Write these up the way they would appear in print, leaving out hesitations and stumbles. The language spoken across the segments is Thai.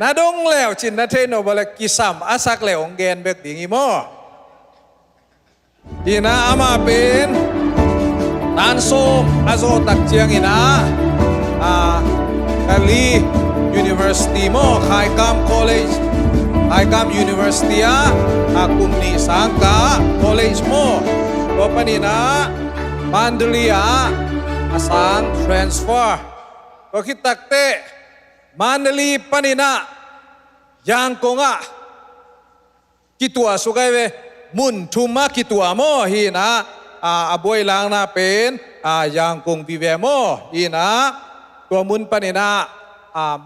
นาดงแล้วจินนาเทโนบลกิสัมอาศักแล้วองเกนเบกดิ่งอีโมดีนะอามาเป็นตานโซมอาโซตักเจียงอีนะกาลี University โมไคกัม College ไคกัม University กุมนีสังกา College โมตัวปนีนะมันเดลียอาสัง transfer ก็คิดตักเตมันเดลีปนีนะยังคงคิดตัวสุกัยเวมุนทุมาคิดตัวโมฮีนะอบวยลางนะเป็นยังคงวิเวโมฮีนะตัวมุนปนินะ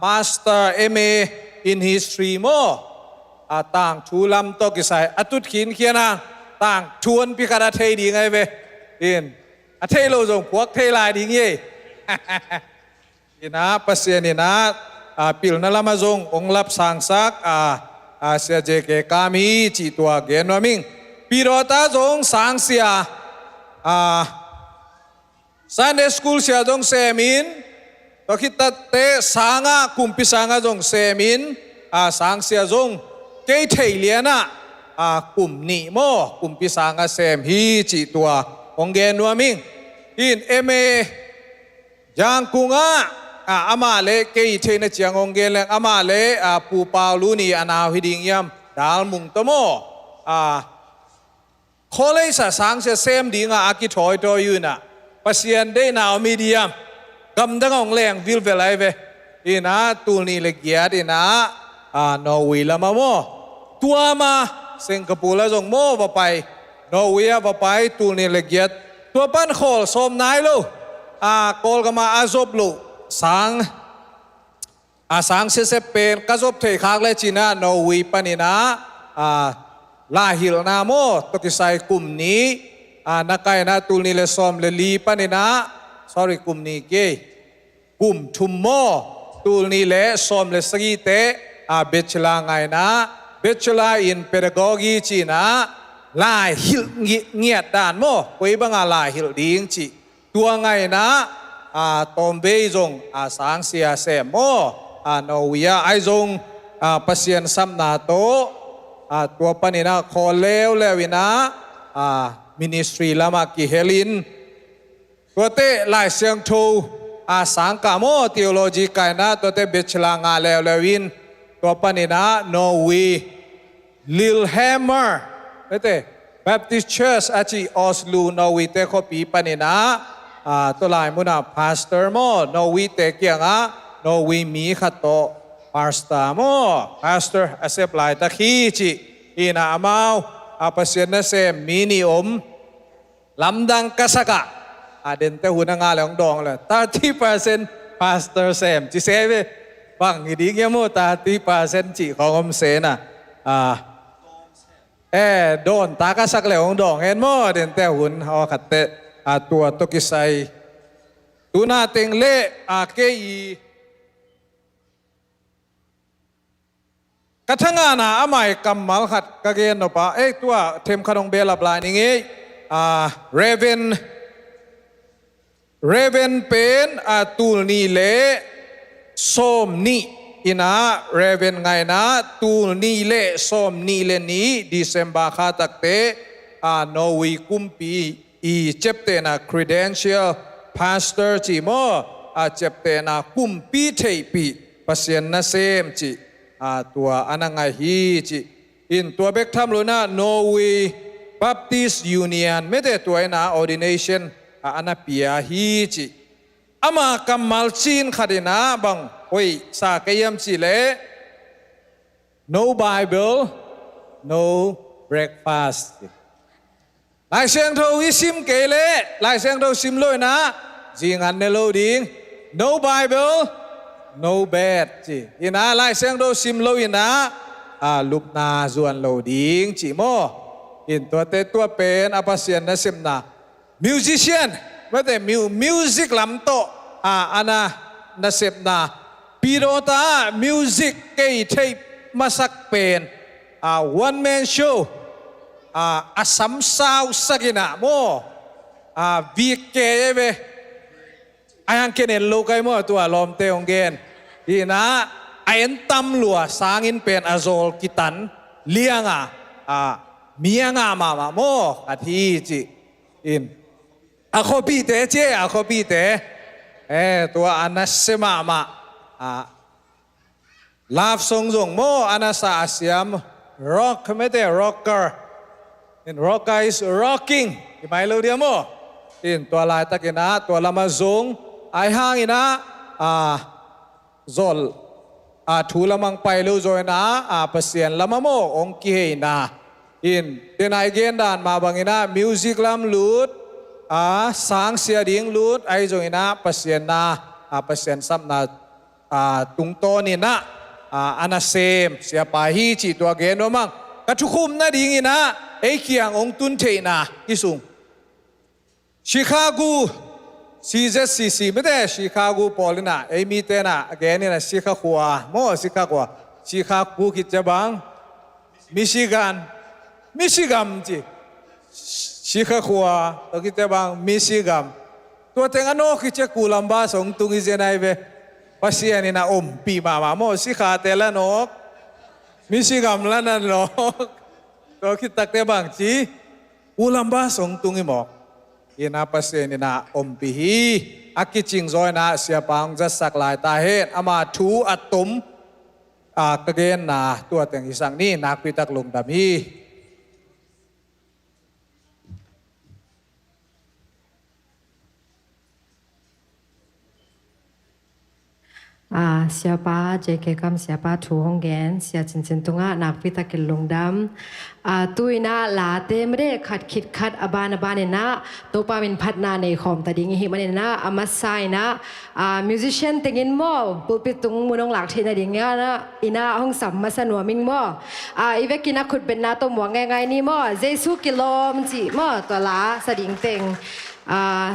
Master MA in History โมต่างชูลำโตกิสัยอตุดขินเขียนต่างชวนพิการเทดีไงเวอินเทโลจงพวกเทลายดีไงฮีนะปัสเซียนี่นะปิลนั่นละมาจงองรับสังสักเสียเจเกกามีจิตตัวเกนวมิงปีโรตาจงสังเสียSunday School เสียจงเซมินตอคิดตัดเตสังคุมพิสังจงเซมินสังเสียจงเกยเทเลียนะคุมนิโมคุมพิสังเซมฮีจิตตัวองเกนวมิงอินเมยังกุงอามาเลเกยเทนเจียงองเกนเลอามาเลปูปาลูนีอนาวิดิงยามดาลมุงตโมCollege สังเสียเซมดีอากิถอยตัวอยู่นะปัสยันได้นาวมีเดียมกำดังองแรงวิลเวลไลเวอีนะตูนี่เล็กยาดีนะนอร์เวย์ละมาโมตัวมาสิงคโปร์ละจงโมว่าไปนอร์เวย์ว่าไปตูนี่เล็กยาตัวปั้นโคลสมนายลูโคลก็มาอาซบลูสังเสียเซเป็นกระซบเทคากเลจีน่านอร์เวย์ปันนี่นะลาฮิลนาโมตกิไซกุมนี้นักไก่นะตูนี่เลสอมเลลีปันนี่นะ sorry กุมนี้เกกุมทุมโมตูนี่เลสอมเลสกีเตเบชลาไงนะเบชลาอินเปดโกกีจีนะลาฮิลเงียดดานโมคุยบังลาฮิลดิ้งจีตัวไงนะตอมเบยจงสังเสียเสมโมนอวิยาไอจงปัสยันซัมนาโตตัวปนินะขอเลวเลวินะมินิสทรีละมากิเฮลินตัวเตลายเสียงทูสังกามโมทีโอโลจีกายนะตัวเตเบชลางาเลวเลวินตัวปนินะโนวีลิลแฮมเมอร์เตแบปติสต์เชิร์ชอาจีออสลูโนวีเตขปีปนินะตัวลายมุนาพาสเตอร์โมโนวีเตเกียงโนวีมีขัดโตPastor mo, Pastor asep lai takhichi ina amaw apasyan na sem mini lamdang kasaka adente huna nga lang dong la 30% Pastor Sam chi sebe bang hiding ya mo 30% chi kong se na don takasak le ong dong hen mo dente hun ho khatte tua tokisai tu nating le keiกระทั่งนาอามายกำมัลขัดกะเกนนปะตัวเทมขนมเบลบลายนี่ไงเรเวนเป็นตูลนี่เละส้มนี่อินะเรเวนไงนะตูลนี่เละส้มนี่เลนี่ดิเซมบาคาตักเตโนวีกุมปีอีเจ็บเตนะครีเดนเชียลพาสเตอร์จีโมเจ็บเตนะกุมปีเทปีปัสยันนะเซมจีตัวอันนั้นฮีจิอินตัวเบกทำลุนะโนวีบัพติสต์ยูเนียนไม่ได้ตัวนะออดิเนชันอันนั้นพิอาฮีจิอามากัมมัลชินขัดนะบังโอ้ยสากยมจิเล no Bible no breakfast ลายเสียงโทวิซิมเกเลลายเสียงโทซิมลอยนะจิงันเนโลดิง no Bible no bad จีอินาไล่เสียงโดซิมโลอินะลูกนาส่วนโลดิงจีโมอินตัวเตตัวเป็นอาปัสยันนะซิมนามิวสิเชียนไม่แต่มิวสิกลำโตอันนะซิมนาปีโรตามิวสิกเกย์เทปมาสักเป็น one man show อาสัมสาวสักินะโมวีเกเว ayang kenen lokay mo tua lom te onggen ina ayan tamlua sangin pen azol kitan lianga mianga mama mo at hiji in ako pite che ako pite tua anas se mama love song zong mo anasa asyam rock mete rocker in rocker is rocking imailo dia mo in tua lai takina tua lama zong ay hangina zol thu lamang pailu zoi na pasien lama mo ong kihe na in tinay gendan mabangina music lam lut sang sia ding lut ay zoi na pasien sam na tungto ni na anasem sia pahi chi tua geno mang katukum na ding ina ay kiang ong tunte na isung Chicago CZCC ไม่ได้ Chicago พอลินะไอ้มีเตนะแกนี่นะ Chicago มั่ว Chicago คิดจะบัง Michigan จี Chicago ตัวคิดจะบัง Michigan ตัวเต็งอันโนคิดจะกูลัมบาสงตุงอิเจนัยเบภาษานี่นะปีมามั่ว Chicago เตละนก Michigan ละนั่นนกตัวคิดตักเตบังจีกูลัมบาสงตุงอิหมอกina pasen ina ompihi akiching zoi na siapang jasak lai ta het ama thu atum kagen na tua teng isang ni nakpitak lungdam hi siapa JK kam siapa thu honggen sia chin tunga nakpita kil lungdam tuina late mre khat khit khat abana na topa min phatna nei khom ta ding hi mane na amasai na musician tengin mo pulpit tung munong lak thina ding na ina hong sam masanwa ming mo ivekina khut ben na to mo ngai ni mo jesu kilom chi mo to la sading teng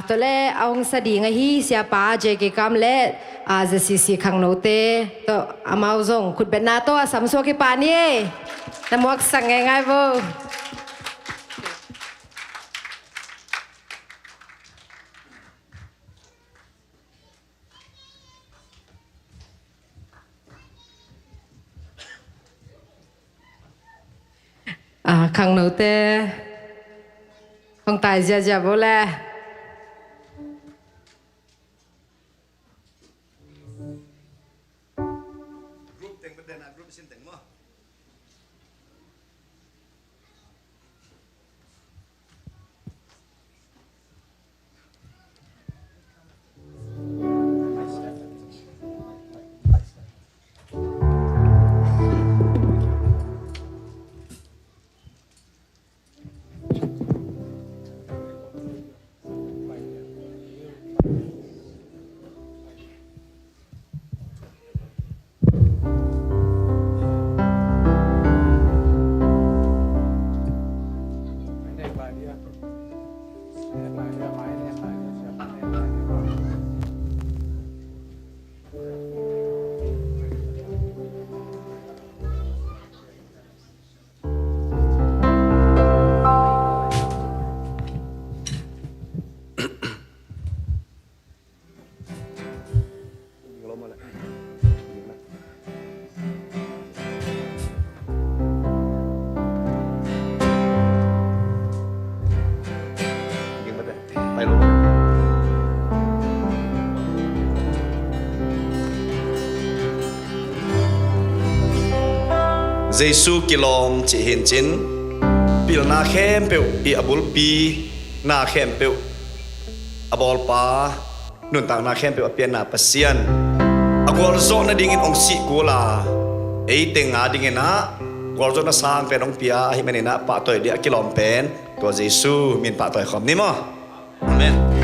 ตัวเล่เอาสดีงฮีเสียป้าเจกิกามเล่จะซีขังโนเตตัวอามาอุงขุดเป็นนาตัวสามสัวกิปานี่น้ำมักสั่งง่ายๆบ่ขังโนเตต้องตายเจ็บบ่แลGiêsu kilom chỉ hiện chính bil na khem peu i abul pi na khem peu abol pa nun tang na khem peu apian na pasian agol zo na dingin ong si kula ei tenga dingin na gol zo na sang pen ong pia hi menina pa toy dia kilom pen to Giêsu min pa toy khom ni mo amen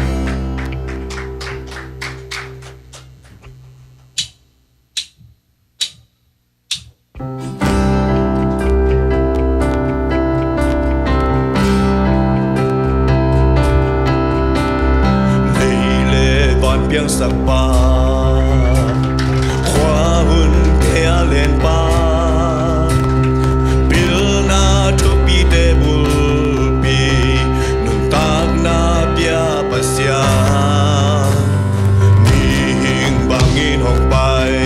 biang sak pa khoa hun thea len pa bil na thu pi te bul pi nun tak na pia pasya ni hing bangin hok pai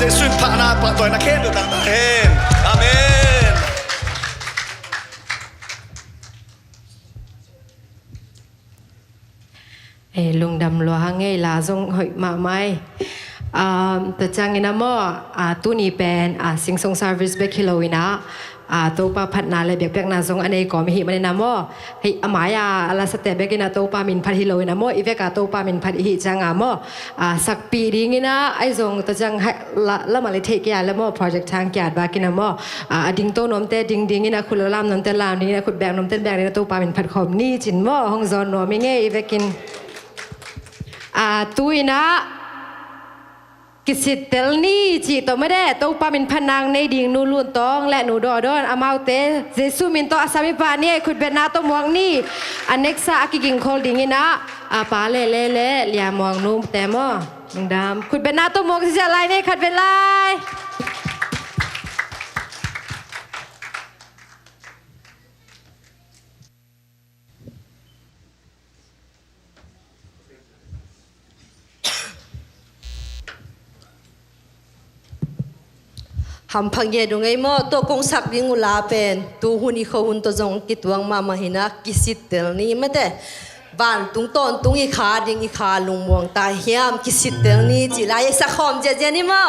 Jesu pa na pa toy na khen do ta hen amen lung đầm loa hang ngay là dòng hội mà mai tự trang ina mo tu ni pen sing song service back Halloween to pa phat na le bek na dòng anh ấy có mi hi man na mo hi amaya ala sate bek ina to pa min phat Halloween mo iveka to pa min phat hi changa mo sak pi ding ina ai dòng tự trang la ma le the kya la mo project thang kya ba kina mo ding to nom te ding ding ina khul lam nom te lam ding ina khut bek nom te bek ina to pa min phat khom ni chin mo hong zon no mi nge ivekin tui na kisit tel ni chỉ toไม่ได้ตัวปามินพนังในดิ่งนูลุนตองและหนูดอดอนอามาวเตเจซูมินโตอาซามิปานี่ขุดเบนาตัวมวงนี่อันเน็กซ่ากิกิงโคลดิ่งนะปาเล่เล่เล่เลียมวงนูแต่มอมึงดำขุดเบนาตัวมวงที่จะไล่เนี่ยขัดเวลาhầm phăng ye dung ấy mo to kong sak ding ula pen tu huni kho hun to jong kitwang ma mahina kisit tel ni mate ban tung ton tung i kha ding i kha lung mong ta hiam kisit tel ni chỉ lai sa khom je je ni mo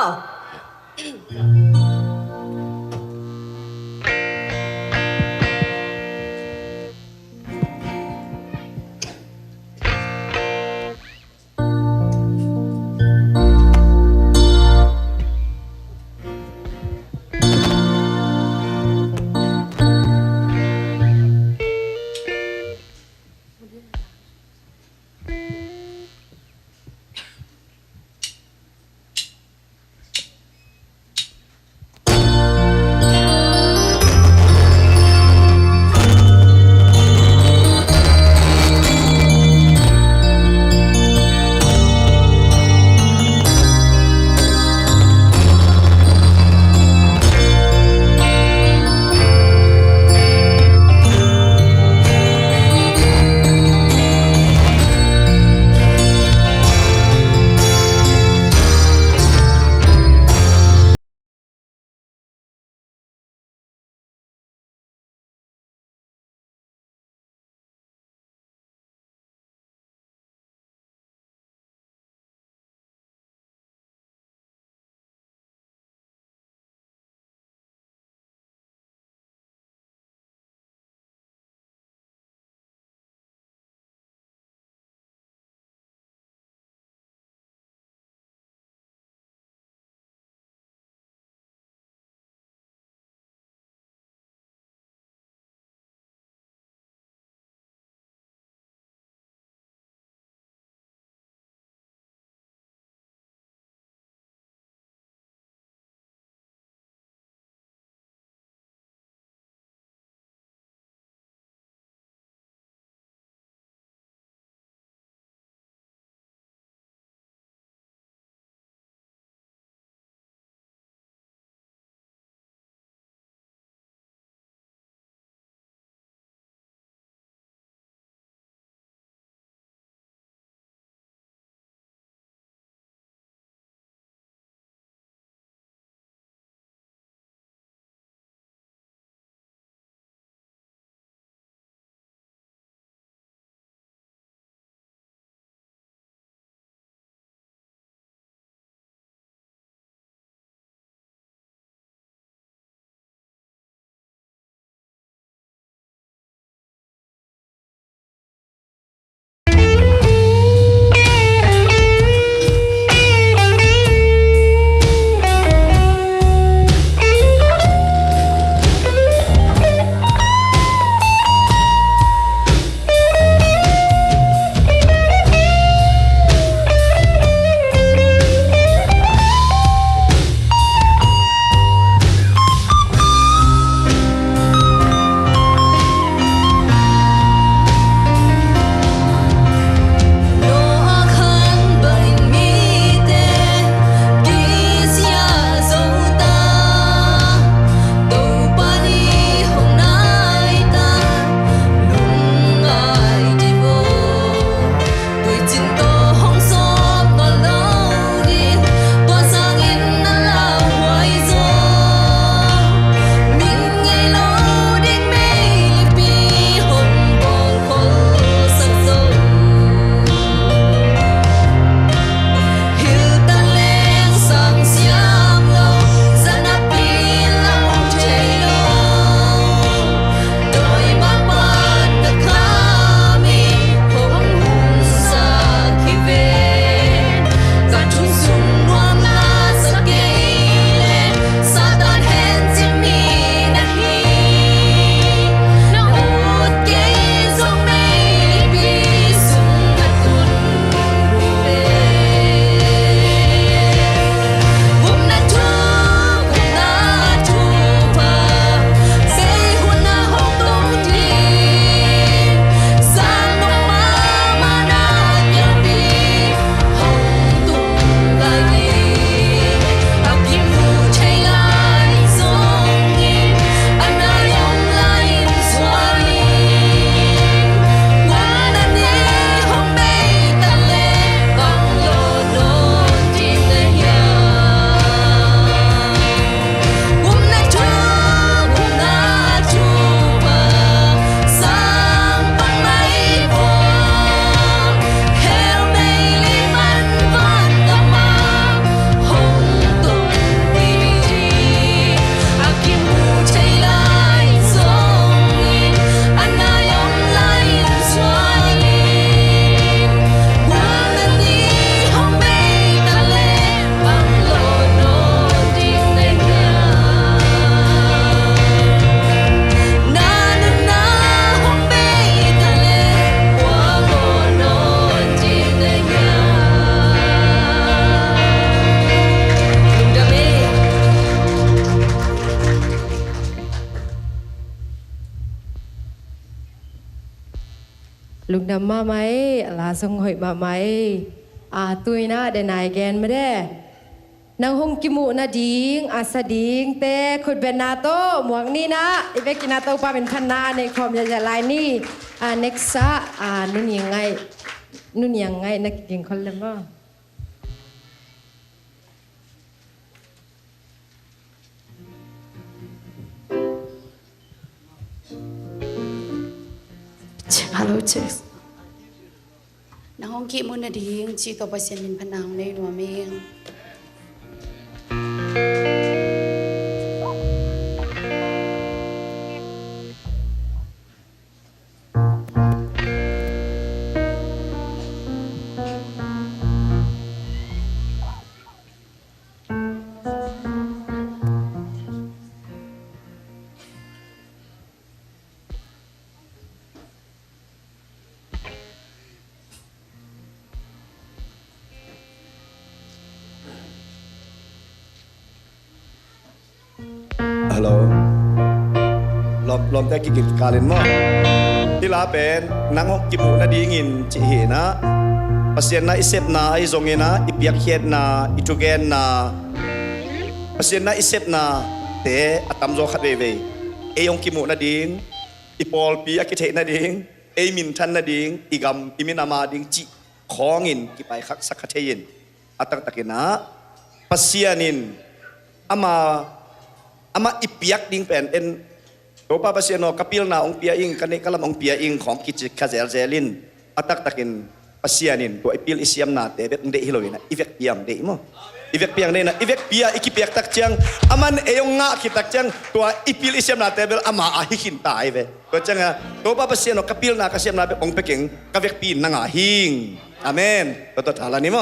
ลุงดำมาไหมลาทรงหอยมาไหมตุยนะได้นายแกนไม่ได้นางหงกิมุนาดิงอาสดิงเตขุดเบนนาโตหมวงนี่นะอีเวกินาโตปาเป็นพันนาในคอมยาลายนี่เน็กซ่านุ่นยังไงนักกินคนเลยมั้งHello, chicks. Nang hong ki mo na ding chito pa siya min panang na yun waming. Hello ลมแต่กิจการเล่นมั้งที่ลาเป็นนังหกกิมุนาดีงินจีเฮนะภาษาหน้าอิเซปนาอิจงเงนะอิเปียกเขียนนาอิจูเกนนาภาษาหน้าอิเซปนาเตะอัตมโจขัดเวเอยงกิมุนาดีงอิปอลปีอากิเทนาดีงเอมินทันนาดีงอิกัมอิมินามาดีงจีของินกิไปขักสักขัดเทียนอัตังตะกินะภาษานินอามาอิเปียกดิ้งเป็นเอ็นโอปาปาเซียโนกับพิลนาองเปียอิงกันนี้กลัมองเปียอิงของกิจคาเซลเซลินอัตักตักินปาเซียนินตัวอิพิลอิสยามนาเตเบ็ดเดฮิโลยนะอีเวกเปียมเดอิโมอีเวกเปียงเดนะอีเวกเปียอิกิเปียกตักจังอามันเอยงงะคิตักจังตัวอิพิลอิสยามนาเตเบลอามาอาฮิคินตายเวตัวจังอะตัวปาปาเซียโนกับพิลนาคาเซียมนาเบองเปกิงกับเวกปีนนางอาฮิงอาเมนตัวทาลานิโม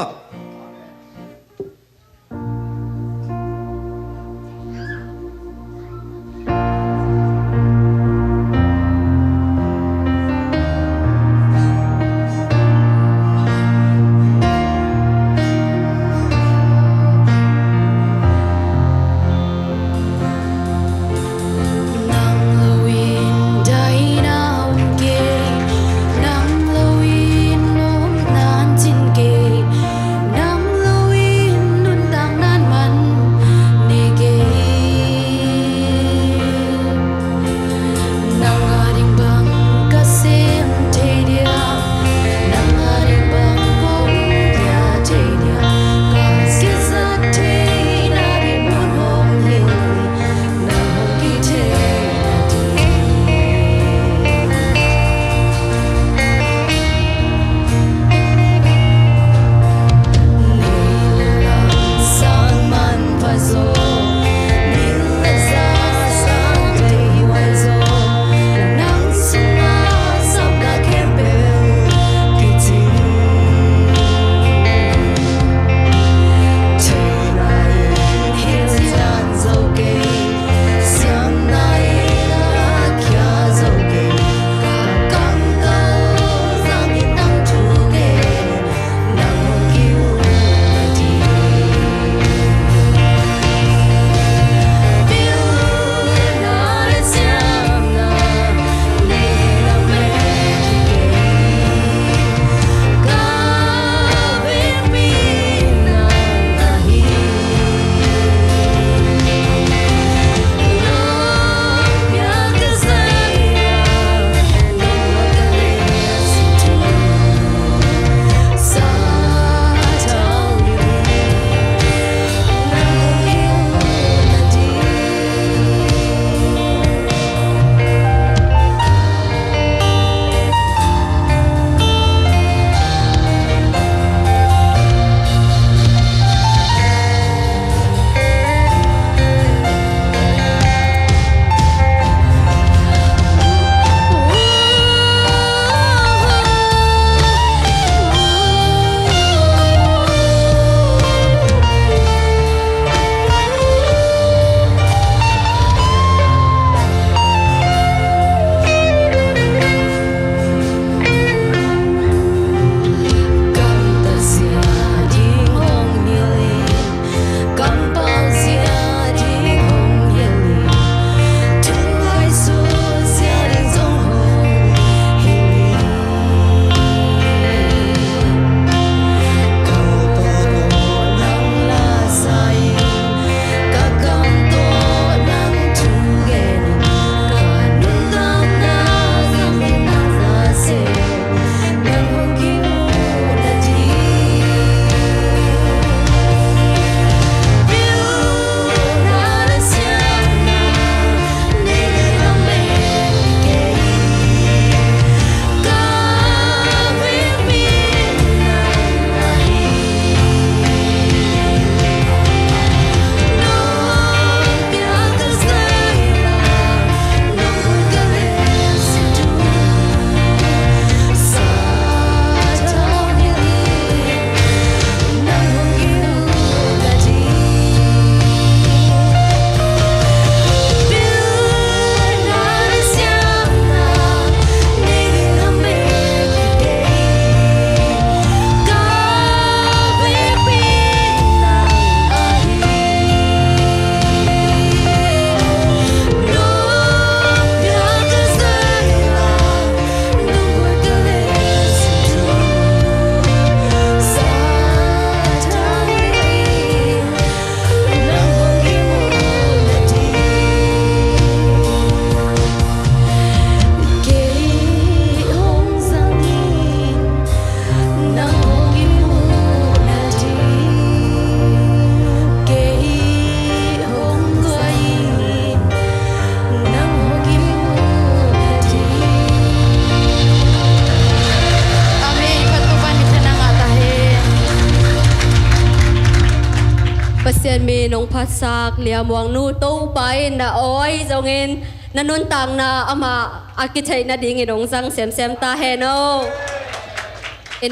นงพัดซากเลียมวงนูตู้ไปนะโอ้ยจงเงินนันนุนตังนะอามาอากิเทยนะดิ่งนงสังเซมตาเฮโน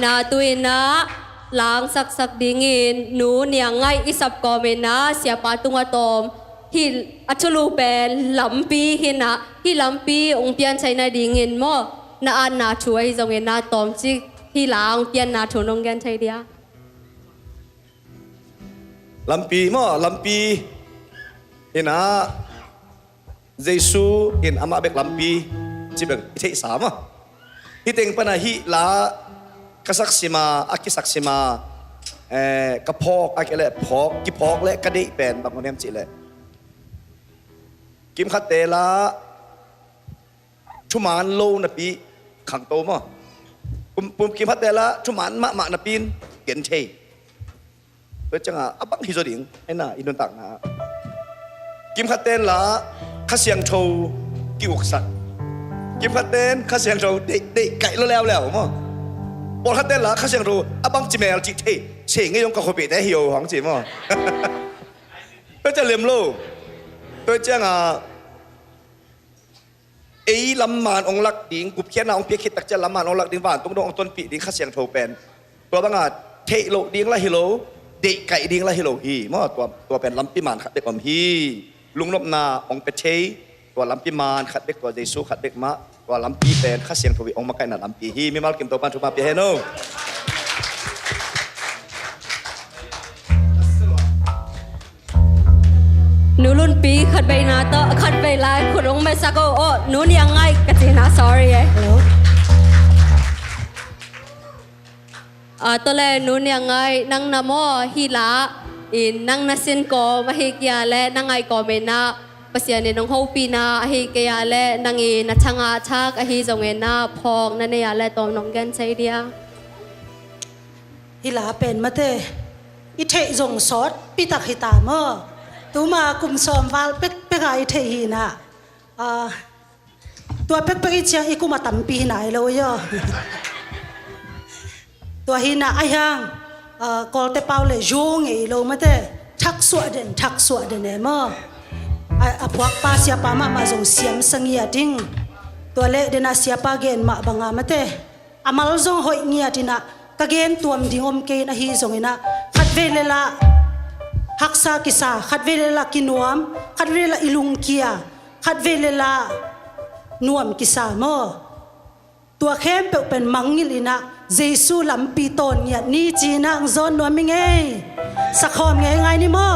นาตุยนะล้างสักดิ่งหนูเนี่ยง่ายอิสับกอเมนะเสียปาตุงอตอมที่อัชลูเป็นลำปีหินะที่ลำปีองเปียนใช้นะดิ่งมอนาอันนาช่วยจงเงินนาตอมจิที่ล้างเปียนนาทุนองกันใช้เดียลำปีมั้งลำปีเห็นนะเยซูเห็นอามาเบกลำปีจีเบกเทสามอ่ะที่เต็งปนาฮิลากษักสิมาอากิสักสิมากระพอกอากิเล่พอกกิพอกเล่กระดิเป็นบางคนเนียมจีเล่กิมขัดเตละชุมานโลนปีขังโตมั้งปุ่มกิมขัดเตละชุมานมะนปีนเกินเทเพื่อจังอ่ะบังฮิโซดิงไอ้น่ะอินโดนตักนะกิมขัดเตนละข้าเสียงโชว์กิวสัตกิมขัดเตนข้าเสียงโชว์เด็กไก่แล้วมั้งบอลขัดเตนละข้าเสียงโชว์บังจิเมลจิเทเฉงไอ้ยงกับคนเปิดได้เหี่ยวของจิมั้งเพื่อจะเลี้ยมโลเพื่อจังอ่ะไอ้ลำมานองลักดิ่งกุบเขียนองเปียคิดตักจะลำมานองลักดิ่งบ้านตรงต้นปีดิ่งข้าเสียงโชว์เป็นตัวบังอาจเทโลดิ่งละฮิโลเด็กไก่ดิ่งละฮิโลฮีมั้งตัวเป็นลำปีมานขัดเด็กอมฮีลุงนบนาองเปเชตัวลำปีมานขัดเด็กตัวเยซูขัดเด็กมะตัวลำปีเป็นข้าเสียงทวีองมาไก่หนาลำปีฮีไม่มากิมตัวปันทุมาเปียเฮโนหนูรุ่นปีขัดไปนาโตขัดไปลายคุณองไม่สักโอ้หนูยังไงกันสินะ sorry ตัวแรกหนูยังไงนั่งนโมฮิลาอินนั่งนัสินโกมาฮิกยาและนั่งไงก็เมนะภาษาเนี่ยน้องฮูปีนาฮิกยาและนั่งอินนัชงาชักฮิจงเงนะพองนั่นเนี่ยและตอมน้องกันใช่เดียฮิลาเป็นมาเตอิเทจงสอดปิตักฮิตามอตูมากุมสอมวาลเป็กไอเทฮีนะตัวเป็กอีเชียงอีกุมาตัมปีไหนเลยย่อตัวฮีนะไอฮังกอลเตเปาเลยโยงไอโลมาเตทักสวดเดนเนมอพวกป้าเสียป้ามาจงเสียมสังเงียดิ้งตัวเล็กเดน่าเสียป้าเกณฑ์มาบังอามาเตอามาลจงหอยเงียดินะกะเกณฑ์ตัวมดิ้งอมเกณฑ์ฮีจงนะขัดเวลละฮักษากิสาขัดเวลละกินวมขัดเวลละอิลุงเกียขัดเวลละนวมกิสามอตัวเข้มเป็นมังงิลินะเยซูลำปีตนเนี่ยนี่จีนังซอนนวมมิงเอสักคอมไงนี่มอ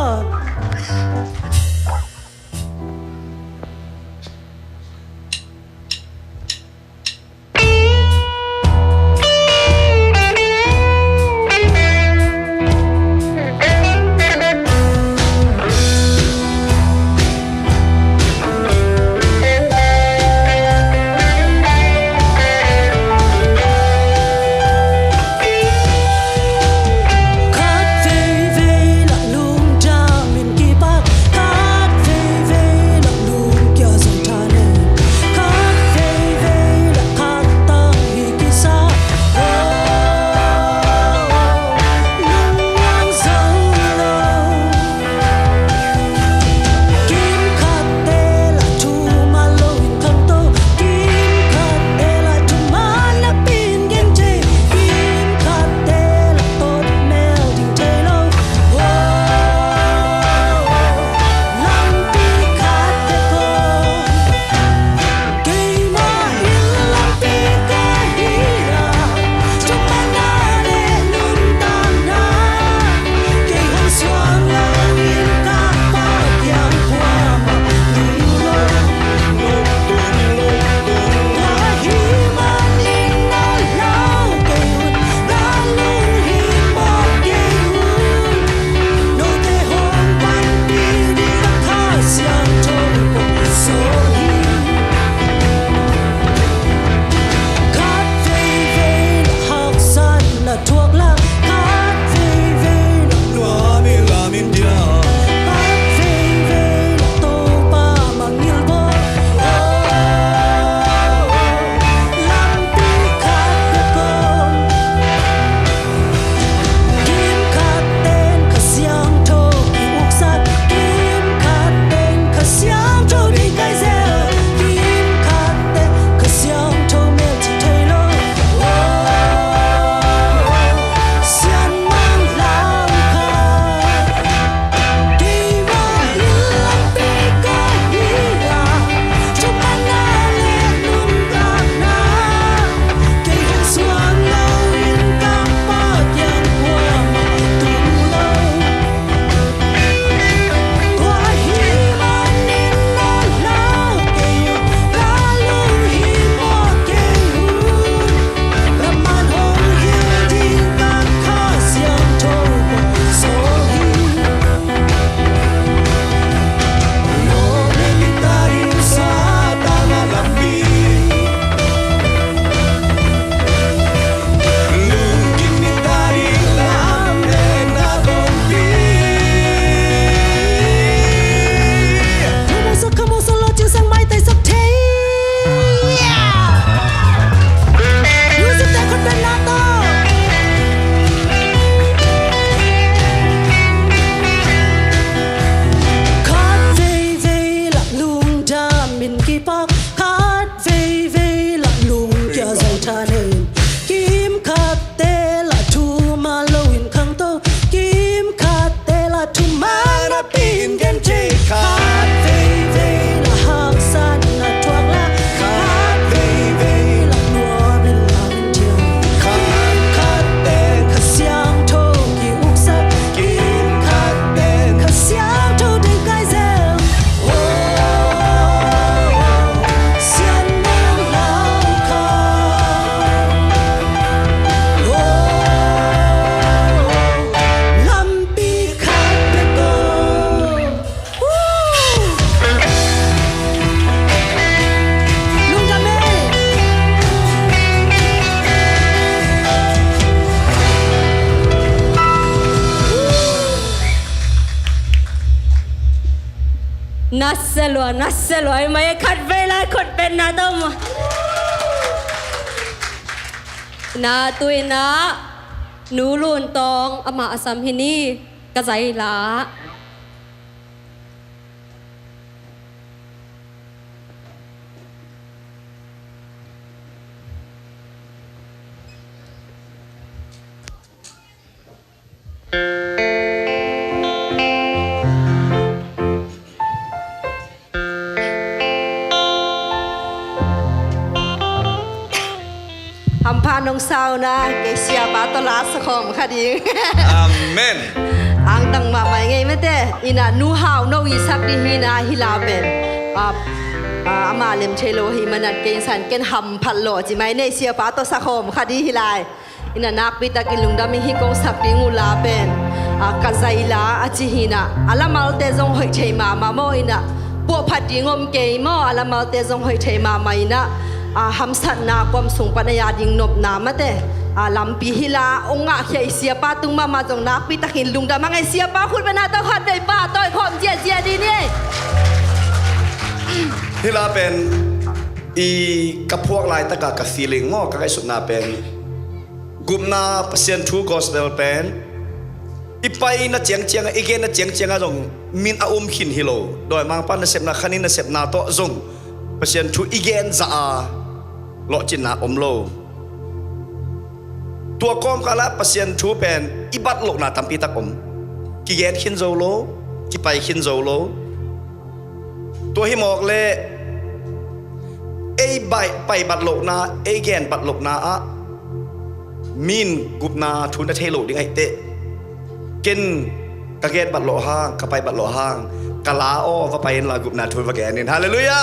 นัสลวยไม่ขัดเวลาขุดเป็นนาต้มนาตุยนะหนูลุนตองอามาอสัมพินีกระใจหลาทำพาน้องสาวนะเกเซียบาตลาสคอมค่ะดิง อาเมน ang tang mama ngay mete ina nu hao no i sak di hina hilaben amalem chelo hi manat ke san ken ham phal lo chi mai nei sia pa to sakhom khadi hilai ina nak pita ki lungdam hi kong sak di ngula ben ka zaila achi hina alamal te jong hoi chei ma mo ina po phat di ngom ke mo alamal te jong hoi chei ma mai na ham sat na kwam sung panaya ding nop na mate lampi hila onga khei sia pa tung mama jong nak pi takin lungda mangai sia pa khut bana ta khat bei pa toy khom tia di ni ที่ลาเป็นอีกับพวกลายตะกะกับฟีลิงงอกับไอ้สุดนาเป็นกุมนาเปอร์เซ็นต์ทูกอสเปลเป็นอีไปน่ะเจียงอีเกนน่ะเจียงอะจงมินอาขินฮิโลโดยมังปันน่ะเสพนาคันินน่ะเสพนาโตจงเปอร์เซ็นต์ทูอีเกนจะโลจินนาอมโลตัวกอมกะละเปอร์เซ็นต์ทูเป็นอีบัดโลนาตัมปีตะกมกิเกนขินโซโลกิไปขินโซโลตัวหิมอกเลไอ้ใบไปบัดโลกนาไอ้แกนบัดโลกนาอะมินกุบนาทุนเทโลดิไงเตะกินกะแกนบัดโลห้างกะไปบัดโลห้างกะลาอ้อก็ไปลากุบนาทุนวะแกนินฮาเลลูยา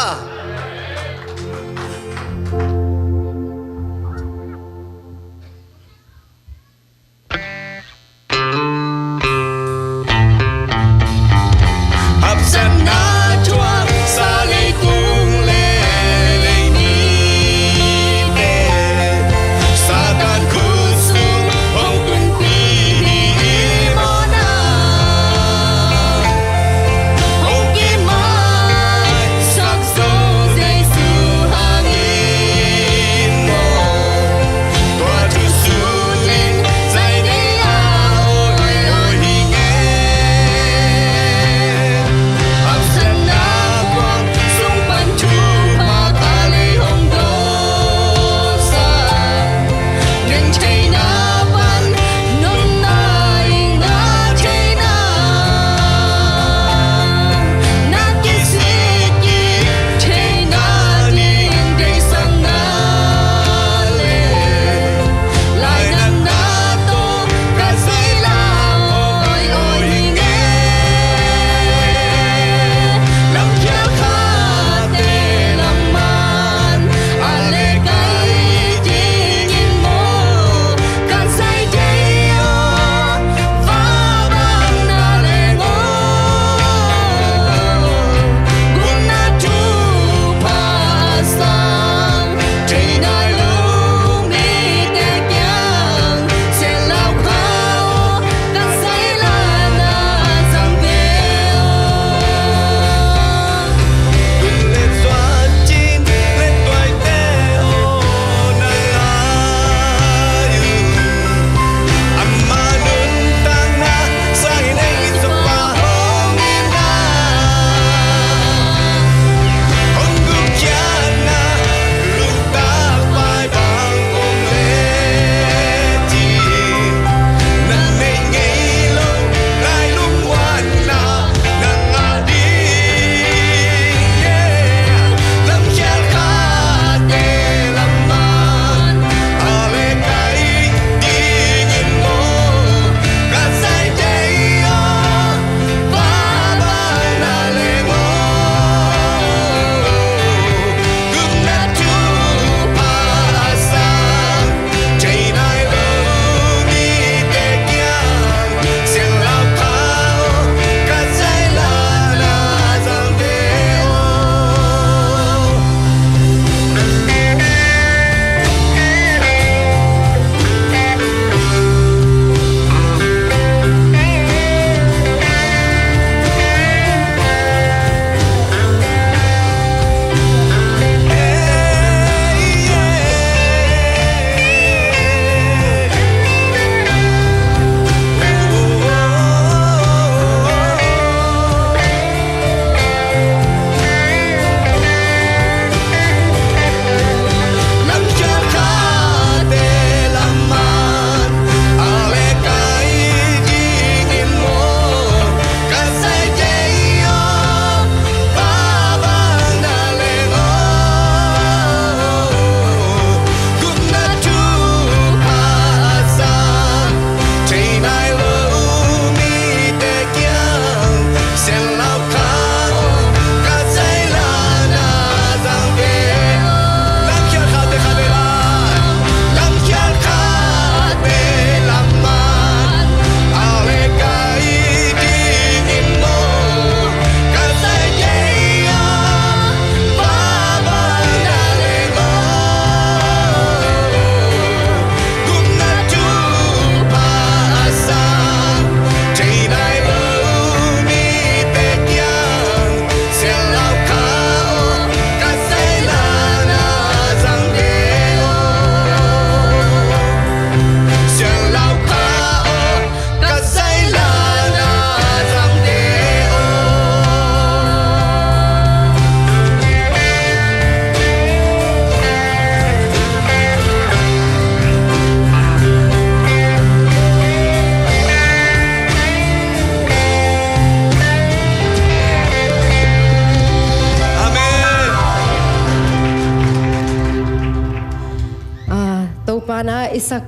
isak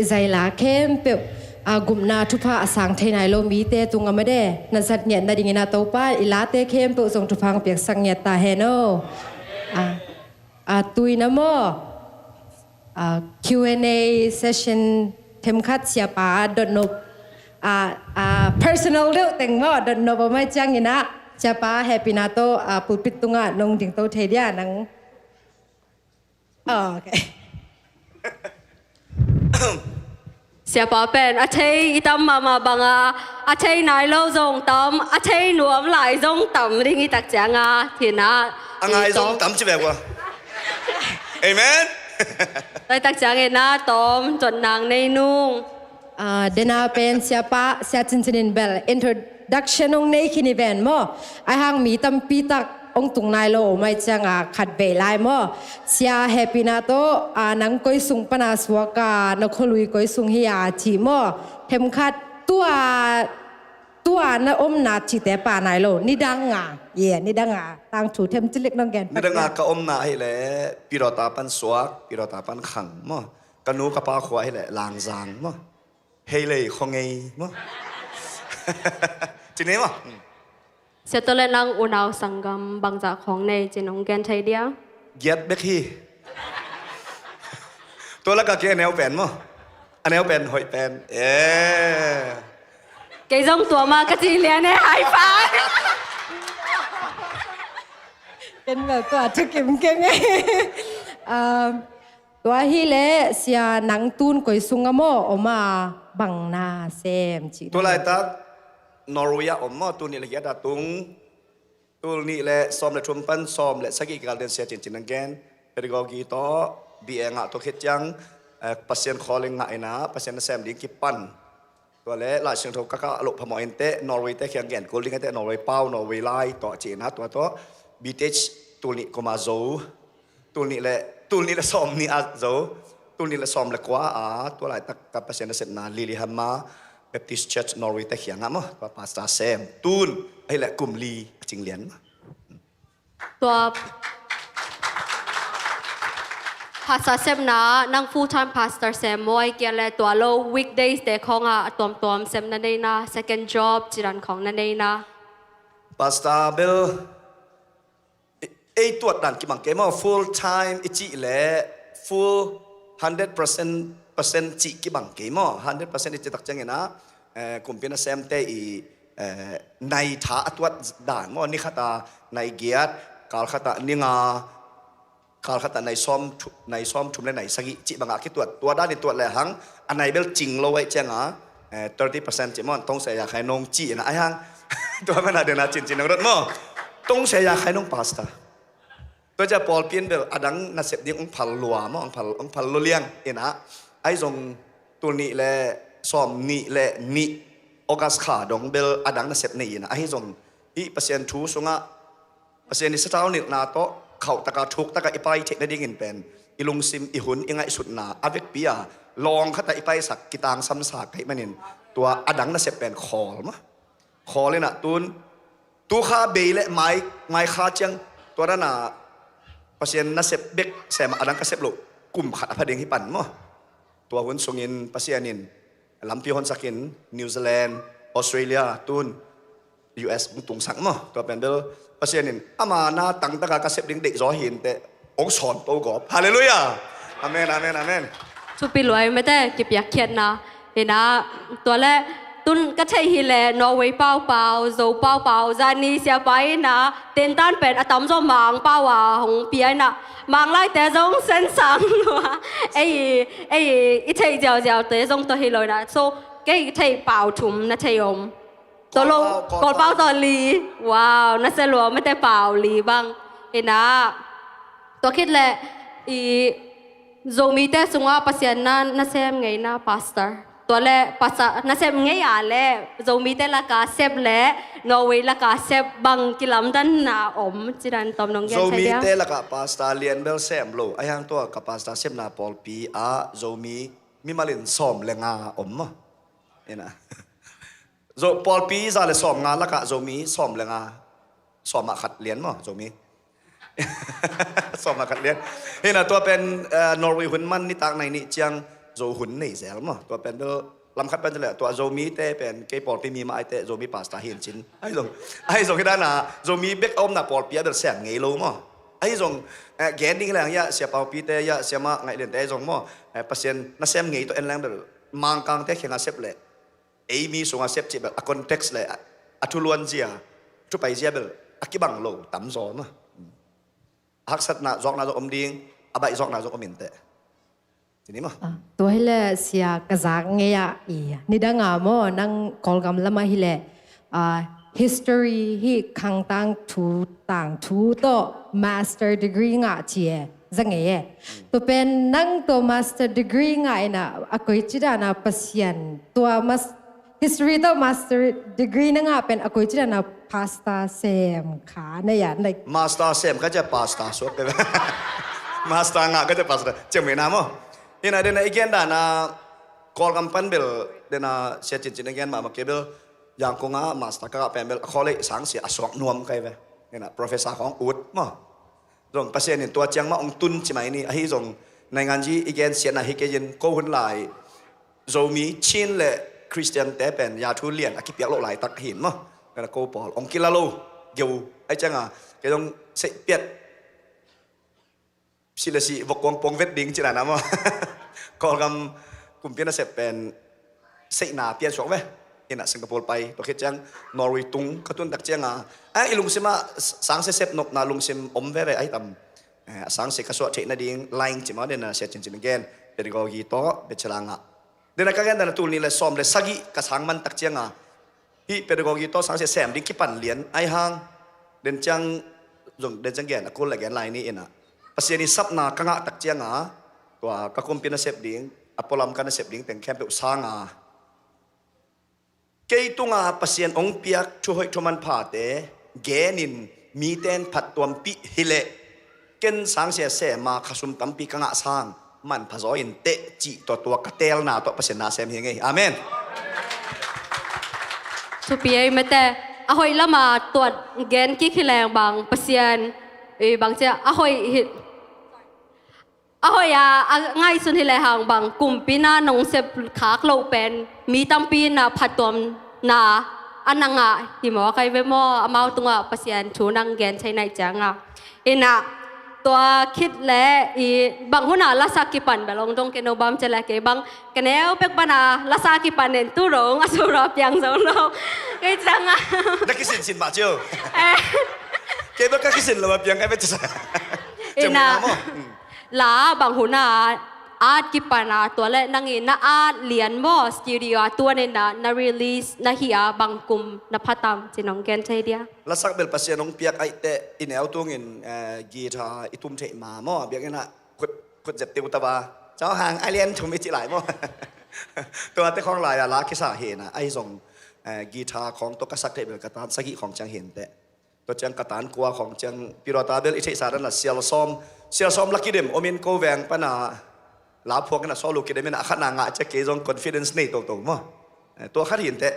izaila kem pe gumna thupa asang thainai lo mi te tunga made na sat nya na dingina topa ilate kem pe song thupang pek sang nya ta he no tuina mo Q&A session them khat sia pa don't know personal do teng mo don't know ba mai chang ina sia pa happy na to pulpit tunga nong ding to thedia nang okay siapa pen achei itam mama banga achei nai lo zong tam achei nuam lai zong tam ring itak changa thina angai zong tam chi bek wa amen tai tak chang na tom chon nang nei nung dena pen siapa sia chin bel introduction ong nei kini ben mo ai hang mi tam pi tak ong tung nai lo mai changa khat be lai mo sia happy na to nang koi sung pana swaka na kholui koi sung hi chi mo them khat tua na na chi te pa nai lo ni danga ni danga tang thu them chilik nong gen ni danga ka na hi le pirota pan swak pirota pan khang mo kanu ka pa khwa hi le lang zang mo hei le khong ei mo chi ne mo sẽ tôi lên năng unau sangam bằng dạของในจีนองแกนไทยเดียว get back hi ตัวละก็แกแนวแปนมั้งอันแนวแปนหอยแปนcái dòng tua mà cái gì liền này hài phá เป็นแบบตัวจะเก็บเก่งไงตัวฮิเลเสียหนังตูนก๋วยซุงอะโมออกมาบังนาเซมจี ตัวไรตักนอร์เวียอมมอตัวนี้ละเอียดตุงตัวนี้แหละซ้อมและชมปันซ้อมและสกิการเดินเสียจริงๆนั่นแกนเปริกอกีโตบีเองะตัวเข็ดยังปัสเซียนคอเลงงะไอนะปัสเซียนแซมดิ้งกิปันตัวเละหลายเชิงทกกะอลุพมอเอนเตนอร์เวย์เตเขียงแกนกูลิงเตนอร์เวย์เป้านอร์เวย์ไลต่อจีนฮะตัวบีเทชตัวนี้ก็มาโซตัวนี้แหละซ้อมนี่อาโซตัวนี้แหละซ้อมละกว่าตัวหลายตักกับปัสเซียนเสร็จนาลิลิฮัมมา Baptist Church Norway แต่เขียงอ่ะมั้งตัวพาสตาร์แซมตูนไอ้แหละกลุ่มลีจิงเลียนตัว pastor Sam นะนั่ง full time pastor Sam มวยเกี่ยวกับตัวโล weekdays แต่ของตัวSam นั่นเองนะ second job จีรันของนั่นเองนะ pastor Bill ไอ้ตัวดันกี่บังเกมว่า full time อีจีแหละ full 100%จีกี่บังเกมว่า 100% อีจีตักจังไงนะกลุ่มเป็นแซมเตอีในท่าตัวด่านว่านี่ข้าตาในเกียรติกาลข้าตานี่งากาลข้าตาในซ้อมชุมและในสกิจีบังอาคิดตัวด้านในตัวแหละหังอันไหนเบลจริงเราไว้จัง30% จีมันต้องเสียอยากให้น้องจีนะไอ้หังตัวมันน่าเดินน่าจินนังรถมั้งต้องเสียอยากให้น้องพาสต้าตัวจะปอลเปียนเบลอดังน่าเสพดิ้งองพัลลัวมั้งองพัลโลเลียงเอ็นะไอ้ทรงตัวนี้แหละซ้อมนี่แหละนี่ออกัสขาดงเบลอดังน่าเสพนี่นะไอ้ทรงอีเปอร์เซ็นต์ทูสงะเปอร์เซ็นต์นี้สตาร์นินาโตเขาตะการทุกตะการอีไปเทคนิคเงินเป็นอีลุงซิมอีหุ่นอีไงสุดนาอเวกปียลองขัดอีไปสักกีตางซ้ำสากให้มันเห็นตัวอดังน่าเสพเป็นคอลมั้งคอเลยนะตัวข้าเบลและไม้ข้าเจียงตัวนั้นน่ะเปอร์เซ็นต์น่าเสพเบกแซมอดังก็เสพลูกกลุ่มขัดพเดงให้ปั่นมั้งตัวหุ่นส่งอินเปอร์เซ็นต์นินลำพิฮอนสักินนิวซีแลนด์ออสเตรเลียตุน US ตุงสังมั้งตัวเป็นเบลเปอร์เซ็นต์นินอามาหน้าตั้งตะการกระเสพดิ้งเด็กรอเห็นแต่องสอนโตกอบฮาเลลูยาอาเมนอาเมนอาเมนทุปีรวยไม่ได้เก็บอยากเขียนนะเห็นนะตัวแรกตุนก็ใช่ฮิเลนอร์เวย์เป้าโซเป้าจานีเสียไปนะเต้นต้านเป็นอะตอมจอมมังเป้าของเปียนะมังไล่แต่จงเส้นสังว่าไอ้อีเทเจ้าแต่จงตัวฮิเลยนะโซแกอีเทเป่าถุมนะเทยมตัวลงกอดเป้าตัวลีว้าวน่าเสียหลวไม่ได้เป่าลีบ้างเห็นนะตัวคิดแหละอีโซมีแต่สงว่าปัสยานาน่าเสียไงนะพาสเตอร์ตัวแรกภาษาน่าเซฟง่ายๆเลยโจมีแต่ละกาเซฟและนอร์เวย์ละกาเซฟบางกิลำดันนาอมจิรันตอมน้องแกใช่ไหมโจมีแต่ละกาพาสต้าเลียนเบลเซมโลไอ้ยังตัวกับพาสต้าเซฟนาปอลปีโจมีมาเล่นซ้อมเลงาอมเห็นนะโจปอลปีจะเลยซ้อมงานละกาโจมีซ้อมเลงาซ้อมมาขัดเลียนมั้งโจมีซ้อมมาขัดเลียนเห็นนะตัวเป็นนอร์เวย์หุ่นมันนี่ต่างในนี่จัง โจหุ่นนี่เสียแล้วมั้งตัวเป็นเบลลำคัดเป็นจะแหละตัวโจมีเต้เป็นเกย์ปอลปีมีมาไอเต้โจมีปาสตาเห็นจินไอ้ส่งที่ด้านน่ะโจมีเบกอมน่ะปอลเปียเบลแสงไงรู้มั้งไอ้ส่งแกนดิ้งแรงยะเสียเปาปีเต้ยะเสียมาไงเด่นเต้ส่งมั้งเปอร์เซ็นต์น่าเสียไงตัวเอ็นแรงเบลมังกังเต้เขียนอาเซปเลยไอ้มีส่งอาเซปจีแบบคอนเท็กซ์เลยอัตุลวนเจียทุไปเจียเบลอักกิบังโลต่ำโซมั้งฮักสัตน่ะจอกน่ะจอกอมดิ้งอาใบจอกน่ะจอกอมินเต้ทีนี้มั้ง ตัวให้เลยเสียกระซักเงียอีนี่ดังอ่ะโมนั่งกอลกำละมาให้เลยhistory ที่ขังตั้งทูต่างทูโต master degree ง่ะเจียจังเงี้ยตัวเป็นนั่งตัว master degree ง่ะนะอากอยจิดานะปัสยันตัว history ตัว master degree นั่งอ่ะเป็นอากอยจิดานะ pasta เซมขาเนี่ยใน มาสเตอร์เซมก็จะปาสตาสวดไปมาสเตอร์งะก็จะปาสตาเจ้าเมนามั้งนี่นะเดนอีกอย่างด้านนะคอลกัมปันเบลเดนเสียจินอีกอย่างมาเก็บเบลอย่างคงอ่ะมาสเตอร์ก็เป็นเบลคอลเลสังเสียอสวกนวมใครไปนี่นะ professor ของอุดมั้งตรงประเทศนี่ตัวเจียงมาองตุนใช่ไหมนี่ไอ้ตรงในงานจีอีกอย่างเสียนะฮิกเย็นก็หุ่นหลายโจมีชินและคริสเตียนแต่เป็นยาทุเรียนอากิเปียกโลหลายตักหินมั้งกันโกปอลองกิลาโลเกี่ยวไอ้จังอ่ะแกต้องเสียเปียดสิละสิวกวงปงเวดดิ้งจีน่ะนะมั้งก็กำกลุ่มเปียนเสร็จเป็นเสียนาเปียนสองเว้ยนี่นะสิงคโปร์ไปตัวคิดจังนอร์เวย์ตุงก็ตุนตักเจียงอ่ะไอ้ลุงซิมาสังเสพนกนาลุงซิมอมเว้ยไอ้ตำสังเสกกระสวะเทนดิ้งไลน์จิมาเดนเสียจริงๆเกนเดี๋ยวก็กีโต้เบชลังอ่ะเดี๋ยวนักการเดินตูนี่เลยซ้อมเลยสักกี่กระสังมันตักเจียงอ่ะที่เดี๋ยวก็กีโต้สังเสพแซมดิ้งกี่ปั่นเหรียญไอ้ห้างเดินจังเดินจังแกนกูเลยแกนไลน์นี่เองอ่ะภาษานี้ซับนากังตักเจียงอ่ะตัวก็คุมเป็นเสพดิ้งอพอลามกันเสพดิ้งเป็นแคมป์อุตสาหะเกยตุงอาภาษาองเปียกช่วยทุมันผ่าเตเกนินมีเต้นผัดตัวปีฮิเลเกนสังเสียเสมาขสุมตั้มปีกังอาสังมันผสมอินเตจิตัวกระเตลนาตัวภาษานาเซมเฮงไงอาเมนสุปีไอ้ไม่แต่อาหอยละมาตัวเกณฑ์กี่ขี้แรงบางเปอร์เซ็นต์บางเจ้าอาหอยง่ายสุดที่แรงห่างบางกลุ่มปีน่านงเสพขากเราเป็นมีตั้มปีน่ะผัดตัวนาอันนังอ่ะที่หมอใครไปหมอเอามาตัวเปอร์เซ็นต์ชูนังเกณฑ์ใช้ในจังอ่ะอินะตัวคิดและบางหัวหน้าลาซากิปันแบบลงตรงเกนอบามจะแลกบางกันแล้วเป็กบานาลาซากิปันเน้นตู้รงอสุรบยังสองเราไอ้จังอ่ะนักกิสินมาเจ้าเก็บก็กิสินเราแบบยังไงไม่จะอินะลาบางหัวหน้าอาร์ตกิปานาตัวเล่นนั่งอินน่าอาร์ตเลียนมอสตูดิโอตัวนี้น่ารีลิสน่าเฮียบางกลุ่มน่าพัฒนาจีน้องแกนใช่เดียแล้วสักเบลภาษาน้องเปียกไอเตอินเอลตัวเงินกีตาร์อิตุ้มเทมาหม้อเบียกน่ะขุดเจ็บติวตาบาเจ้าห่างไอเลียนชมไม่จีหลายหม้อตัวเตะของหลายลาคิสาเห็นนะไอส่งกีตาร์ของตัวกษัตริย์เบลกตานสกิของจังเห็นแต่ตัวจังกตานกัวของจังปิโรตาเบลอิเทสารันละเซียลซอมลักกี้เดมโอเมนโกแวงปนาลาพวกกันสอลูกกินได้ไม่น่าขนาดงะจะเกี่ยง confidence นี่ตรงๆมั้งตัวข้าเห็นแต่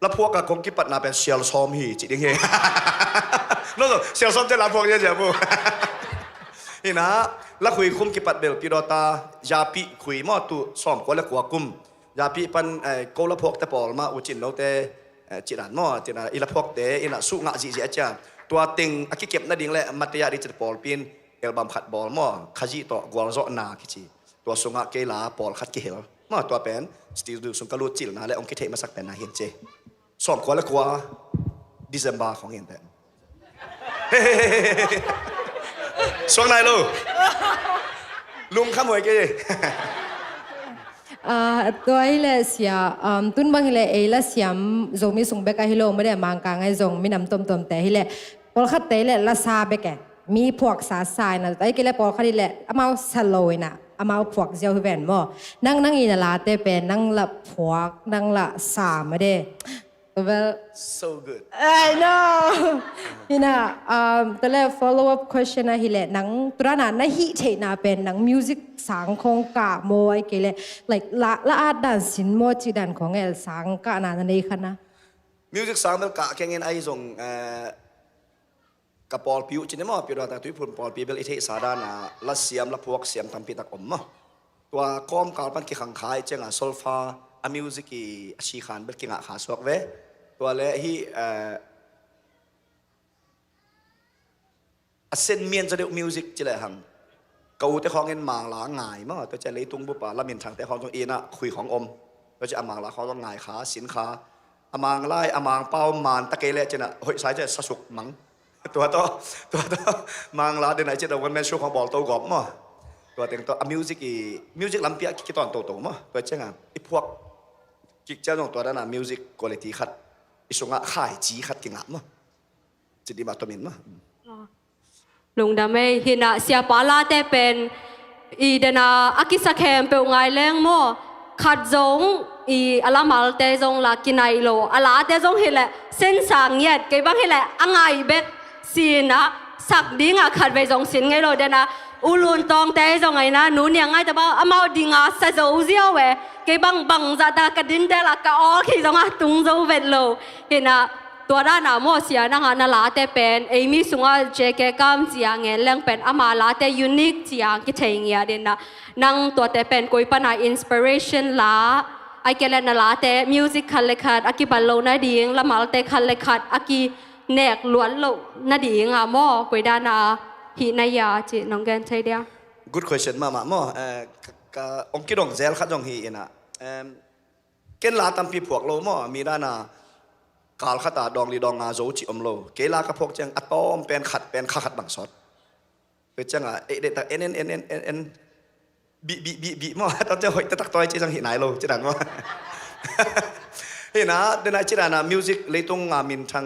ลาพวกกับคงกิปัดนาเป็นเชียลซอมฮีจิตยังไงนั่นเชียลซอมจะลาพวกเยอะๆปุ๊บนี่นะแล้วคุยคุมกิปัดเบลปิโรตายาปีคุยมั่วตุซ้อมก็แล้วกว่ากุมยาปีปันกูลาพวกแต่ปอลมาอุจินเราแต่จิรันมั่วจิรันอีลาพวกแต่อีน่ะสู้งะจีเจ้าตัวติงอากิเก็บนั่นดิ่งแหละมัตยาดิจิตปอลปินเอลบัมขัดบอลมั่วขจีต่อกวางโซนาคิจิตัวสุงะเกลาปอลขัดเกลมาตัวเป็นสตีดูสุงกะลูจิลนะและองค์กิเทมาสักเป็นนาเห็นเจสอบกว่าและกว่าดิเซมบาของเห็นแต่สวงไหนลูกลุงขโมยกี่ตัวให้เลยเสียตุนบางให้เลยละเสียมจงมีส่งเบกให้ลงไม่ได้มังกางให้จงมีน้ำต้มแต่ให้เลยพอขัดเตะเลยละซาเบกมีพวกสาสายนะแต่ก็เลยพอขัดนี่แหละเอามาสโลยนะเอามาพวกเจ้าที่เป็นบ่นั่งอีนาลาเตเป็นนั่งละพวกนั่งละสามไม่ได้well so good I know you know แต่แล้ว follow up question นะฮิเลนังตรานะฮิเทนะเป็นนัง music สังคงกะโมไอเกเล like ละอาดันสินโมจิดันของเอลสังกะนาในคันนะ music สังเบลกะแค่เงินไอส่งกับปอลพิวจินเนมอพิวดาตุยพุ่นปอลพิวเบลอิเทสาดานาละเสียมละพวกเสียมทำปีตักอมมะ ตัวก้อมกาลปันกิขังขายเจ้าโซลฟาอะมิวสิกีอาชีขันเบลกิงะขาสวกเวตัวเละฮีเส้นเมียนจะเดือดมิวสิกจะเลยหังกูแต่ของเงินมังลาง่ายมั้งตัวจะเลยตุ้งบุปผาละมินทางแต่ของตรงอีน่ะคุยของอมตัวจะมังลาเขาต้องง่ายขาสินขามังไล่มังเป้ามานตะเกเลจะน่ะเฮ้ยสายจะสะสุกมังตัวมังลาเดินไหนจะโดนวันแมนชูของบอลโตกอบมั้งตัวเต็งตัวมิวสิกลำเปียกี่ตอนโตมั้งตัวเจ้าไงไอ้พวกกิจเจ้าตรงตัวนั้นน่ะมิวสิกคุณภาพขัดอิสุงะข่ายจีขัดกิงะมั้งจะดีมาตัวมินมั้งลุงดำไม่หินะเสียปาลาแต่เป็นอีเดนาอากิสะแคมเปลงไงแรงมั่วขัดจงอีอลามาลเตจงลากินไอโลอลาเตจงเฮละเส้นสางเงียดเก็บางเฮละอ่างไงเบ็ดสีนะสักดิ้งอ่ะขัดไปจงสินไงโลเดนะอุลุนตองเตจงไงนะหนูเนี่ยไงแต่ว่าอามาดิ้งอ่ะสะโจเจียวเวเก็บังจะตากระดินเดละกะออขี้จงอ่ะตุงโจเวดโลเห็นนะตัวด้านหน้ามั่วเสียนะฮะนาลาเตเป็นเอมี่สุงอาเจเกกัมจียงเงินเรื่องเป็นอามาลาเตยูนิคจียงกิเทียงเดนนะนั่งตัวเตเป็นกุยปนาอินสปิเรชันลาไอเกลนาลาเตมิวสิกคันเลขัดอากิบัลโลนาดิงละมาลเตคันเลขัดอากิเนกล้วนโลนาดิงอ่ะมั่วกุยด้านหน้าหินายาจีน้องแกนใช่เดีย Good question มามั่วองคิดองเซลขัดองฮีนะเกณฑ์ลาตัมปีพวกเรามั่วมีด้านหน้ากาลขัดตาดองลีดองงาโจจิอมโลเกลากระพกจังอะตอมเป็นขัดบังสอดเป็นจังอ่ะเด็กตักเอ็นบีมั่วตอนเจ้าหอยตักต่อยจังหินไหนโลจังมั่วเฮ้ยนะเดี๋ยวนะจังนะมิวสิกเลยตรงมินทาง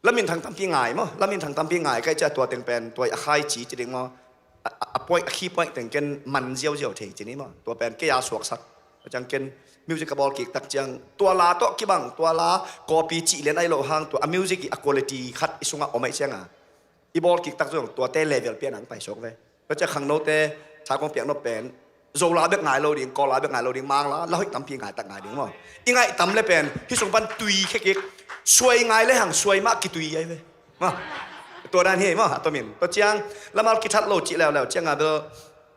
แล้วมินทางตั้มพี่ง่ายมั่วแล้วมินทางตั้มพี่ง่ายก็จะตัวเต็งเป็นตัวอะไข่จีจะเด้งมั่วอะปอยอะขี้ปอยเต็งเกนมันเจียวเทจีนี่มั่วตัวเป็นแกยาสวกสัตจังเกนมิวสิกบอลกิกตักจังตัวลาโตกี่บังตัวลาคอปีจีเลนไอโลหางตัวมิวสิกอะคุณภาพขัดอิสุงะอไม่เชียงอ่ะอีบอลกิกตักจังตัวเตเลเวลเปียนังไปชกเว้ยก็จะขังโนเตชาวกองเปียกโนเป็นโจลาเบกไงโลดิ่งกอลาเบกไงโลดิ่งมังลาแล้วให้ตั้มพีไงตักไงดิ่งมั้งอีไงตั้มเลยเป็นที่สงปันตุยแค่กิกสวยไงเลยหังสวยมากกี่ตุยยัยเว้ยมาตัวนั้นเฮ้ยมั้งตัวมินตัวเจียงแล้วมากิทัดโลจิแล้วเจียงอ่ะเด้อ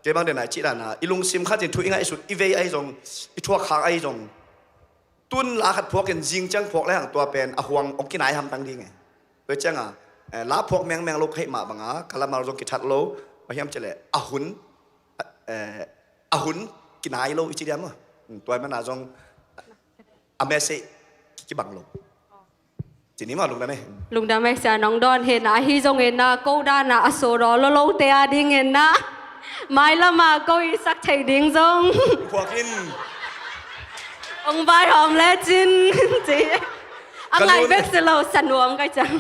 เก็บบังเดินไหนจีด้านน่ะอีลุงซิมขัดจินทุยไงสุดอีเวไอจงอีทัวขาไอจงตุนลาขัดพวกกันจิงจังพวกแล้วตัวเป็นอหวงองกินไหนทำตั้งดีไงโดยจังอ่ะลาพวกแมงโลกให้มาบังอ่ะกะละมาลงกิทัดโลพยายามจะเลยอหุนกินไหนโลอีจีเดียมั้งตัวมันน่าจงอเมซิกิบังโลจีนี้มาลุงได้ไหมลุงดำไม่เสียน้องดอนเห็นนะฮิจงเห็นนะกูด้านนะอโศรโลเตียดิ้งเห็นนะไม่ละมากูอีสักไทยดิ้งจงพวกกินองใบหอมและจินจีอะไรเบกสิโลสันวงก็จัง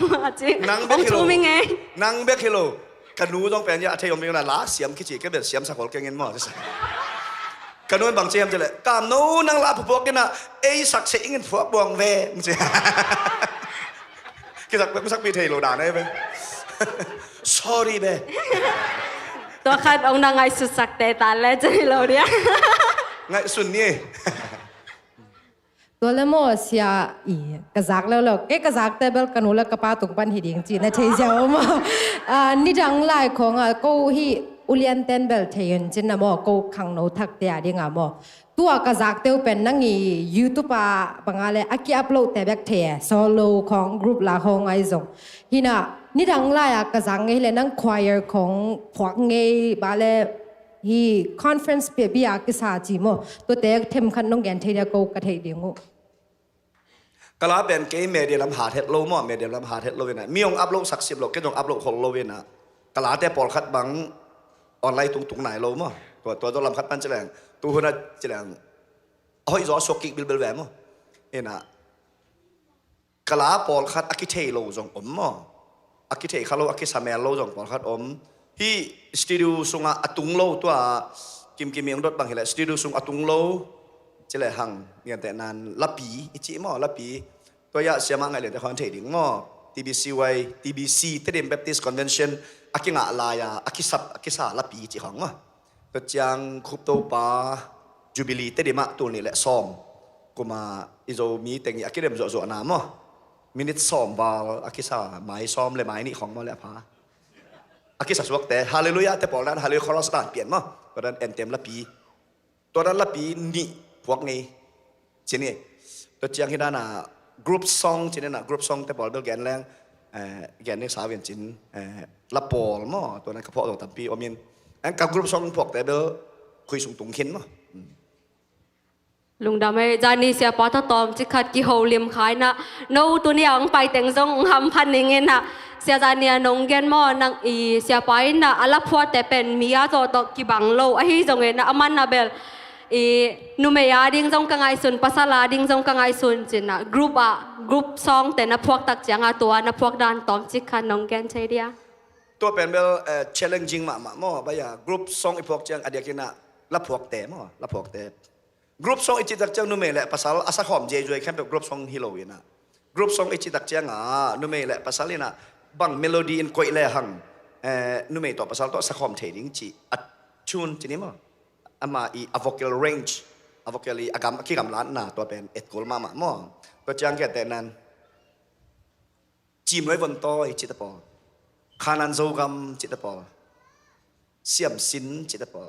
จีองชูมิงไงนางเบกฮิโลกันนูต้องเป็นยาเทียมมีขนาดล้าเสียมขี้จีก็เป็นเสียมสักคนเก่งเงินหมดที่สุดกันนูบางเจียมจะเลยกามนูนางลาพวกกันนะเอ้สักเสียเงินพวกบวงเวมึงจีกี่สักเป็นสักปีเทโลด่าได้ไหม sorry เบตัวขัดองนางไงสุดสักแต่ตาแล้วจะให้เราเนี่ยไงสุดนี่ตัวละโมเสียอีกระซักแล้วเก๊กระซักแต่เบลกันนูแล้วกระป้าตุงปันหิดิงจีนะเทียเจ้ามานี่ดังไล่ของกูฮีอุเลียนเต้นเบลเทียนจินนะโมกูขังโนทักเตียดิงอ่ะโมตัวกระซักเตียวเป็นนั่งอียูทูบปังอะไรอากิอัพโหลดแต่แบกเทียโซโล่ของกรุ๊ปลาของไอซงฮินะนี่ดังไล่กระซังไงเลยนั่งควายของพวกไงบาเลฮีคอนเฟรนซ์เปียบีอากิสาจีโมตัวเตะเทมขันน้องแกนเทียกูกระเทียดิงกลาเป็นเกมเมเดียลำหาเทศโลมั่วเมเดียลำหาเทศโลเวนะมีองอัพโหลดสัก10โลก็ต้องอัพโหลดคนโลเวนะกลาแต่ปอลคัดบังออนไลน์ตุงไหนโลมั่วตัวต้องลำคัดปั้นเจริญตัวคนนั้นเจริญเอาอีกสกิกบิลแหวนมั่วเอ็นะกลาปอลคัดอากิเทโลจงอมมั่วอากิเทคาโลอากิสามเอลโลจงปอลคัดอมที่สตูดิโอสุงอาตุงโลตัวกิมมีองดดบางเห็นแล้วสตูดิโอสุงอาตุงโลจะเลยหังเนี่ยแต่นานลับปีอีจีมั่วลับปีตัวยาเสียมาไงเลยแต่คอนเทนต์มั่ว TBC เทเดมแบปติสต์คอนเวนชั่นอากิงะลายาอากิสาลับปีจีของมั่วตัวจังคุปโตปาจูบิลีเทเดมะตัวนี้แหละซ้อมกูมาอิโซมีแต่งอากิเดมโจน้ำมั่วมินิทซ้อมบาอากิสาไม้ซ้อมเลยไม้นี่ของมั่วแหละพา อากิสัสวกแต่ฮาเลลูยาแต่ปอนั้นฮาเลลูยาคอรัสตานเปลี่ยนมั้งตัวนั้นเอ็นเต็มละปีตัวนั้นละปีนี่พวกนี้เช่นนี้ตัวเจียงที่ด้านน่ะกรุ๊ปซองเช่นนี้น่ะกรุ๊ปซองแต่ปอเบลแกนแรงแกนนี่สาวเวียนจินละปอลมั้งตัวนั้นกระเพาะตรงตับปีอมินกับกรุ๊ปซองพวกแต่เบลคุยสูงตุงขินมั้ง ลุงดำให้จานี่เสียปอทตอมจิขัดกิโฮเลียมขายนะโน้ตัวนี้อังไปแต่งทรงทำพันอย่างเงี้ยนะเสียจานี่นงเกนมอนังอีเสียไปนะอัลพัวแต่เป็นมีอาโจตกิบังโลไอ้ที่ทรงเงี้ยนะอามันนะเบลอีนูเมียดิ้งทรงกังไงสุนภาษาลาดิ้งทรงกังไงสุนจินนะกรุ๊ปซองแต่นะพวกตักจังอาตัวนะพวกดานตอมจิขัดนงเกนใช่เดียตัวเป็นเบลchallenging มากๆบางอย่างกรุ๊ปซองอีพวกจังอเดียกินะละพวกแต่มั้งละพวกแต่กรุ๊ปซองอิจิตักเจ้านุ่มเละภาษาอาศัยหอมเจจวยแค่เป็นกรุ๊ปซองฮิโลวีนะกรุ๊ปซองอิจิตักเจ้านุ่มเละภาษาเลยนะบางเมโลดี้อินคอยเล่หังนุ่มต่อภาษาตัวสักหอมเทดิ้งจีอัดชูนจีนี่มั้งอามาอีอะโวคาลเรนจ์อะโวคาลีอากำขี้กำล้านนะตัวเป็นเอ็ดโกลมามั้งตัวจังแค่แต่นั้นจีมไว้บนโต๊ะอิจิตปอคานันโซกัมจิตปอเสียมสินจิตปอ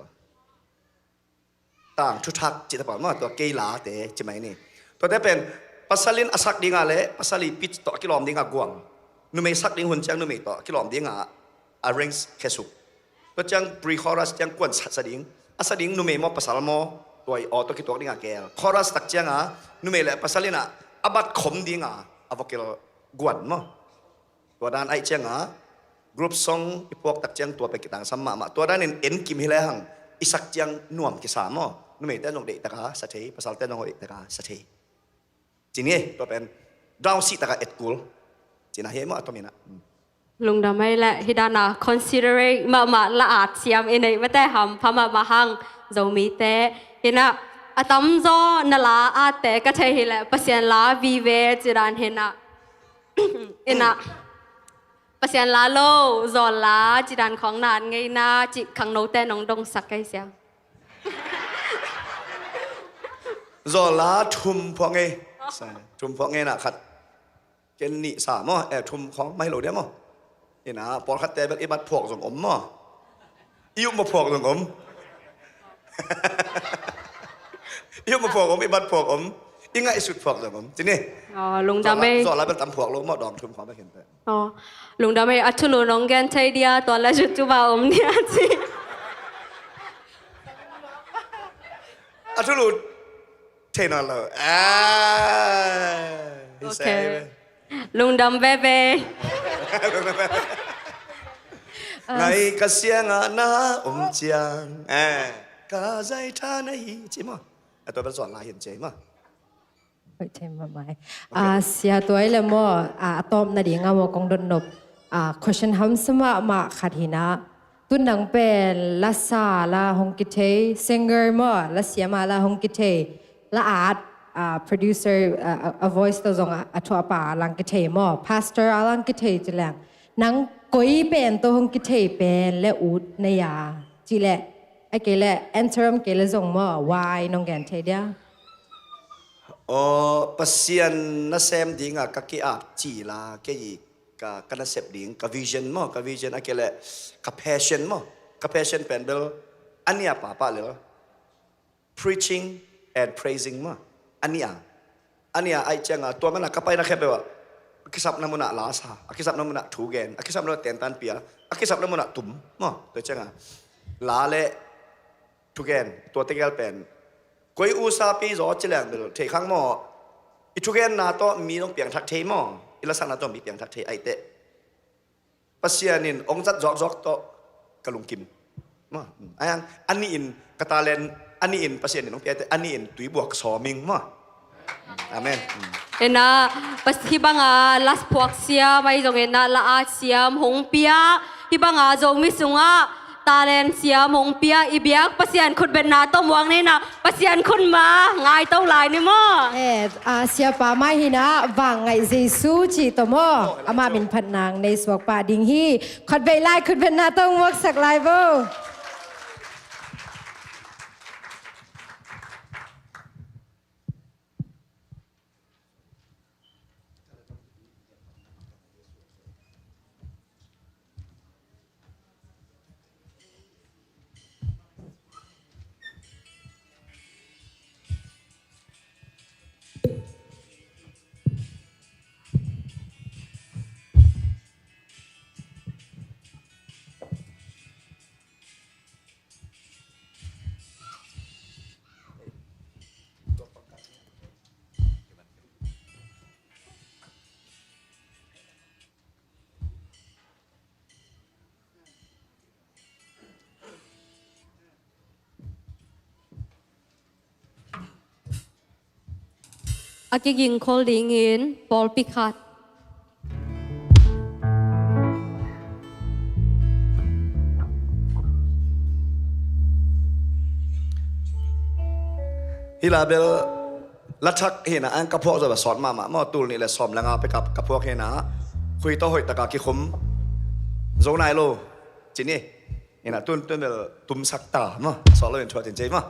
ต่างชุดทักจิตปอมาตัวเกลาเตะใช่ไหมนี่ตัวนี้เป็นภาษาลินอาศักดิ้งอะไรภาษาลีปิดต่อกิโลมดิ้งกวางนุ่มสักดิ้งหุ่นจังนุ่มต่อกิโลมดิ้งarrange แค่สุกตัวจัง pre chorus จังกวนสักดิ้งอาศักดิ้งนุ่มมอภาษาละมอตัวออตัวกิตัวดิ้งแกล chorus ตักจังนุ่มเลยภาษาลินอาบัดขมดิ้งอวกิลกวนมั้งตัวด้านไอจังกรุ๊ปซองอีพวกตักจังตัวไปกิตังสัมมาตัวด้านเอ็นกิมฮิเลหังอิสักจังน่วมกิสามนุ่มเต้นลงเด็กตะกาสัตย์ภาษาเต้นลงเด็กตะกาสัตย์จริงๆตัวเป็นดาวสิตะกาเอ็ดกูลจริงนะเห็นมั้ยตัวนี้นะลุงดำไม่และฮิดานา considering มาละอาดเสียมเอเนไม่แต่หำพม่ามาหังจะมีแต่เห็นนะอะตั้มโซนลาอาแต่ก็ใช่เห็นแหละภาษาลาวีเวจิรานเห็นนะเห็นนะภาษาลาโลจอลาจิรานของนานไงนะจิขังโนแต่น้องดงสักไงเสียจอลาทุมพวกไงทุมพวกไงนะขัดเกณฑ์นิสามทุมของไม่หลุดเดียวมั้งนี่นะปอขัดแต่เป็นอิบัดพวกส่งอมมั้งอิวมาพวกส่งอมอิวมาพวกอมอิบัดพวกอมยังไงสุดพวกส่งอมจีนี่อ๋อลุงดำไม่จอลาเป็นตำพวกลงมาดอมทุมของไม่เห็นแต่อ๋อลุงดำไม่อัจฉริน้องแกนใช่เดียตัวละจุดจุบาอมเนี่ยสิอัทุลุเทนอนเลยโอเคลุงดำเบ้เบ้ไงก็เสียงน่าจังก็ใจท่าไหนใช่ไหมตัวเป็นสอนลายเห็นใจมั้ยใช่ไหมเสียตัวไอ้เลยมั้งตอมนาดีงามกองดนนบquestion ฮัมสมามาขัดหินะตุนนังเป็นลาซาลาฮงกิเท singer มั้งลาเสียมาลาฮงกิเทลาอาร์ตproducer a voice ตัวจงทัวป่าลังกิเทมั้ง pastor ลังกิเทจีแหลงนังกุยเป็นตัวฮงกิเทเป็นและอูดในยาจีแหละไอ้เกล้ interim เกล้จงมั้ง why น้องแกนเทเดียpasien na sem dinga kakiap chi la ke ka kana sep ding ka vision mo ka vision akele ka passion pen bel ania pa le preaching and praising mo ania ai changa to mana kapai na khepe wa kisap na muna lasa akisap na muna thugen akisap na tentan pia akisap na muna tum mo to changa la le thugen to tegel penกวยอุซาปีรอจิแลงเดลเทข้างหม้ออิทุเกนนาโตมีต้องเปลี่ยนทักเทหม้ออิลสันนาโตมีเปลี่ยนทักเทไอเตะปัสเซียนินองจัดจอกโตกะลุงกิมมั้งอันนี้อินกาตาเลนอันนี้อินปัสเซียนินต้องเปลี่ยนแต่อันนี้อินตุยบวกสอมิงมั้งอาเมนเอ็นะปัสฮิบังลาสพวกเสียไม่จงเอ็นะลาอาเสียมหงเปียฮิบังจงมิสุงตาเลนเสียมงเปียอีเบียกปัสยันคุณเป็นนาต้มวางนี่นะปัสยันคุณมาง่ายเต้าหลายนี่มั้งเสียป่าไม่หินะวางไงเจซูจีตัวมั้งอามาเป็นพันนางในสวกป่าดิ่งฮีขดใบไล่คุณเป็นนาต้มวกสักไลฟ์บ่ อากิยิงโคลิงอินปอลปิคัด ฮิลาเบลลัชักเห็นนะอันกับพวกจะแบบสอนมาเมื่อตูนี่แหละสอมแล้วงาไปกับพวกเห็นนะคุยต่อหอยตะกากิคมโจนายโลจีนี่เห็นนะตุนเบลตุมสักตาเนาะสอนเราเป็นชัวร์จริงๆมั้ง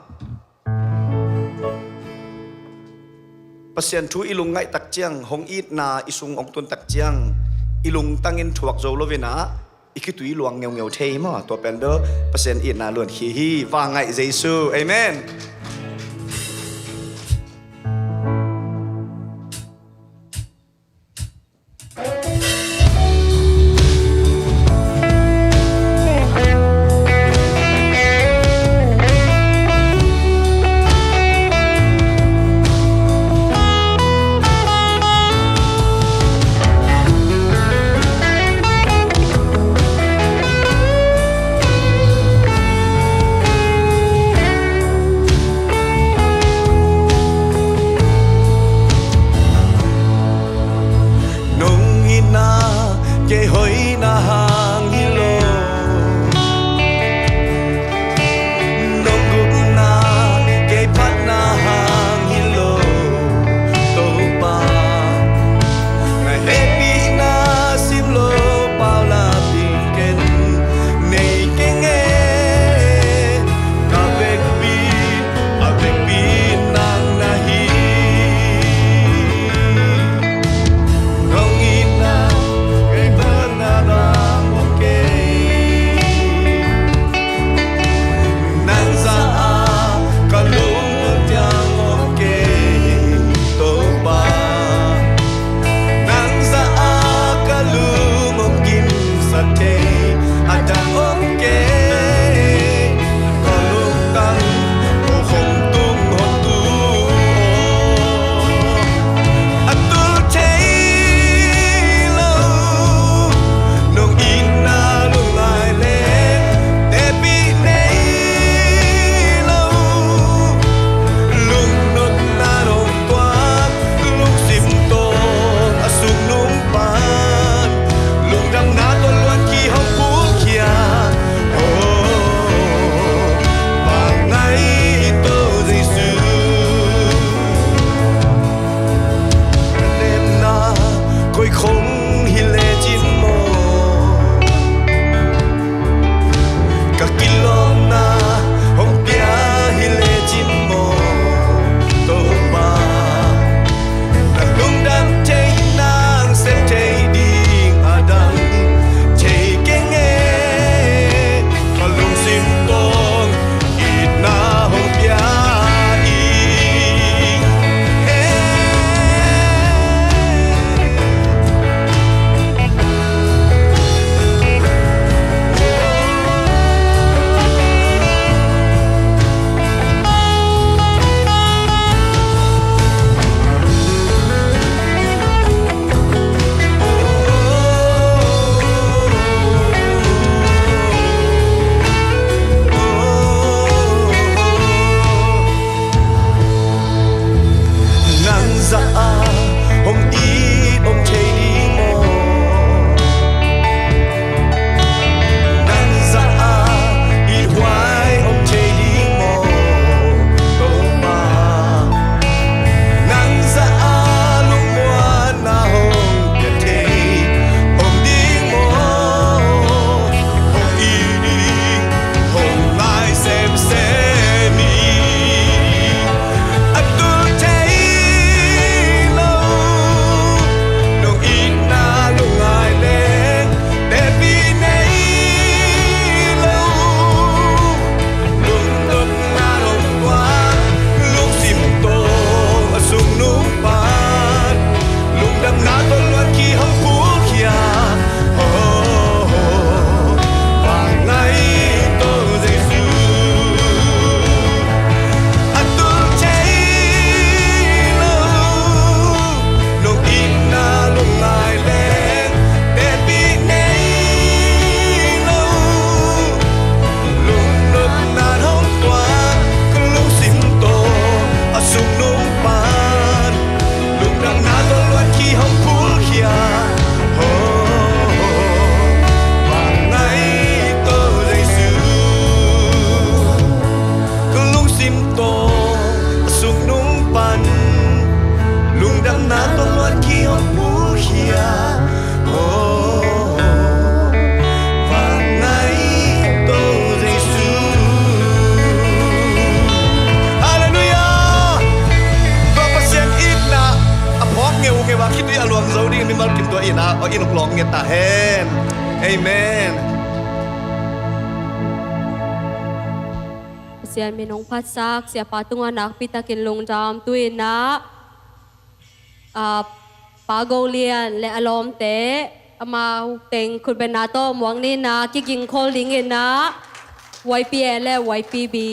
ปัสยันทูอิลุงไงตักเจียงหงอีดนาอิสุงองตุนตักเจียงอิลุงตั้งอินถวกโจโลเวนะอีกตุยหลวงเงียวเทมั้งตัวเป็นเด้อปัสยันอีดนาล้วนฮีว่าไงเยซูเอเมน น เสียนมีน้องพัดซักเสียปาตุงานักพิตากินลงจามตุยนะปาโกเลียนและอารมณ์เตะมาเต็งคุณเป็นนาโต้หมวงนี่นะกิกิงโคลิงเงินนะไวพีเอและไวพีบี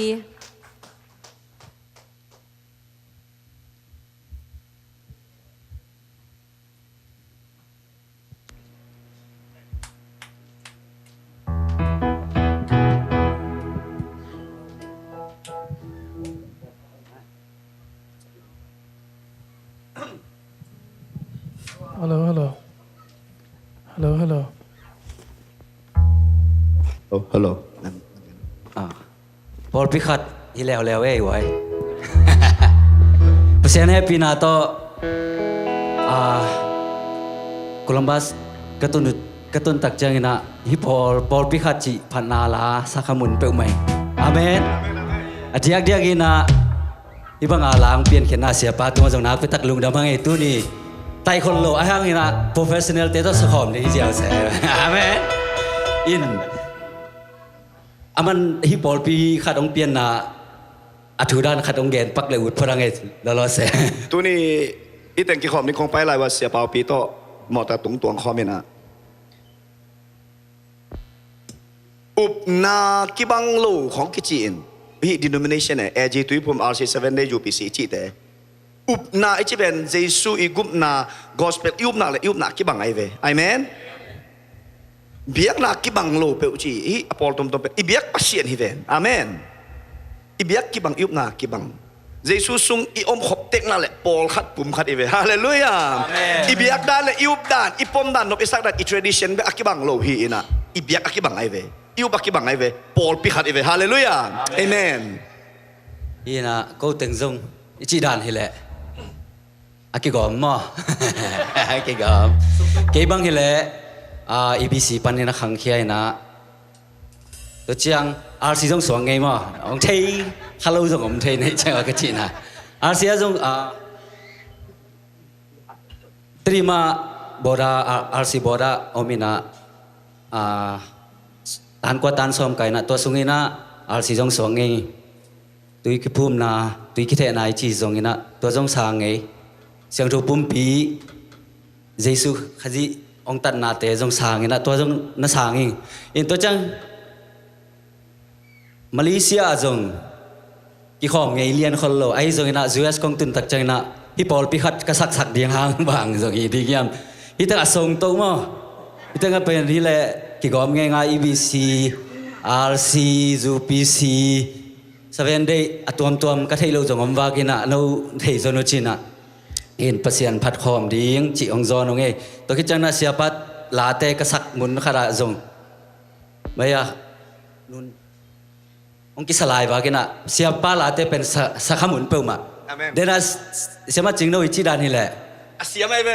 ฮัลโหลฮัลโหลฮัลโหลฮัลโหล โอ้ฮัลโหล Paul Pikat hilew-lew iway. Pasyan happy na to Columbus katun takjang ina hi Paul Pikat chi phanala sakamun pe mai. Amen. Adiak ina ibang alang pian kena siapa tu jong nak petak lung damang itu ni. Tai kon lo ahang ina professional te to sakom ni jiao se. Amen. In aman hi Paul pi khadong pian na athudan khadong gen pak le ut phorang e lo se ตัวนี้อีแต่งกี่ขอมนี่คงไปหลายว่าเสียเปาปีโตหมอตาตุงตวงคอมเมนะอุปนากิบังโลของกิจีนฮิ denomination เนี่ย AG ตุยผม RC7 ได้ UPC จีแต่อุปนาไอจีเป็นเจสุอีกุปนา gospel อุปนาเลยอุปนากิบังไอเวอาเมนเบียกนากิบังโลเปอุจีฮิอพอลตมเป็นอีเบียกปัสเซียนฮิเวนอาเมนอีเบียกกิบังอุปนากิบังเยซูซุงอีอมขบเต็กนั่นแหละปอลขัดปุ่มขัดอีเวฮาเลลูยาอีเบียกด้านและอีอุบด้านอีปมด้านนบอิสักด้านอี tradition เบอักิบังโลฮีนะอีเบียกอักิบังไอเวอีอุบอักิบังไอเวปอลปิขัดอีเวฮาเลลูยาเอเมน ina ko teng zong ichi dan hile akigom mo akigom ke bang hile EBC panina khang khiai na to chiang RC jong suang ngai mo ong thei hello jong om thei nei chang ka chi na RC jong trima boda RC boda omina tan kwa tan som kai na to sungina RC jong suang ngai tui ki phum na tui ki the nai chi jong ina to jong sang ngai siang tho pum pi jesu khaji ong tan na te jong sang ina to jong na sang in to chang Malaysia jong ki khom ngai lian khol lo ai jong ina US kong tun tak chang na hi Paul pi khat ka sak diang hang bang jong i di yam hi ta song to mo hi ta nga pen hi le ki gom ngai nga EBC RC UPC 7 day ตัวมก็เทโลจงอมวากินะโนเทโซโนชินะเห็นปัสยันพัดคอมดีงจิองจอนงเอตัวคิดจังนะเสียปัดลาเตกษักมุนขราจงไม่อะนุนองกิสลายวากินะเสียปัดลาเตเป็นสักขมุนเปิลมาเดนัสเสียมาจริงโนอิจิดานี่แหละอาเซียมไอเว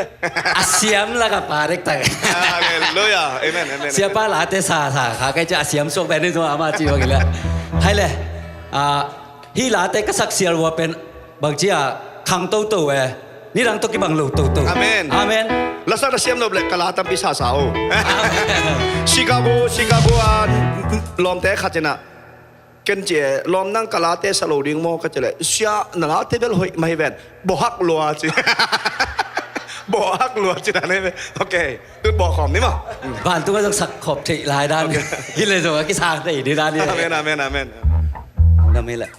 อาเซียมละกับปาเร็กแต่ฮาเลลูยาเอเมนเอเมน เสียปัดลาเตขาใกล้จะอาเซียมส่งไปในตัวอามาจีวากิละให้เลยฮีลาเตก็สักเสียว่าเป็นบางทีขังโตเอนี่รังโตกิบังลูโตอาเมนอาเมนแล้วสักเสียมนบเล็กกะลาตัมพิซาสาวชิคาโกลอมเตะขัดเจนะเกนเจลอมนั่งกะลาเตะสโลดิ้งโมก็จะเลยเสียนังอาเตเบลหอยไม่เวนบ่ฮักลัวจีบ่ฮักลัวจีนั่นเองโอเคตุดบ่ขอมนี่มั้งบ้านตัวก็ต้องสักขอบที่ลายด้านฮิเลยส่งกิสางได้ดีด้านนี้อาเมนอาเมนอาเมนนั่นไม่แหละ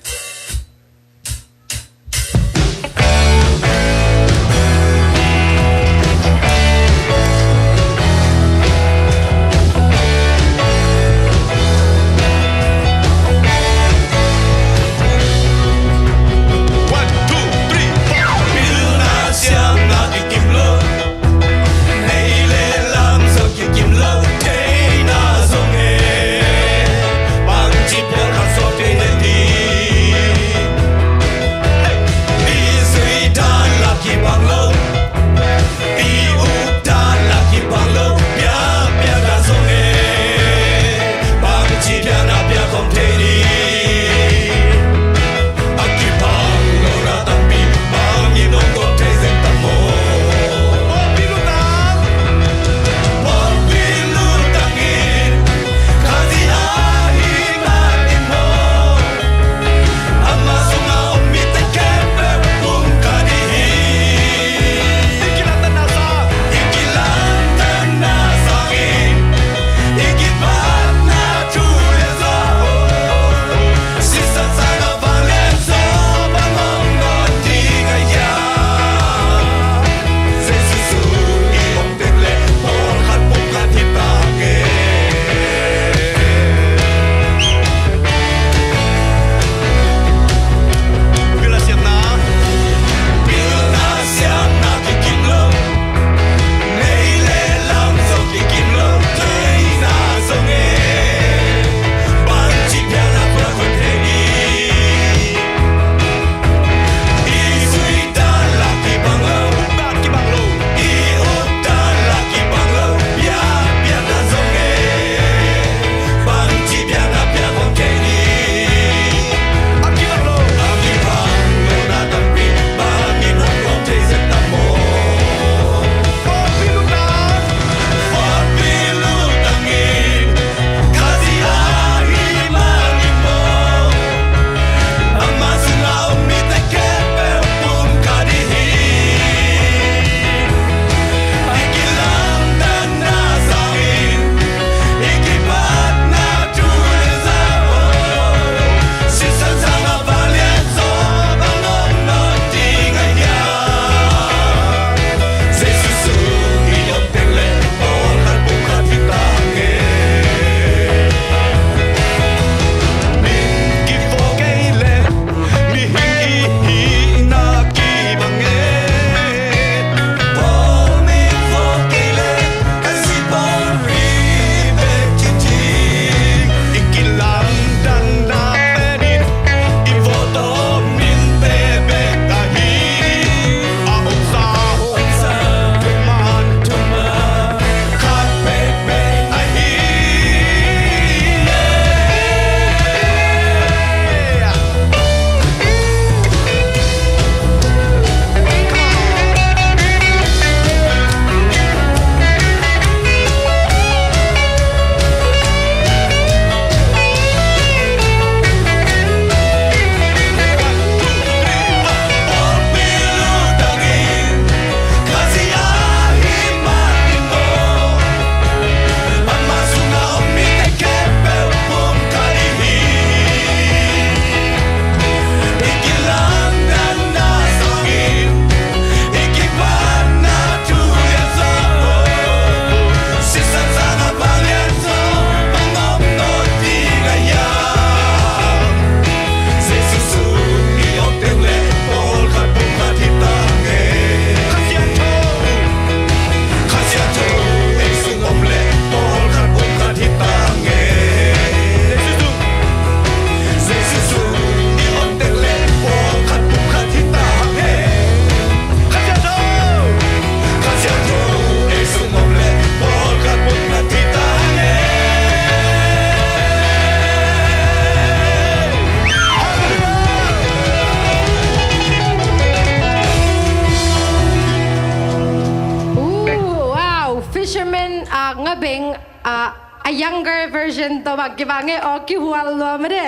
younger version ตัวบักกี่บางไงออกกี่หัวลัวไม่ได้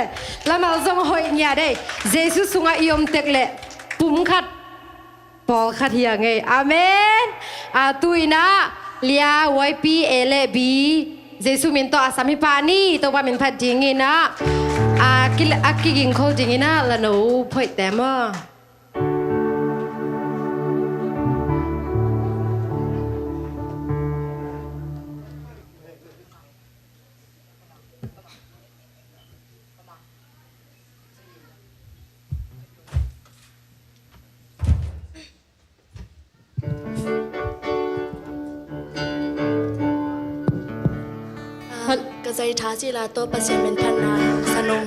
แล้วมาส่งหอยเนี่ยได้เยซูสุงายอมเต็กเละปุ่มขัดปอลขัดเฮียงไงอาเมนตุยนะเลียไวปีเอเลบีเยซูมินโตอาสามิปานีตัวว่ามินพัดจริงไงนะกิกิงโคจริงไงนะแล้วหนูพ่อยแต่มากระใจท้าจิลาโตประเสียนเป็นพันนาสนง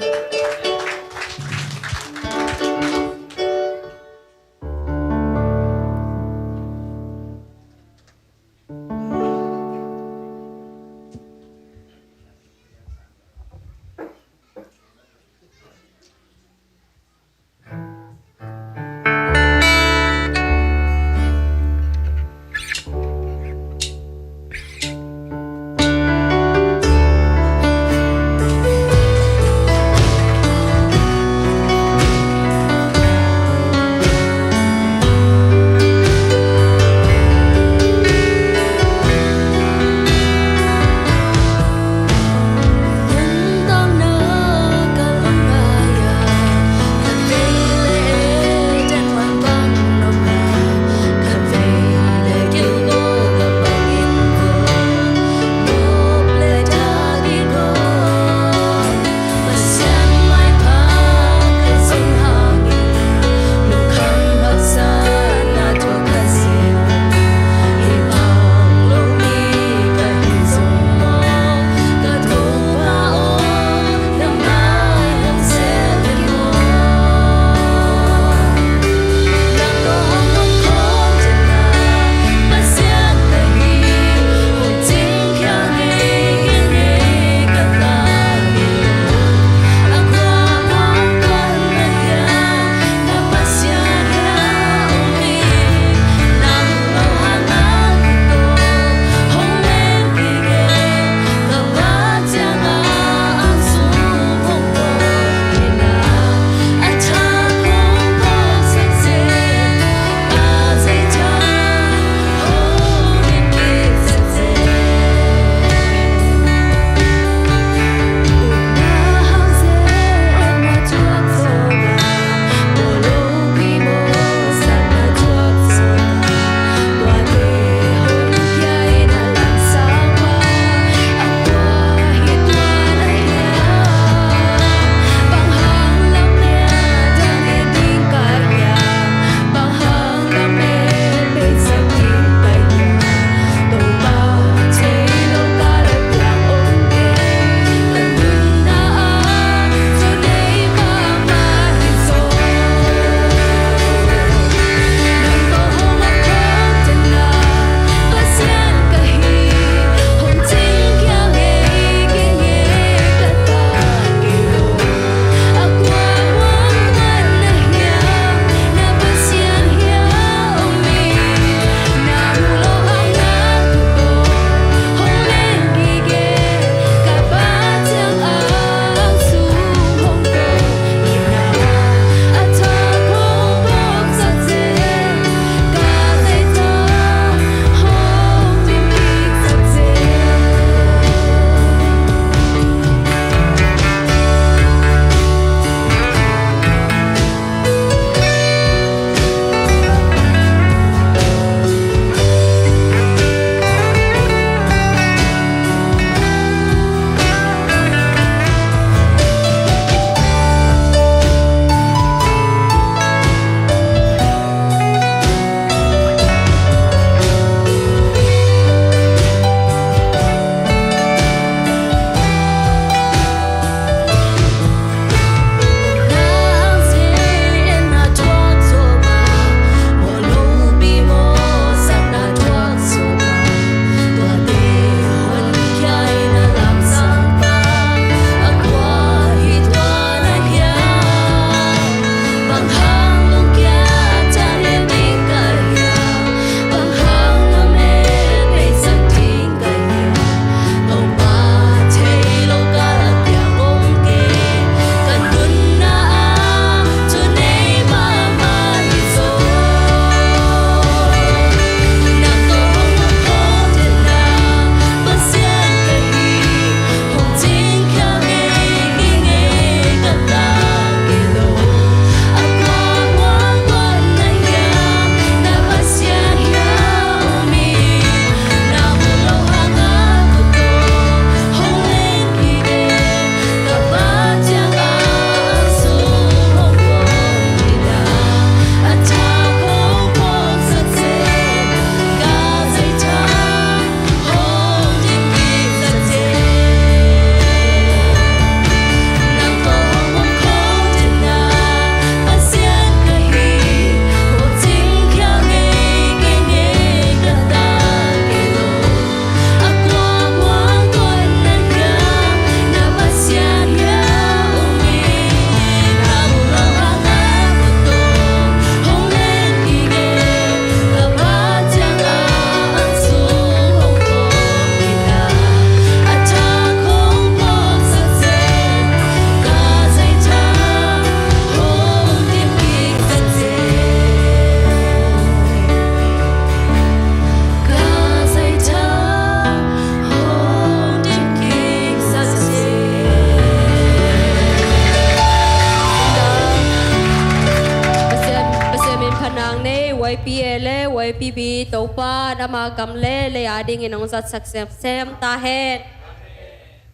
วยปีบีโตป้านามากำเล่เลยอาดิ่งน้องจัดสักแซมตาเฮ็ด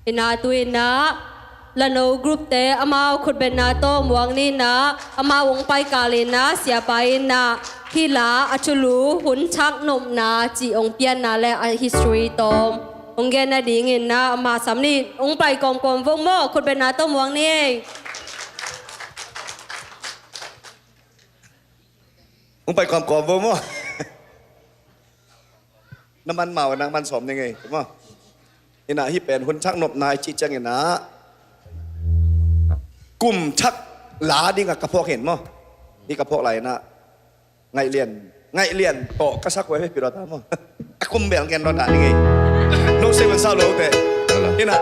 อินาตุยนะละโนกรุ๊ปเตอามาขุดเป็นนาโตมวงนี่นะอามาวงไปกาเลนะเสียไปนะฮิลาอัชลูหุนชักนมนาจีองเปียนนาและฮิสตรีตอมองเกนาดิ่งนะอามาสำนีองไปกอมวงโมขุดเป็นนาโตมวงนี่ มึงไปก่อนบ่มั้งน้ำมันเมาน้ำมันสมยังไงถูกมั้งนี่นะที่เป็นคนชักนบนายจีจังไงนะกลุ่มชักหลาดิ้งกับกระเพาะเห็นมั้งนี่กระเพาะอะไรนะไงเรียนโตก็ชักไว้ให้ปีรอตามมั้งกลุ่มแบ่งกันรอตานี่ไงน้องเซเว่นเศร้าโลแต่นี่นะ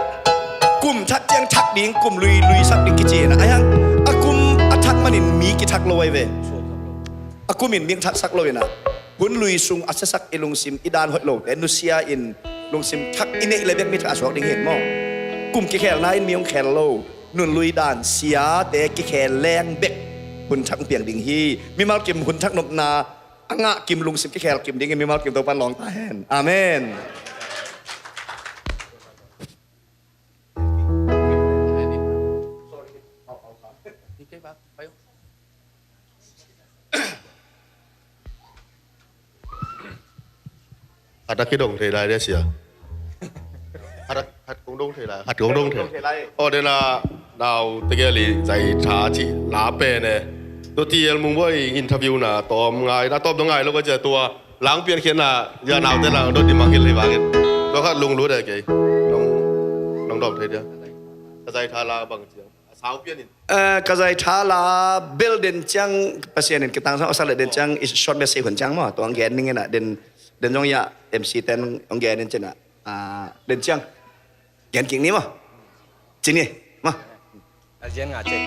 กลุ่มชักเจียงชักดิ้งกลุ่มลุยชักดิ้งกิเจนะไอ้ยังกลุ่มชักมันมีกิชักโลยเว้ยaku min ming thak sak lo ina hun lui sung asasak ilung sim idan hot lo enusia in lung sim thak ine lebek mi thak asok ding hen mo kum ki khel na in miong khel lo nun lui dan sia te ki khel leng bek hun thak piang ding hi mi mal kim hun thak nop na anga kim lung sim ki khel kim ding mi mal kim to pan long ta hen amen hạt cái đồng thể lại đấy xỉa hạt cũng đông thể lại hạt cũng đông thể lại đây là đào tới cái gì giải trả chị lá bè nàyตัวที่มึงว่าอินเทอร์วิวน่ะตอบไงนะตอบตรงไงแล้วก็เจอตัวล้างเปลี่ยนเขียนน่ะอย่าหนาวแต่ละโดนดิมังเห็นเลยว่ากันแล้วก็ลุงรู้ได้ไงน้องดอกเทียดกระจายทาราบางเจียงสาวเปลี่ยนกระจายทาราเบลเดนจังภาษาเนี่ยกิตังสังอสัลเดนจังอิสช็อตเบสเซ่ขนจังมั้งตัวอังเกนนี่ไงน่ะเดนจงยา MC เต้นอังเกนนี่จ้ะน่ะเดนจังเกนกิ่งนี้มั้งจริงนี่มั้งเจนงาเจน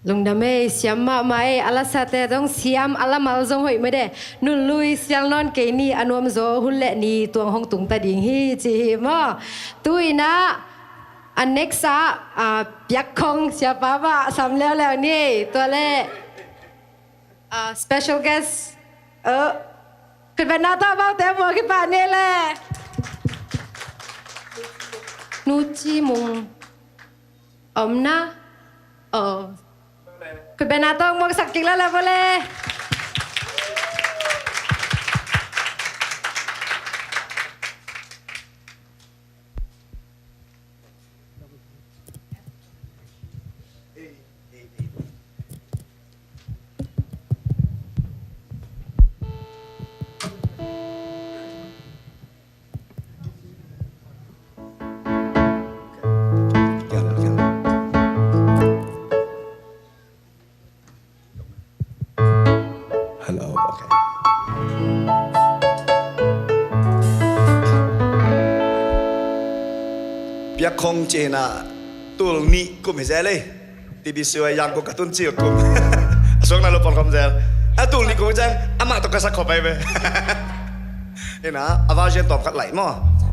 ลงดำเมเสียมมาไหมอลาสาเตต้องเสียมอลามาลจงหอยไม่ได้นุนลุยเสียงนอนเกนี่อนวมโซหุ่นเละนี่ตัวห้องตุงตาดิ่งฮีจีมอตุยนะอันเน็กซ่ายักคงเสียป้าบ้าสำแล้วนี่ตัวเล่ special guest ขึ้นไปหน้าตาเบาแต่บัวขึ้นไปนี่แหละนูจีมุงนะขึ้นไปหน้าต้องมองสักกิ่งแล้วแหละบัวเล่ฮัลโหลโอเคเปียกคงเจน่ะตัวนี้กุมเฮเซเลยที่บิสวยยังกูกระตุ้นจีกุมส่งนั่นลูกปอนคำเซลตัวนี้กูจังอามาต้องกระสักขอไปไหมเห็นนะอาวาเจนตอบขัดไหลมั้ง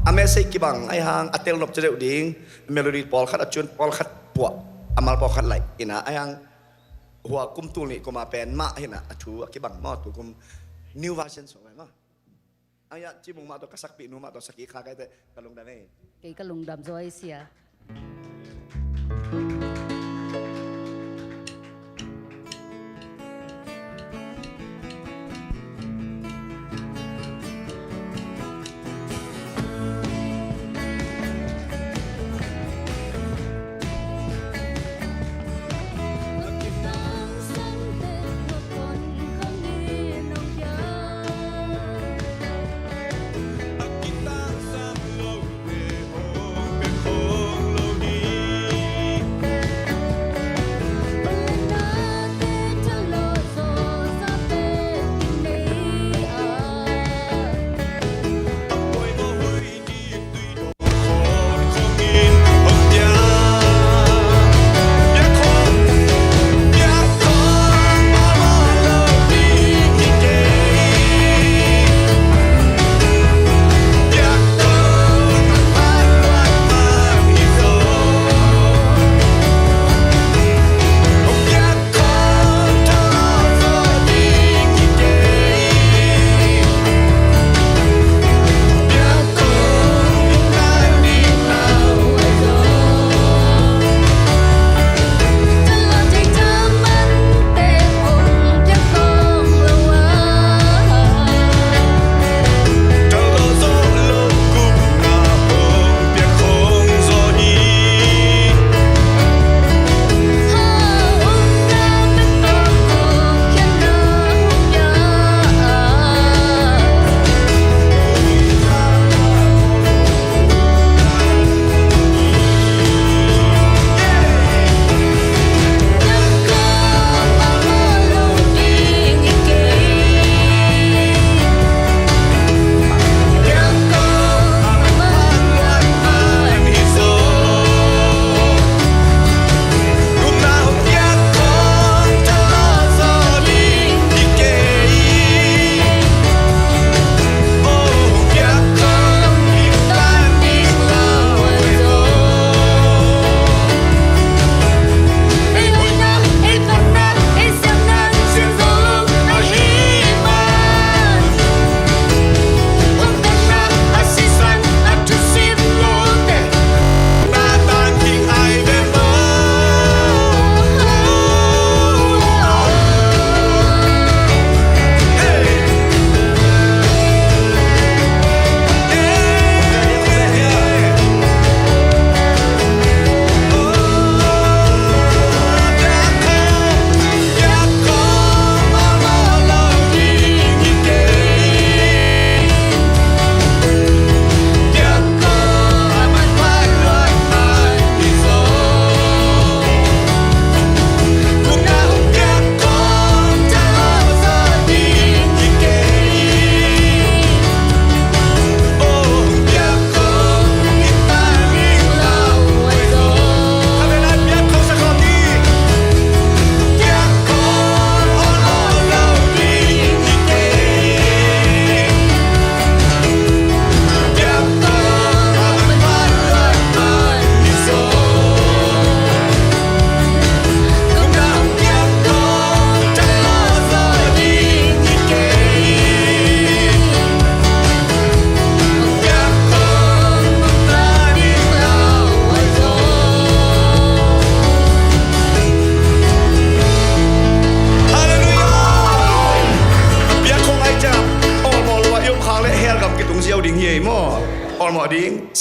อเมซิกิบังไอหางอัตเตลนบจะเดือดดิ้งเมโลดี้ปอลขัดอจุนปอลขัดปวดอามาปอลขัดไหลเห็นนะไอหางหัวกุมตัวนี้กูมาเป็นมะเห็นนะชูกิบังมอตัวกุมนิววาเชนส่งไปมั้งไอ้ยะจิมุงมาตัวกระสักปีนูมาตัวสกีขาไกแต่กระลงได้ไหม cái lùng đầm rồi xìa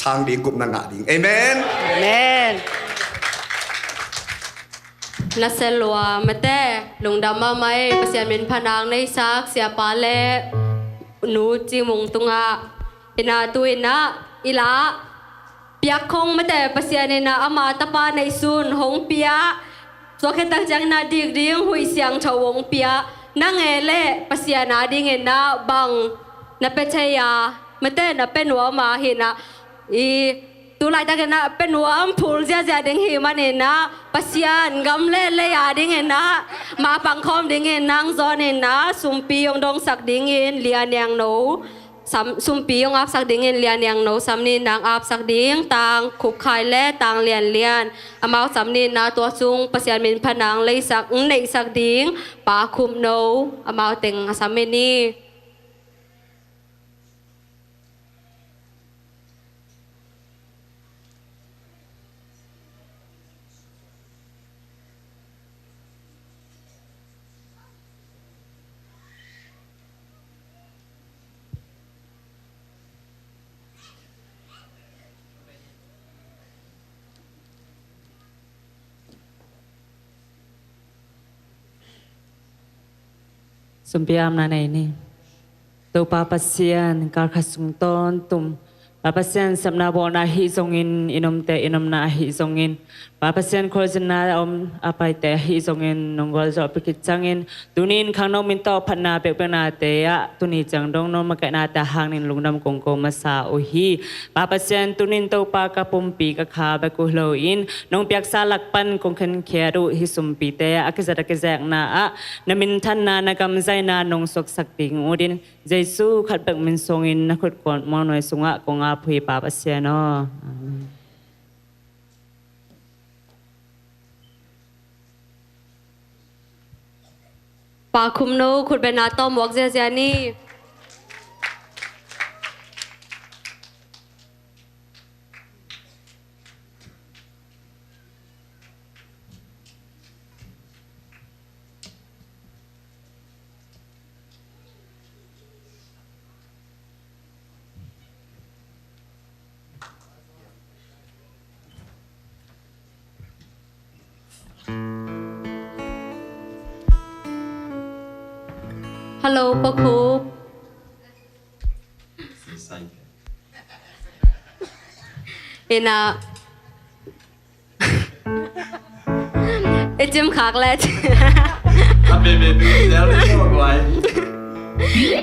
ช้างดิงกุมนางะดิงเอเมน Amen. นัสเซลัวมาแต่ลุงดำมาไหมประเสียนเป็นพนังในซักเสียปาเลหนูจีมงตุงะเอ็นาตุยนะอีลาเปียกคงมาแต่ประเสียนนะอามาตะปาในซุนหงเปียสวกตักจังนาดิกดิ้งหุยเสียงชาวงเปียนั่งเอเล่ประเสียนาดิงเอ็นะบังนับเป็นชายามาแต่นับเป็นหัวมาเห็นนะอีtu lai ta kena penuam phul sia sia ding hi manena pasian gamle le ya ding ena ma pangkhom ding nang zon ena sumpi yong dong sak ding in lian yang no sam sumpi yong ap sak ding in lian yang no samni nang ap sak ding tang khup khai le tang lian lian amao samni na to sung pasian min phanang le sak nei sak ding pa khum no amao teng asameni Sumpiam na ini. Tu papasian kar khasung ton tum. Papasian sabna bona hi songin inom te inom na hi songin. Papasian kolsena om apai te hi songin nonggol so pikitangin. Tunin khang no minto phatna pekpena te ya tuni chang dong no makai na ta hang nin lungnam kongko masa ohi. Papasian tunin to pa ka pumpi ka kha ba ku hloin nong piak sa lakpan kong khen kheru hi sumpi te akizat akizak na a namin than na nagam zai na nong sok sakting udin Jesu khat bek min songin na khut kon mo noi sunga konga phui papasian no pa khum no khut be na to mok zia zia ni Hello ปะคุปเอ็นะเอจิมขากแล้วเบเบแล้วเลยชอบไว้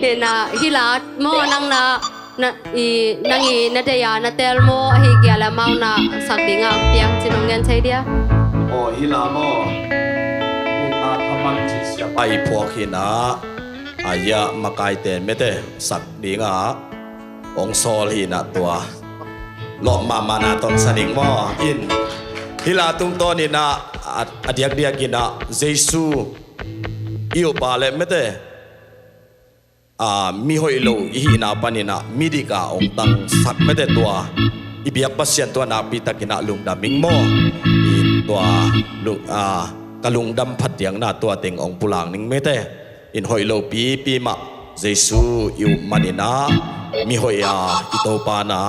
เอ็นะฮิลาโมนังนะอีนังอีนาเดียนาเตลโมฮิเกียละเมานะสักดิงอ่ะเปียงจินงเงินใช่เดีย โอ้ฮิลาโมอุตาธรรมันจิเสียไปพวกหินะอายะมากายเตนไม่ได้สักดิงอ่ะองโซลีนะตัวหลอกมานาตอนสนิงว่าอินฮิลาตุงตอนนี้นะอดียกเดียกินะเยซูอิวปาเลไม่ได้มีหอยโลอีนาปานินะมีดีกาองตังสักไม่ได้ตัวอีเบียกปัสยันตัวนาปีตะกินะลุงดามิงโมอีตัวลุงกะลุงดำพัดยังนาตัวเต็งองปุลางนิงไม่ได้อินหอยโลปีมาเยซูอิวมานินะมีหอยอิโตปานา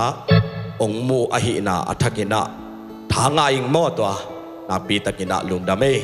องมูอหินาอัฐกินะทางอิงโมตัวนาปีตะกินะลุงดาเมพ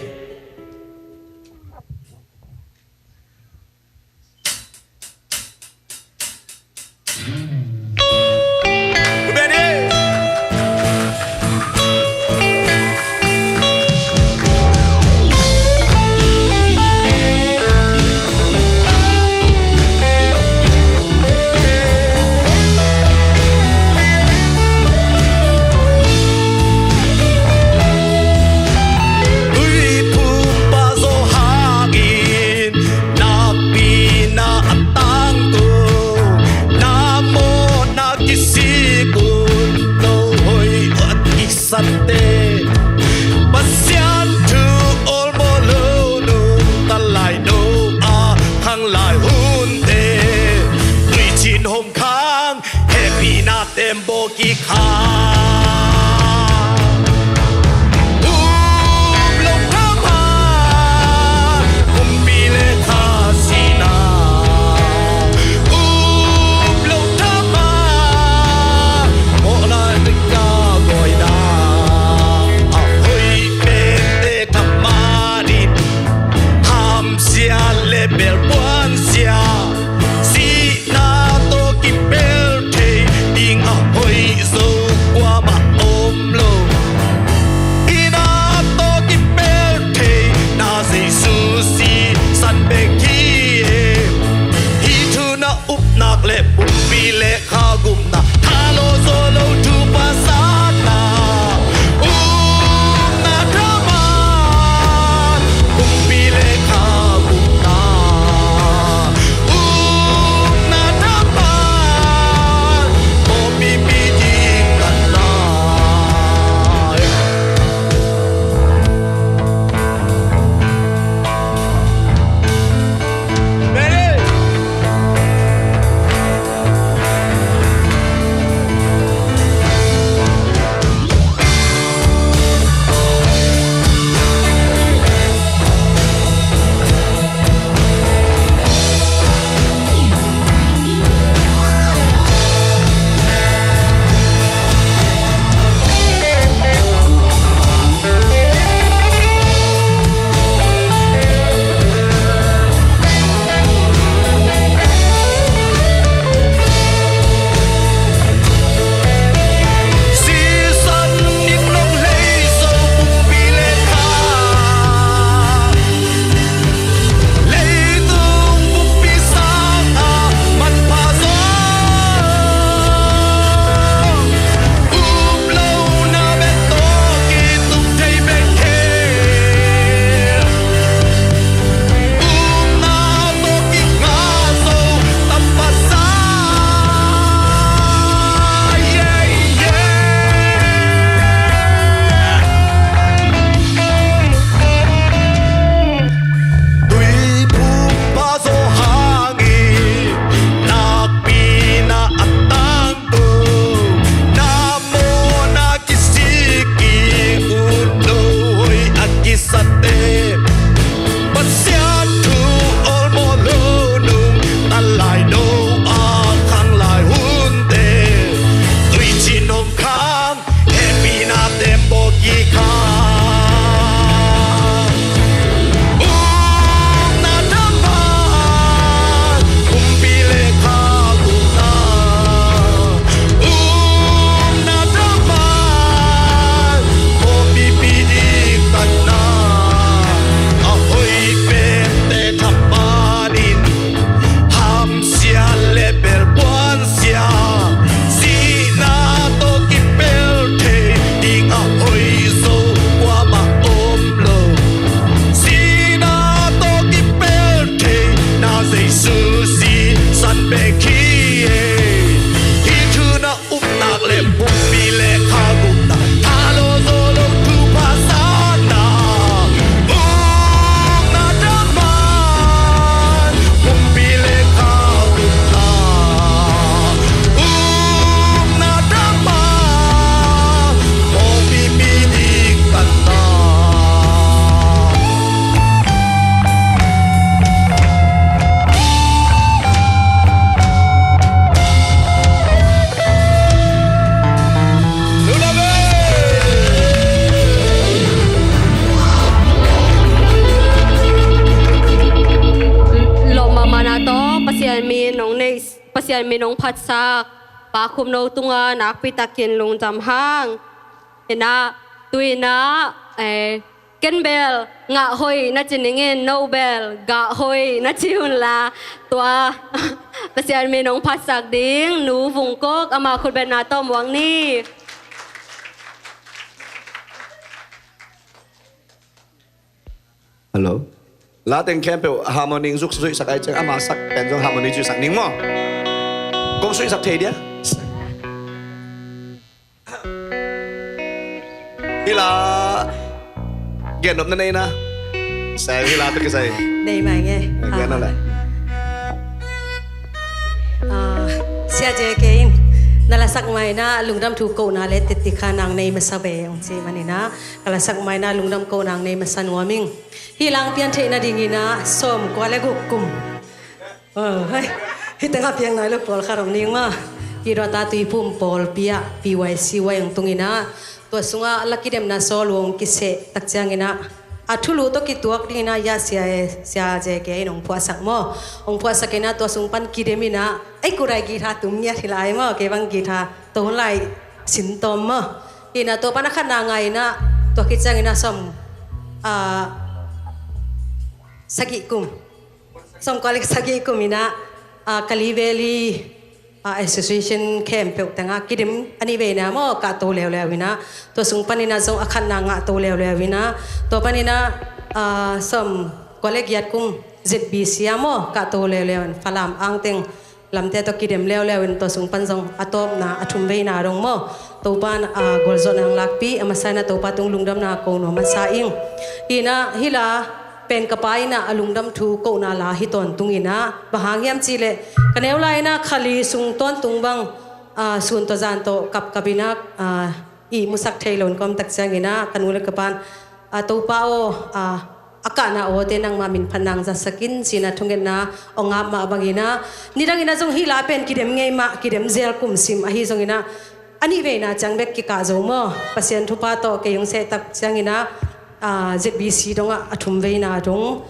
เสียนมีน้องพัดซักปาคุมโนตุงานักพิตากินลงจำห้างเห็นนะตุยนะเกนเบลงะหอยนัดจินิเงินโนเบลกะหอยนัดจิอุนลาตัวเสียนมีน้องพัดซักดิ้งหนูฟุงโกกอามาคุณเบนนาต้อมวังนี่ ฮัลโหลลาเต็งแคมเปลฮาร์โมนิงซุกซุยสักไอจังอามาสักเป็นจงฮาร์โมนิจุสักนิ่งมั้งกงซุยสักเทียเดียฮิลาเกียรตินบนั่นเองนะแซงฮิลาตึกใส่ Đây mà nghe เกียรตินั่นแหละ Sia je kein nala sak mai na lungdam thu ko na le titi kha nang nei masabe ong chi manina kala sak mai na lungdam ko nang nei masan warming hilang pian the na dingina som ko le gukum hai hitanga piang nai lo pol kharong ning ma kirota tui pum pol pia pyc wa yang tungina to sunga lakidem na solong kise takchangina athulu to ki tuak dina ya sia je ke nong phua sak mo ong phua sakena to sungpan kidemina ai kurai gi tha tum nya thilai mo ke bang gi tha to lai sin tom mo ina to pana khana ngai na to ki changina som sagi kum som kolek sagi kumina kaliveli association camp pe tanga kidim ani ve na mo ka to lew lewina to sung panina zong akhan na nga to lew lewina to panina som kolek yat kum zbc mo ka to lew lewan falam angteng lamte to kidim lew lewin to sung pan zong atom na athum ve na rong mo to pan golzon ang lakpi amasana to patung lungdam na ko no masaing ina hila pen kapai na alungdam thu ko na la hiton tungina bahangyam chile kaneulai na khali sung ton tungbang sun to jan to kap kabina I musak thailon kom tak changina kanule kapan to pao akana ote nang mamin phanang za sakin sina thungen na onga ma bangina nirangina jong hila pen kidem ngei ma kidem zel kum sim a hi jongina ani ve na changbek ki ka zo mo pasien thupa to ke yung se tak changina ZBC donga athum veina dong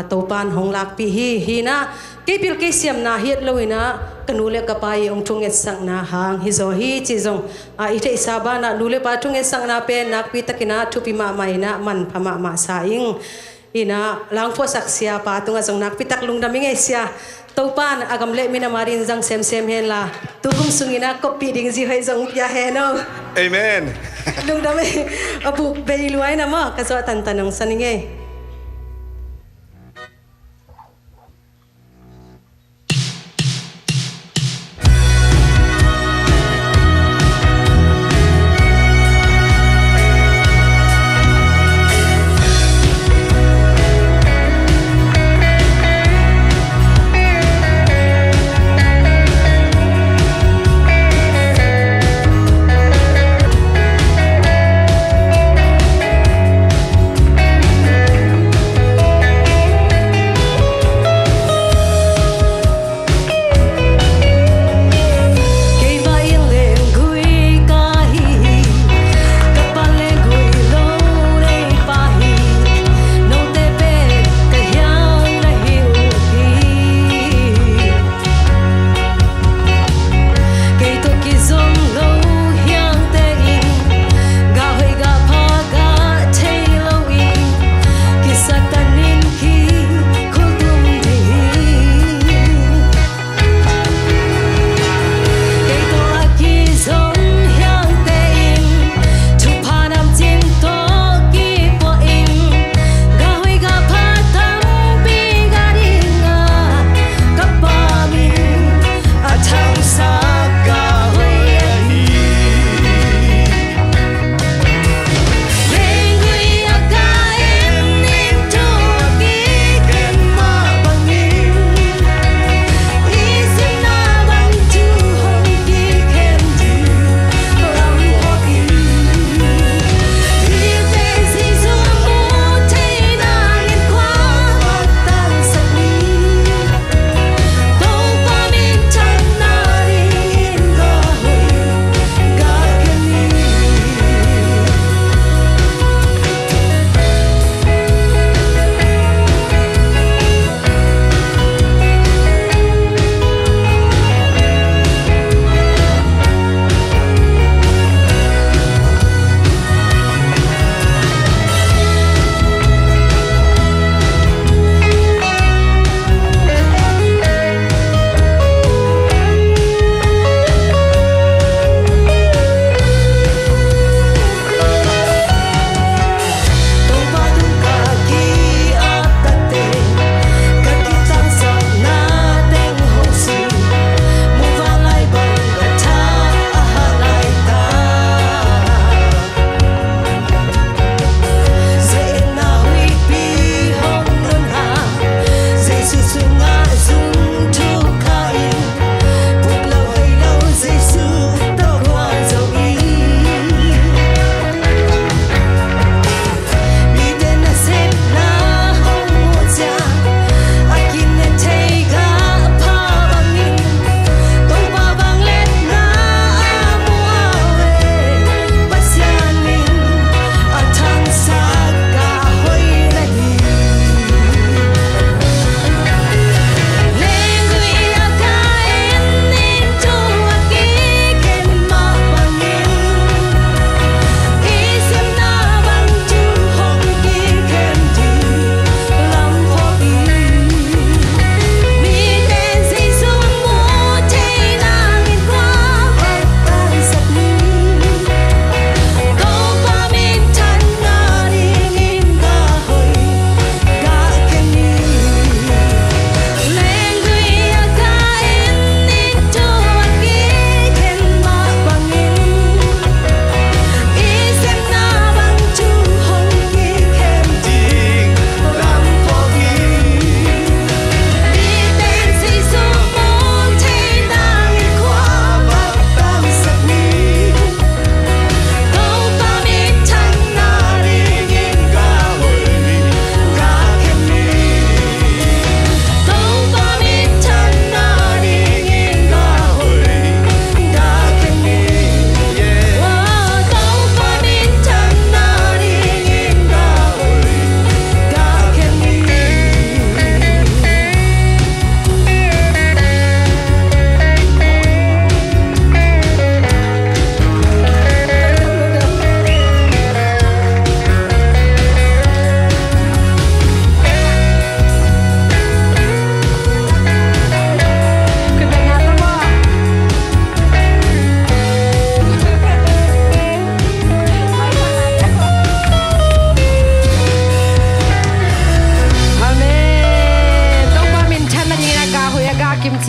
topan honglak pi hi na kepil ke siam na hiat loina kanule kapai ong thunget sang na hang hi zo hi chi zong ite isaba na nule pa thunget sang na pe nak pi takina thupi ma mai na man phama ma saing ina langpho saksia pa tunga zong nak pi tak lungdam nge sia topan agam le mina marin jang sem hen la tukum sungina copy ding ji hai jong pia he no amen lungdam abu beiluai na mo kaso tan tanong saninge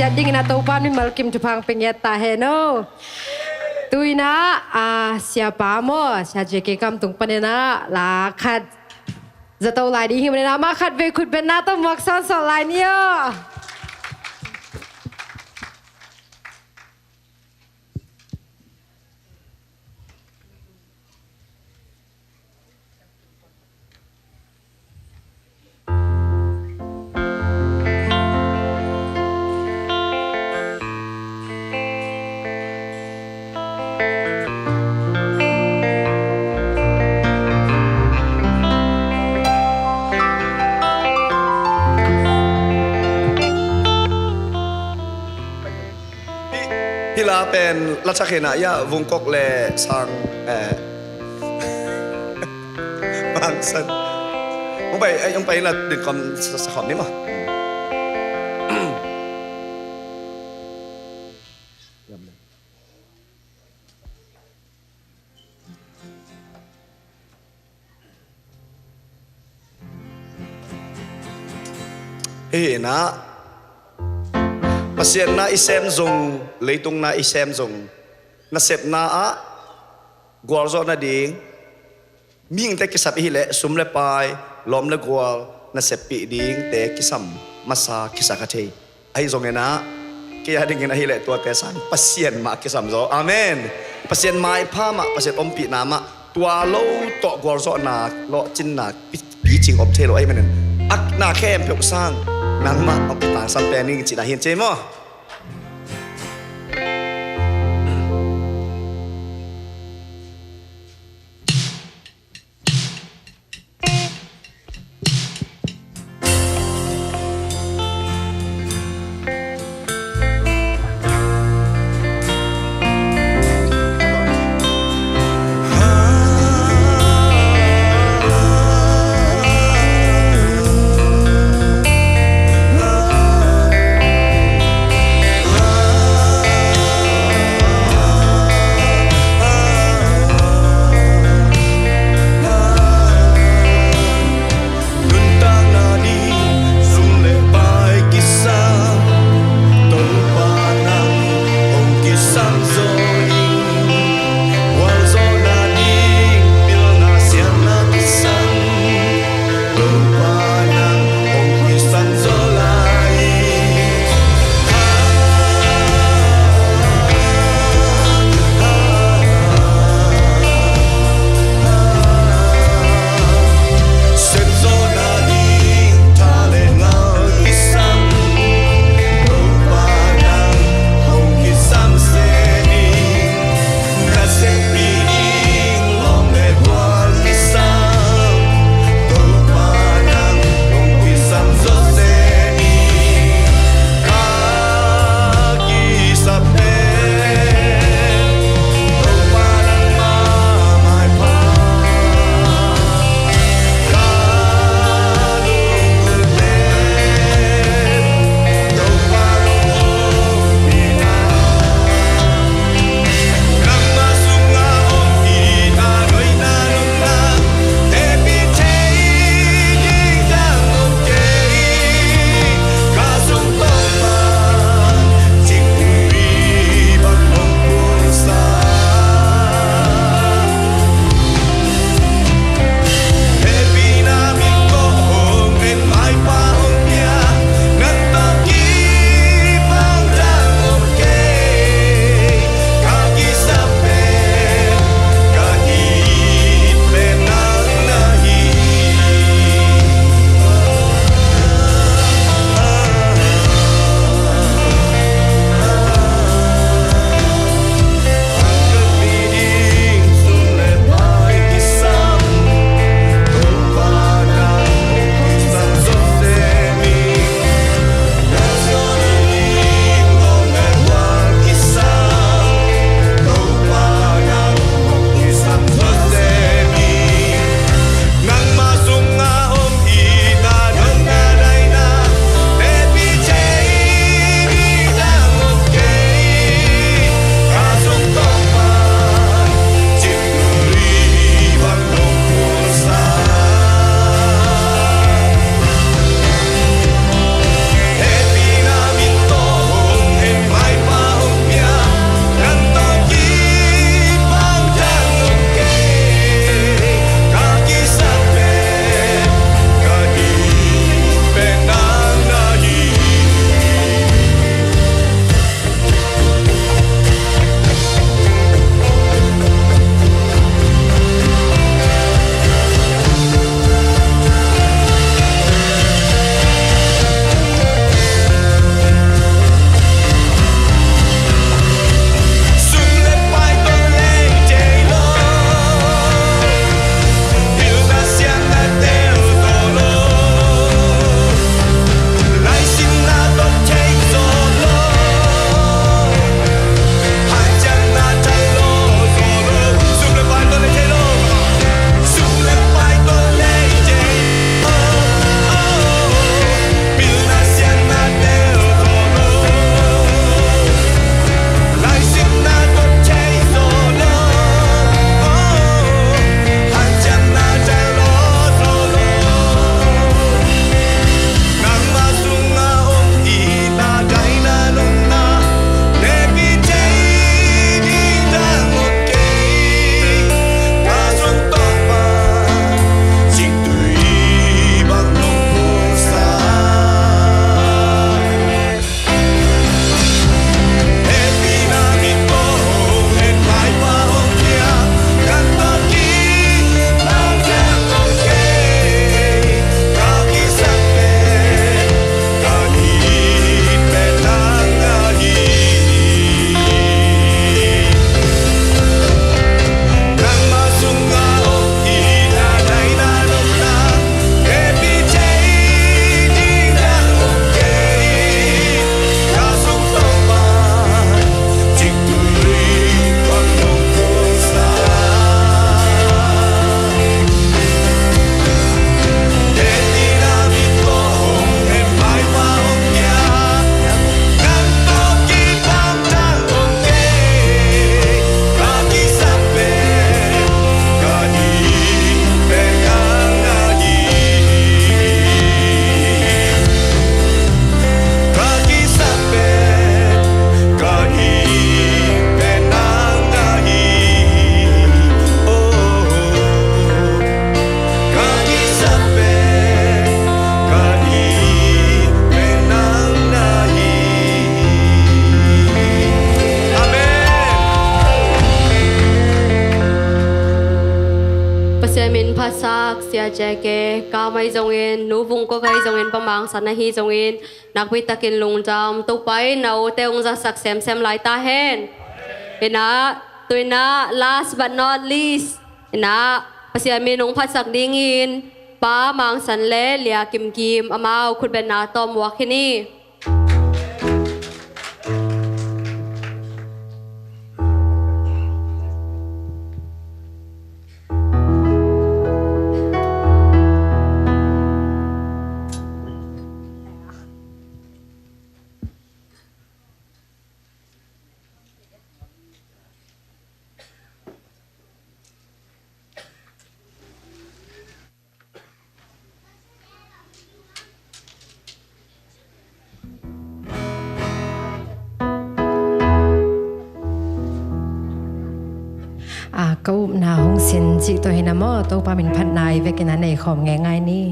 sia ding na to pa ni malkim tu phang penget ta he no tuina siapa mo sia jeke kam tung panena la khat zato lai di him na ma khat ve khut ben na to mak son so lai ni yo พี่ลาเป็นรัชเขนายะวงกกแลสังบางสันยังไปละดึกก่อนสขอบนี้มั้งเฮ้นะpasien na isem zong leitung na isem zong na sep na a gwalzo na ding ming te kisap hile sumle pai lom le gwal na sep pi ding te kisam masa kisakate ai zong na kaya ding na hile tua te san pasien ma kisam zo amen pasien mai pa ma pasien om pi na ma tua lo to gwalzo na lo chin na pi jing om te lo ai manen ak na kem pyok sang nang ma ang pitang sampening ci dahin ce mo แจเกกาวไม่จงเงินนูบุงก็ใครจงเงินประมังสันนฮีจงเงินนักวิตากินลงจำตุไปนาเตองจะสักแซมหลายตาเห็นนะตัวนะ last but not least นะภาษาเมนงพัดสักดิ่งินป้ามังสันเล่เลียกิมอามาวคุณเป็นนาตอมวักที่นี่ก็นาห้องสินจิตัวเห็นมอตัวปาเป็นพัดนายเวกินในของง่ายๆนี่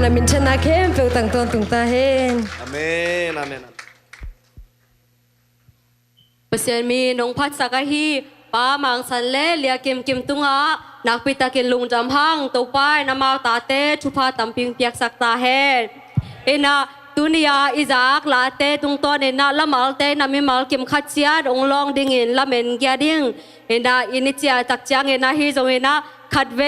na min chen na kem pe tang ton tung ta hen Amen, amen. เปอร์เซ็นต์มีนงพัดสักฮีป้ามังสันเล่เลียกิมกิมตุงะนักปิตากินลุงจำพังตัวป้ายน้ำมาตาเต้ชุพาตัมปิงเปียกสักตาเฮเอ็นะตุนียาอิจากลาเต้ตุงตัวเอ็นะละมัลเต้นามิมัลกิมขัดเสียดองลองดิ่งเอ็นละเมนเกียดิ้งเอ็นะอินิเซียตักจังเอ็นะฮิจงเอ็นะขัดเว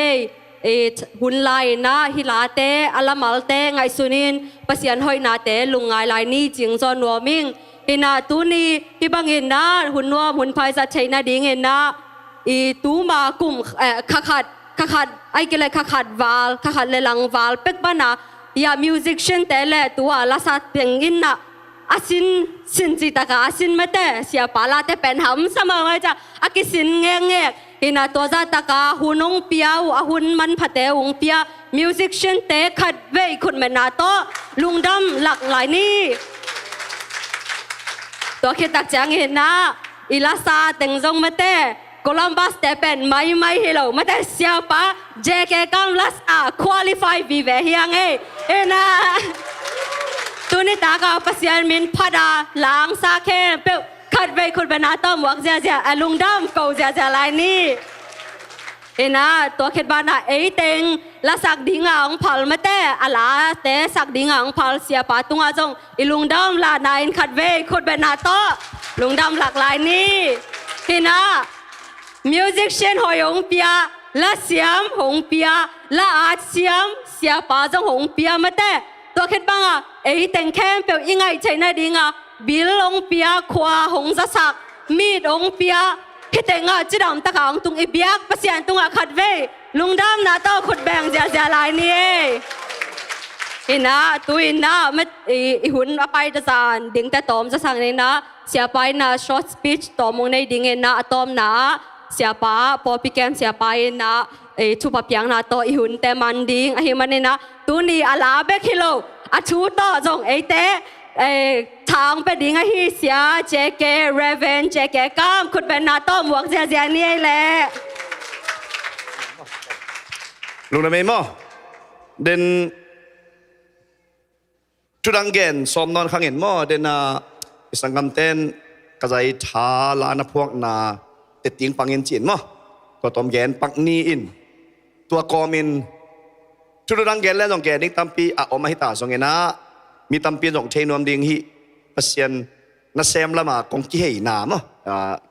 หุ่นลายนะฮิลาเต้อัลมัลเต้ไงสุนินเปอร์เซ็นต์หอยนาเต้ลุงไงลายนี่จิงจอนวัวมิงอินาตูนีที่บางเห็นนะหุ่นนัวหุ่นพายสัตชัยนาดิ่งเห็นนะอีตูมากลุ่มขัดไอ้กิเลขัดวาลขัดเลลังวาลเป็กบ้านะยามิวสิกชันแต่ละตัวลาสัตเพียงอินนะอาสินสินจิตากาอาสินไม่แต่เสียปาลาแต่เป็นหำสมองไอ้จ้ะอากิสินเงี้ยอินาตัวจัตากาหุ่นองเปียวหุ่นมันพัดเตองเปียมิวสิกชันแต่ขัดเว้ยคุณแม่นาโตลุงดำหลักหลายนี่ตัวคิดตักจังเห็นนะอิลาซาเต็งจงมาเต้โคลัมบัสแต่เป็นไม่เฮโลมาแต่เสียปะเจแกกัมลาซาคุริฟายวีเวเฮียงเอ็นะตัวนี้ตากาปัสยานมินพัดาหลังซาเคเปิลขัดไปคุณเป็นอาตอมวักเสียลุงดำเกาเสียลายนี่เอ็นะตัวคิดบ้านนะเต็งละสักดิ่งอ่างพัลมาเต้อลาเต้สักดิ่งอ่างพัลเสียปะตุงอาจงอิลุงดำลานายขัดเวคุณเป็นอาโตลุงดำหลากหลายนี่เห็นนะมิวสิกเชนหอยงเปียละเสียมหงเปียละอาเสียมเสียปะจงหงเปียมาเต้ตัวคิดบ้างอ่ะเต็งแค่เปียวยังไงใช่นาดิ่งอ่ะบิลหงเปียขวาหงจะสักมีดหงเปียคิดแต่งอ่ะจีดำตะกางตุงอีเบียกปัสยานตุงอ่ะขัดเวลุงดำนาโตขุดแบ่งเสียลายนี่อินะตัวอินะไม่หุ่นอภัยจะสานดิ่งแต่ตอมจะสั่งนี่นะเสียไปนะ short speech ตอมงในดิ่งนะตอมนะเสียป้าพอพิแกมเสียไปนะทุบเปียงนะโตหุ่นแต่มันดิ่งไอ้มันนี่นะตัวนี้อาลาเบคิโลอาชูต่อจงเต้ทางไปดิ่งไอ้เสียเจเกเรเวนเจเกก้ามขุดเป็นนาโตหมวกเสียนี่แหละลุงนะเมย์มั้งเดินจุดังเกนสมนอนขังเห็นมั้งเดินสังกัมเต้นกระจายท้าลานพวกนาเตติงปังเงินจีนมั้งตัวตอมเกนปักนีอินตัวกอมินจุดังเกนแล้วจงเกนนิ่งตั้มปีอมาหิตาสงเงินนะมีตั้มปีจงเทนวมดิ่งฮิปัสยันนัสเซมละมากงกี้เหยนามอ่ะ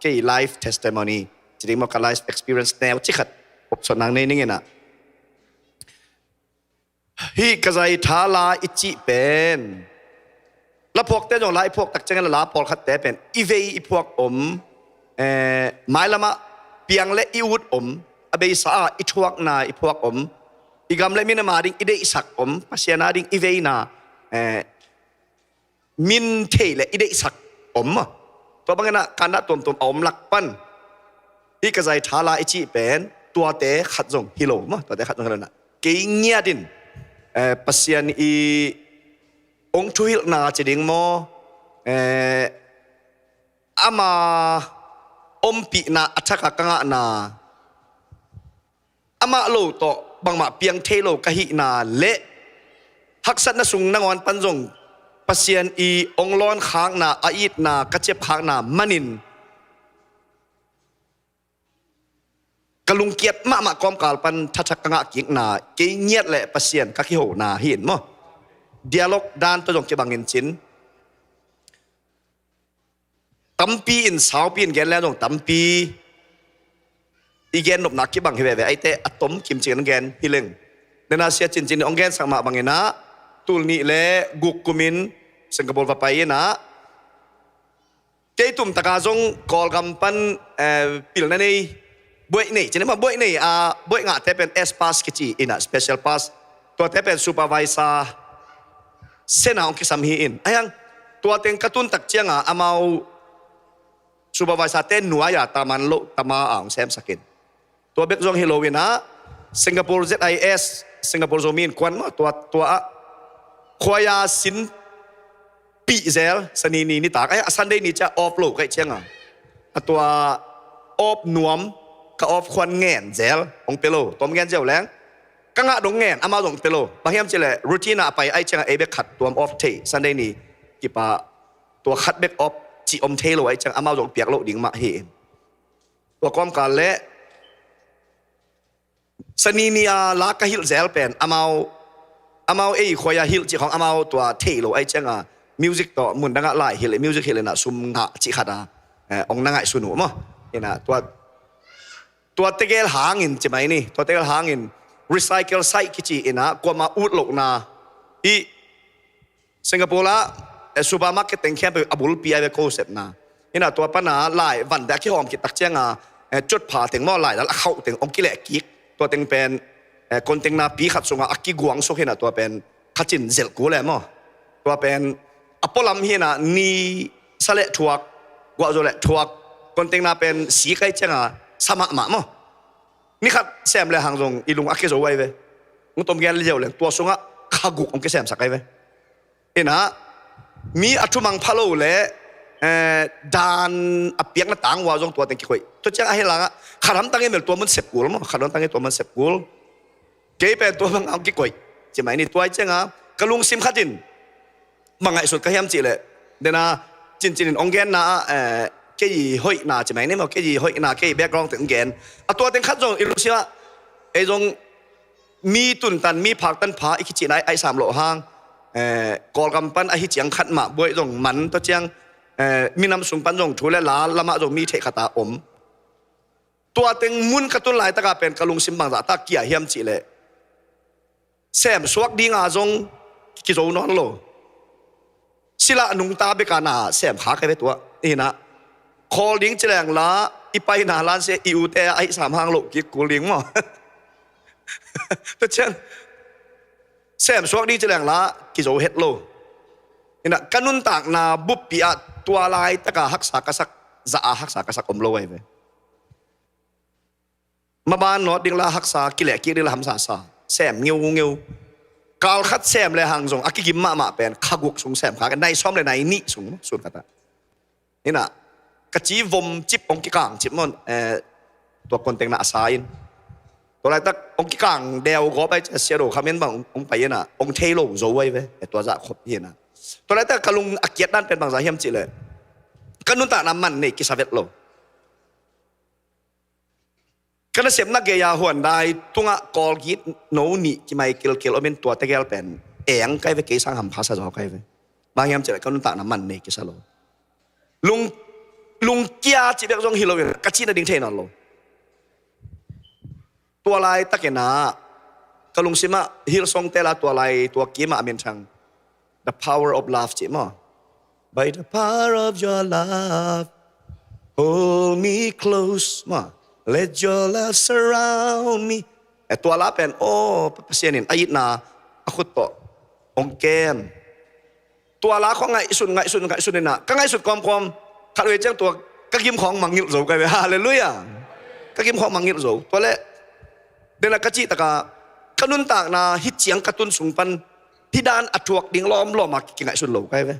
เกี่ยไลฟ์เทสติมอนีจริงๆมันก็ไลฟ์เอ็กซ์เพรียนซ์แนวจิขัดพบส่วนนางในนี่ไงนะฮีกระใจท้าลาอิจิเป็นแล้วพวกเต้จงไล่พวกตักจังกันลาพอลขัดแต่เป็นอีเวอีพวกไม้ละมะเปียงและอีวุดอเบยสาอีทวกนาอีพวกอีกำและมินามาดิ่งอีเดอิสักปัสยานาดิ่งอีเวนามินเทและอีเดอิสักตัวบางนะการนัดตัวหลักปั้นอีกระใจท้าลาอิจิเป็นตัวเตะขัดจงฮิโลตัวเตะขัดจงกันนะเกี่ยงเงียดินปัสยานองทุยนาจะดิ่งโมอามาปีนาอัฐกะกังนาอามาโลโตบางมาเปียงเทโลกะหินาเละหักสันนสุงนางอนปันจงปัสยานองลอนค้างนาอาอิดนากระเจ็บค้างนามันินกลุงเกียรติมากอมกาลปันทัชกังกิกนาเกี่ยเงียดแหละปัสยานกักหิโหนาเห็นมั้ยดิอะล็อกด้านตัวจงเก็บบางเงินจินตั้มปีอินสาวปีอินแกนแล้วจงตั้มปีอีแกนหนบหนักเก็บบางเฮเวไอเตะอะตอมกิมจินแกนฮิเลงเดนาเซียจินองแกนสังมาบางเงินนะตุลนี่เละกุกกุมินสิงคโปร์ว่าไปนะเจ้าตุ่มตะกาจงกอลกำปันปีนั่นนี่บ่อยนี่จะเนี่ยมาบ่อยนี่บ่อยงะแต่เป็นเอสพาสกิจีอินะสเปเชียลพาสตัวแต่เป็นซูเปอร์ไวซ่าเส้นเอาคิดสามีอินไอ้ยังตัวเต็งกระตุ้นตักเจียงอามาซูเปอร์ไวซ่าเต้นหนัวอย่าตามันโลตามาอ่างแซมสกินตัวเบกจงฮิโลวินะสิงคโปร์ ZIS สิงคโปร์โซมินควันมาตัวควายาสินปีเซลสนีนี่ตากไอ้ซันเดย์นี่จะออฟโลกไอ้เจียงตัวออฟนวมกับออฟควันเงินเซลองเปโลตัวเงินเจ้าแรง กังะดงเงินอามาดงเตโลบางอย่างจะเลยรูทีน่าไปไอ้จังเอเบขัดตัวออฟเทสันเดย์นี่กี่ปะตัวคัดเบกออฟจีอมเทโลไอ้จังอามาดงเปียกโลดิ่งมาเห็นตัวก้อมการเละสนีนีอาลากะฮิลเซลเป็นอามาเอ้ขอยาฮิลจีของอามาตัวเทโลไอ้จังมิวสิกต่อมุนดังะไลฮิลมิวสิกฮิลน่ะซุมงะจิขัดองนังไงสุนุมั้งเห็นนะตัวเตกลหางินใช่ไหมนี่ตัวเตกลหางินรีไซเคิลไซค์กิจิเอ็นะกว่ามาอุดโลกนาอีสิงคโปร์ละซูเปอร์มาร์เก็ตเต็งแค่ไปอับุลปีไอเบโคเซ็ตนะเห็นนะตัวปัญหาหลายวันแต่ที่หอมกิตักเจ้งจุดผ่าเต็งหม้อหลายแล้วเข้าเต็งองกิเลกิกตัวเต็งเป็นคนเต็งนาปีขัดสงอักกิกวงสุขเห็นนะตัวเป็นขัดจินเซลกูเลยมั้งตัวเป็นอพอลลัมเห็นนะนี่สเลทัวกว่าจะเลยทัวกคนเต็งนาเป็นสีไก่เจ้งสมัครมามั้งนี่ครับแซมเลยหางตรงอีลุงอักเกจเอาไว้เว้ยมึงต้มแกงเลี้ยวเลยตัวสงะขากุกองค์แซมสักไงเว้ยเอ็นะมีอัตุมังพะโลเลยดานอเปียกน่ะต่างว่าตรงตัวเต็งกี่คนตัวเจ้าให้หลังขาดทำตั้งเงินตัวมันเสพกูแล้วมั้งขาดทำตั้งเงินตัวมันเสพกูเก๋เป็นตัวมันเอากี่คนใช่ไหมนี่ตัวไอ้เจ้ากระลุงซิมขัดินบางไงสุดก็เฮียมจีเลยเดี๋ยวนะจินองแกนนะcái gì hội nào chỉ mấy nếu mà cái gì hội nào cái background tiếng kén àตัวเต็งคัดจงอีลูเซียไอ้จงมีตุนตันมีผักตันผาอีกจีนไอ้สามโลห้างกอลกำปั้นไอ้ที่เจียงคัดมาบ่อยจงมันตัวเจียงมีน้ำสูงปั้นจงถูเล่ล้าละมาจงมีเทคตาอมตัวเต็งมุนกระตุ้นหลายตะกาเป็นกระลุงซิมบางตาเกียเฮียมจีเลยแซมสวักดีงาจงกิโจนอนโลศิลานุงตาเบกานาแซมขาใครไปตัวนี่นะคอลิงจะแรงละอีไปหนาล้านเสียอิวแต่ไอ้สามหางโลกิกูลิงมั้งแต่เช่นแซมสวักดีจะแรงละกิโจเฮดโลนี่นะกันุนตากนาบุปปีอะตัวลายตะกาฮักษากษักจะฮักษากษักอมโลไว้เว้ยมาบ้านนอดดิ้งละฮักษากิเลกิดิ้งละหำสาสาแซมเงียวกาลคัดแซมเลยหางส่งอากิกิมมาเป็นขกุกส่งแซมขากันในซ้อมเลยในนี่ส่งส่วนกันนี่นะกะจีวมจิบองกิกังจิบมันตัวคนเต็งหน้าสายตัวอะไรตักองกิกังเดวก็ไปเสียโดคำเมนบางองไปน่ะองเทโลโจไว้เว้ยตัวจะขบเห็นนะตัวอะไรตักกะลุงอักเกียรด้านเป็นบางสายเฮียมจิเลยกันนุนตาน้ำมันนี่กิสาเวตโลกันเสียมนักเกียร์หวนได้ตุงะกอลกิดโนนี่ที่ไม่เกลเอเมนตัวตะเกลเป็นเอียงใกล้ไปเกสังหำภาษาจอใกล้ไปบางเฮียมจิเลยกันนุนตาน้ำมันนี่กิสาโลลุงเกียร์จีเบกจงฮิโลเวนกัจจินาดิ่งเทนอนโลตัวลายตะเกน่ากะลุงซิมะฮิลซงเตลาตัวลายตัวกีมาอเมนชัง the power of love จิมะ by the power of your love hold me close มา let your love surround me ตัวลาเป็นโอ้พระเสียนินอายิตนาอคุตโตองเกนตัวลาของไงสุดนี่นะก็ไงสุดความขัดเวเจ้าตัวกระกิมของมังงิลโจกันไปฮาเลลูยากระกิมของมังงิลโจตัวเละเดนกะจิตะกากนุนตากนาฮิตเจียงกระตุนสูงปันที่ด้านอัดถวกดิ่งล้อมมากินไงสุดโลกันไป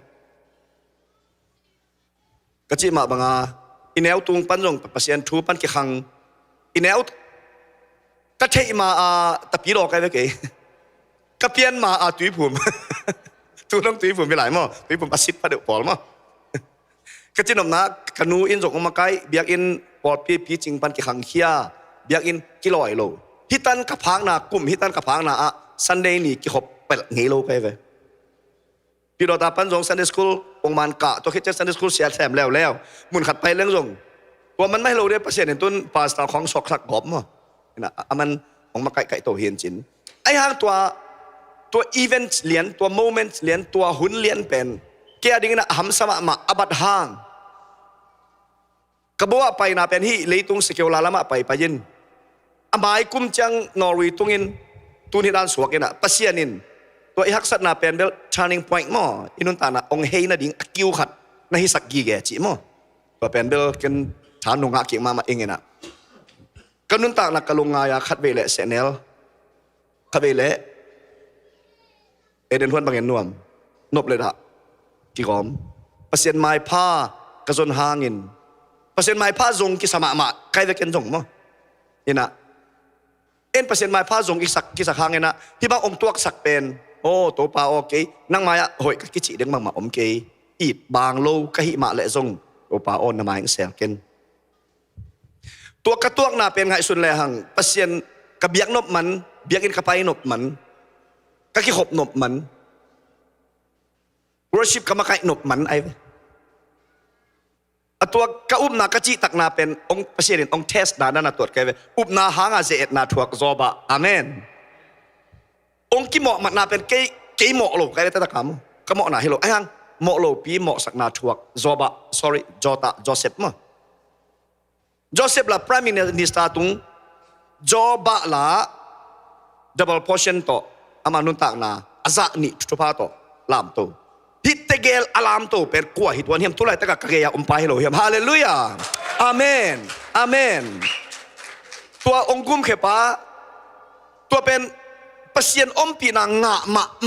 กะจิมาบังอาอินเอลตุงปันจงปัสยันทูปันกิขังอินเอลกะเทมาตะปีโลกันไปเก๋กะเปียนมาตุยผุมตุต้องตุยผุมไปหลายมั้งตุยผุมอาศิษย์พระเดชปอลมั้งก็จะนำนักขนูอินจงมาไกเบียกอินปอดพีจริงปันกิขังเขียเบียกอินกิโลโลฮิตันกับพังนากลุ่มฮิตันกับพังนาซันเดย์นี่กิขบเป็ดเงยโลไปเว้ยพี่เราตาปันจงซันเดย์สคูลองมันกะตัวคิดจะซันเดย์สคูลเสียแถมแล้วมุนขัดไปเรื่องจงว่ามันไม่โลได้เปอร์เซ็นต์ในต้นปาสตาของสอกสักกอบมั้งนะมันองมาไก่ตัวเฮียนจินไอ้หางตัวอีเวนต์เลียนตัวโมเมนต์เลียนตัวหุ่นเลียนเป็นเกียดิ่งนะหำสมะมาอบัดหางกบัวไปนาเป็นที่เลยตุงสเกลลาละมาไปยินอามายกุมจังนอร์วีตุงินตุนิดานสวกนะปัสยานินตัวอีฮักสัตนาเป็นเบล turning point มั้งอินุนตานะองเฮนะดิ่งคิวขัดนะฮิสักกีแกจิมั้งตัวเป็นเบลกันฐานนงอาเกี่ยมาเองนะกันนุนตานะกะลงงายาขัดเวเลเซเนลขัดเวเลเอเดนทวนบางเงินนวมนบเลยละกี่กอมเปอร์เซ็นต์ไม้ผ้ากระจนหางินเปอร์เซ็นต์ไม้ผ้าจงกิสมาใครจะเกินจงมั้งนี่นะ เอ็นเปอร์เซ็นต์มาพาส่งอีกสักกี่สักครั้งนะที่บางองค์ตัวสักเป็นโอ้ตัวปลาโอเคนั่งมาอ่ะโหยกิจิเด้งมาอมเกยอีดบางโลกะหิมาเละส่งตัวปลาโอนมาอย่างเสียกันตัวกระตัวน่าเป็นไงสุดเลยหังเปอร์เซ็นต์กระเบียกนบมันเบียกอินกระไปนบมันกะขี้ขบนบมันworship กรรมการนบมันไอ้ตัวกอุ้มนากะจิตักนาเป็นองค์ประเสริฐองค์เทสนานั่นตัวแกเวอุบนาหางาเจเอ็ดนาถวกซอบะอาเมนองค์กิโมะมันนาเป็นเกยโมะโลกไอ้เตตะกามกะโมะนาฮิโลไอ้ฮังโมะโลปีโมะสักนาถวกซอบะ sorry จอตาโจเซฟมั้งโจเซฟละ prime minister ตุงจอบะละ double portion โตอามานุนตักนาอาซะนี่ทุพาโตลามโตฮิตเตเกลอลามโตเป็นกัวฮิตวันเฮียมทุไลตะกะกะเกยอุมไปฮิโลเฮียมฮาเลลูยาอาเมนอาเมนตัวองคุมเขปาตัวเป็นเปเซียนอมปีนางงะ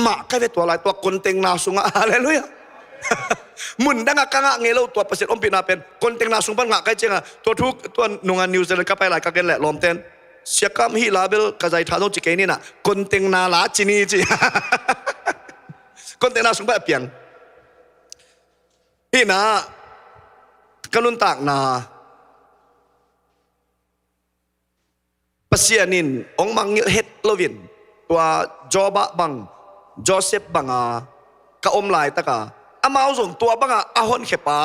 มะใครเป็นตัวอะไรตัวคนเต็งนาสุงะฮาเลลูยามุนดังกะงะเงโลตัวเปเซียนอมปีนาเป็นคนเต็งนาสุงปังงะใครเจงะตัวทุกตัวนุงานนิวซีแลนด์ก็ไปหลายกะเกนแหละลมเต้นเสียกำฮิลาเบลกะใจทาโนจิเกนี่น่ะคนเต็งนาลาจินีจิคนเต็งนาสุงไปเปียงที่นะกนุนตากนาปัสยานินองมังเฮดโลวินตัวจอบะบังโจเซฟบังกะอมลายตะกะอามาส่งตัวบังอาฮอนเขปา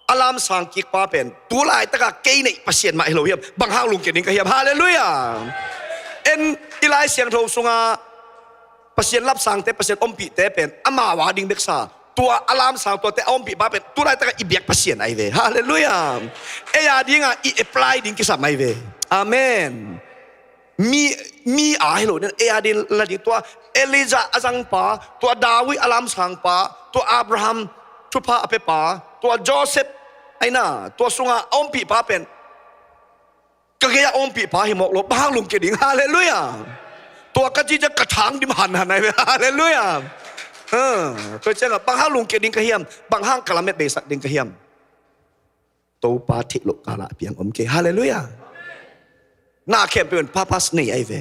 อลามสังกิกปาเป็นตัวลายตะกะเกยในปัสยานมาเฮโลเฮียมบังห้างลุงเกนิงกะเฮียมฮาเลลูยาเอ็นอีไลเสียงโทสุงาปัสยานรับสั่งแต่ปัสยานอมปีแต่เป็นอามาวาดิงเบกซาตัวอลามสาวตัวแต่อมปีบ้าเป็นตัวไรแต่ก็อีเบียกพัศยันไอเวฮาเลลูยาเอียดิ้งอ่ะอีเอพลายดิ้งกิสามไอเวอาเมนมีอะไรหรอเนี่ยเอียดิ้งละดิ้งตัวเอลิซาอาจังป้าตัวดาวิอลามสังป้าตัวอับราฮัมทุพาอเปป้าตัวโจเซฟไอ้น่ะตัวสุงาอมปีป้าเป็นก็แค่อมปีป้าหิมอกลบบ้างลุงเกดิ้งฮาเลลูยาตัวกะจิจะกระถางดิมหันไอเวฮาเลลูยาตัวเจ้าบางห้างลุงเกดิงกระเฮียมบางห้างกะละเม็ดเบสักดิงกระเฮียมโตปาทิโลกาละเปียงอมเกฮาเลลูยาหน้าเข้มเป็นพาพัสนี่ไอเว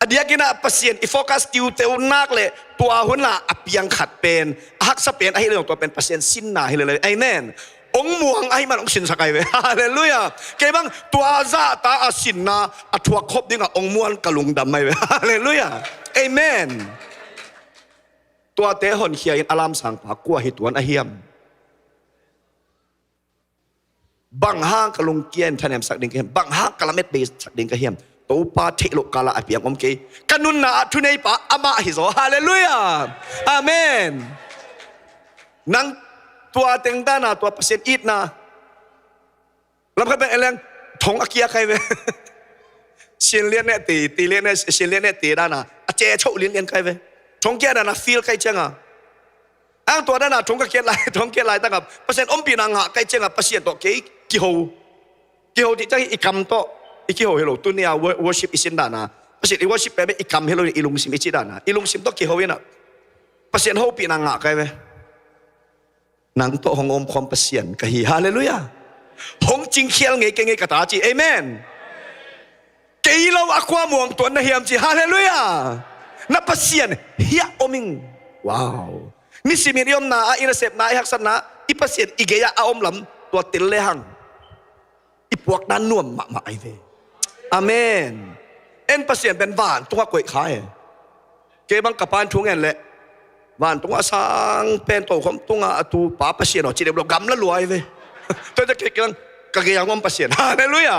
อดียกินะปัสยันอีโฟกัสติวเตวนักเลยตัวหุ่นละอเปียงขัดเป็นฮักสเปนไอเรื่องตัวเป็นปัสยันสินนาให้เลยไอแน่นองมวงไอมันองสินสักไอเวฮาเลลูยาเก็บังตัวอาซาตาอาสินนาอัตวคบดิ้งองมวงกะลุงดำไอเวฮาเลลูยาเอเมนตัวเตะหอนเขียนอารามสังผากกัวหิตวนอเฮียมบังห้างกะลุงเกียนทนแนมสักดิงกะเฮียมบังห้างกะละเม็ดเบสสักดิงกะเฮียมตัวปาเทโลกาละอเปียงอมเกกันุนนาทุเนปะอามาฮิโซฮาเลลูยาอาเมนนังตัวเต็งตานาตัวเปอร์เซ็นต์อีดนาแล้วก็เป็นอะไรทงอาเกียใครเว้เชียนเลียนเนี่ยตีเลียนเนี่ยเชียนเลียนเนี่ยตีด้านาอาเจโชเลียนใครเว้ทงเกียร์น่ะฟีลใครเจ้าอ้างตัวนั่นน่ะทงกเกียร์ลายทงเกียร์ลายตั้งกับเปอร์เซ็นต์อมปีนังหะใครเจ้าเปอร์เซ็นต์ตัวเกี่ยวที่จะอีกคำโตอีกกี่ยวเฮโลตัวเนี่ย worship อิสินดานะเปอร์เซ็นต์ worship เป็นอีกคำเฮโลอีลุงซิมอิจิดานะอีลุงซิมตัวกี่ยวน่ะเปอร์เซ็นต์เขาปีนังหะใครเว้นังโตของอมความเปอร์เซ็นต์กะฮีฮาเลลูยาหงจิงเขียวไงกะตาจีเอเมนเกี่ยวอักวามวงตัวนั่นเฮียมจีฮาเลลูยานับเปอร์เซ็นต์เฮียโอมิงว้าวนี่สิมีเรื่องน่ะอินเสพน่ะฮักษณะอีเปอร์เซ็นต์อีเกียอาอมลำตัวติลเลหังอีพวกนั้นน่วมมาไอเวอาเมนเอ็นเปอร์เซ็นต์เป็นหวานตัวกล้วยขายเก็บังกับปานทุ่งเงินแหละหวานตัวสังเป็นตัวของตัวตัวป้าเปอร์เซ็นต์จีเดบลกำละรวยเวตัวจะเกี่ยงกับเกี่ยงงมเปอร์เซ็นต์ฮาเลลูยา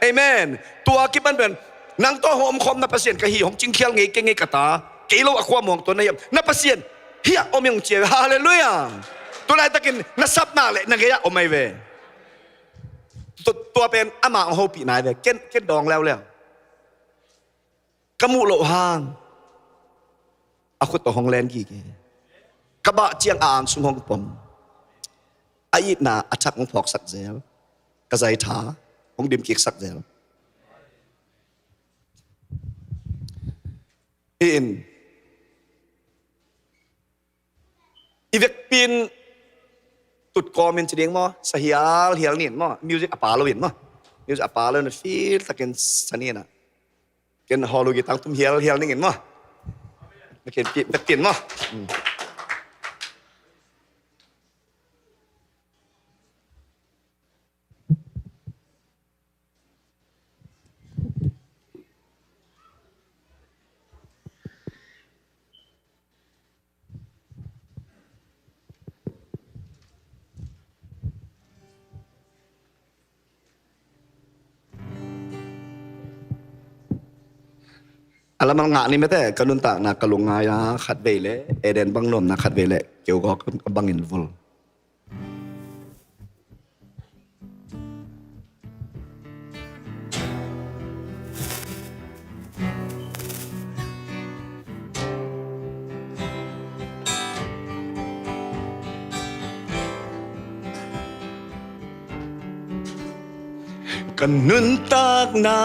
เอเมนตัวกิบันเป็นนังตัวหอมคมนับเปอร์เซ็นต์กะฮีหงจิงเขียวไงกะตาเกี่ยวอักวามองตัวนี้นับเปอร์เซ็นต์เฮียอมยงเจียฮาเลลูยาตัวไหนตะกินนับซับนาเลยนักเฮียอมไม่เวตัวเป็นอามาของเฮาปีนายเวเก็นดองแล้วกะมุโลหางอาคุตตัวของแลนกี่กะบะเจียงอ่างสุงหงปมอายินาอัชักของพอกสักเซลกะใจถาของดิมกิกสักเซลอินอีเวกปีนตุดกอมเป็นเสียงมั้งเสียงเฮียงนี่มั้งมิวสิกอปาเราเห็นมั้ง นี่จะปาเลยนะฟีลตะเกินสันนี่นะเกินฮอลลูกิตังตุ้มเฮียลนี่เห็นมั้ยเกินตะเกินมั้ย alam nga ni mete kanun ta na kalunga ya khat vele eden bang nom na khat vele keu ko bang invol kanun tak na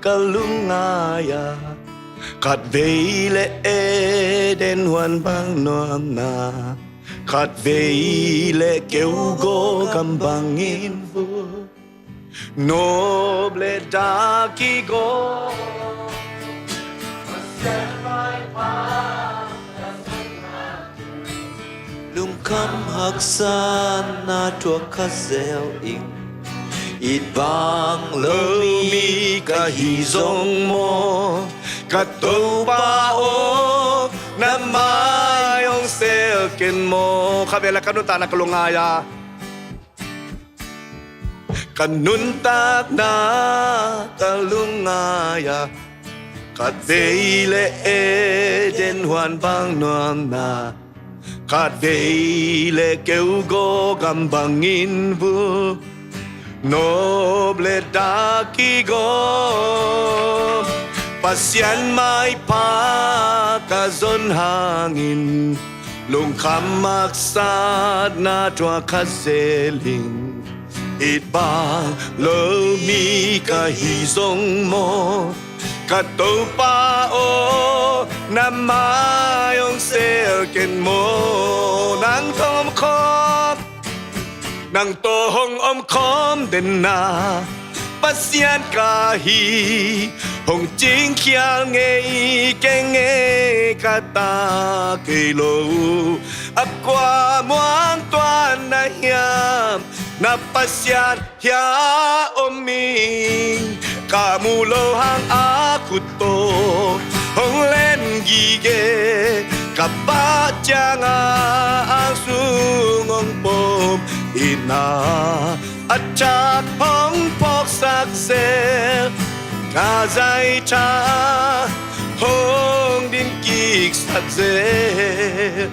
kalunga ya khat vele eden huan bang nom na khat vele keu go kam bang invol noble daki go lung kam hak san na tua khazel ing ít vang lơ mi cả hi zong mo cả tàu ba o nam mai ong sel ken mo kabela kanun ta na kalungaya kanun tak na kalungaya kat veile eden huan bang nuam na kat veile keu go gam bangin vu noble daki go pasyan mai pa kazon hangin lung khamak sad na twa khazeling it ba lo mi ka hi zong mo ka to pa o na mai ong sel ken mo nang tom khop nang to hong om khom den na pasyan kahi hong jing khial nge ke nge kata ke lo ap kwa muang toan na hiam na pasyan hia om ming kamu lo hang aku to hong len gi ge kapa changa asung ong pom ina achak hong pok sak sel ka zai cha hong din kik sak zel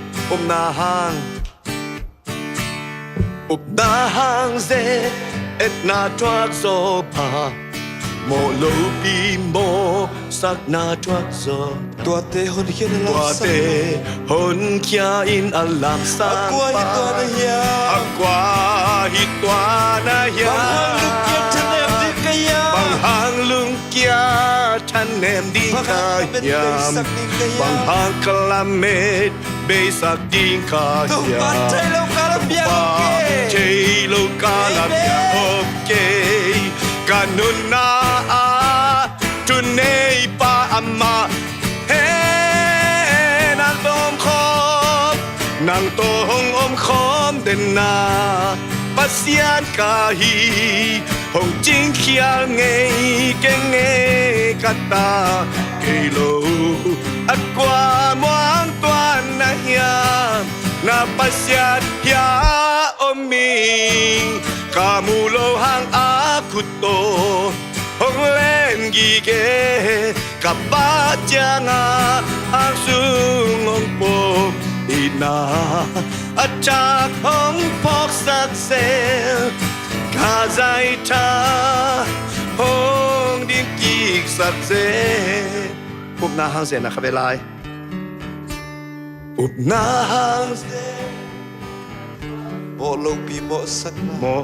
na hang ze et na twak zo pa mo lo pi mo sak na twak zo tua te hon khian tua te hon khia in alam sang pa akwa hi tua na ya bang hang lung kia than nem ding ka yam bang hang kalamet be sak ding ka yam chei lo kala okay kanun na tunay pa ama he nang tom khom nang tohong om khom den na pasyan kahi hong jing khial nge ke nge kata kelo akwa muang tuan na hiam na pasyan hia oming kamu lo hang aku to hong len gi ge kapa janga ang sung ong pom ina achak hong pok sak sel ka zai ta hong din kik sak sel up na hang se na khavelai up na hang se bo lo pi bo sak mo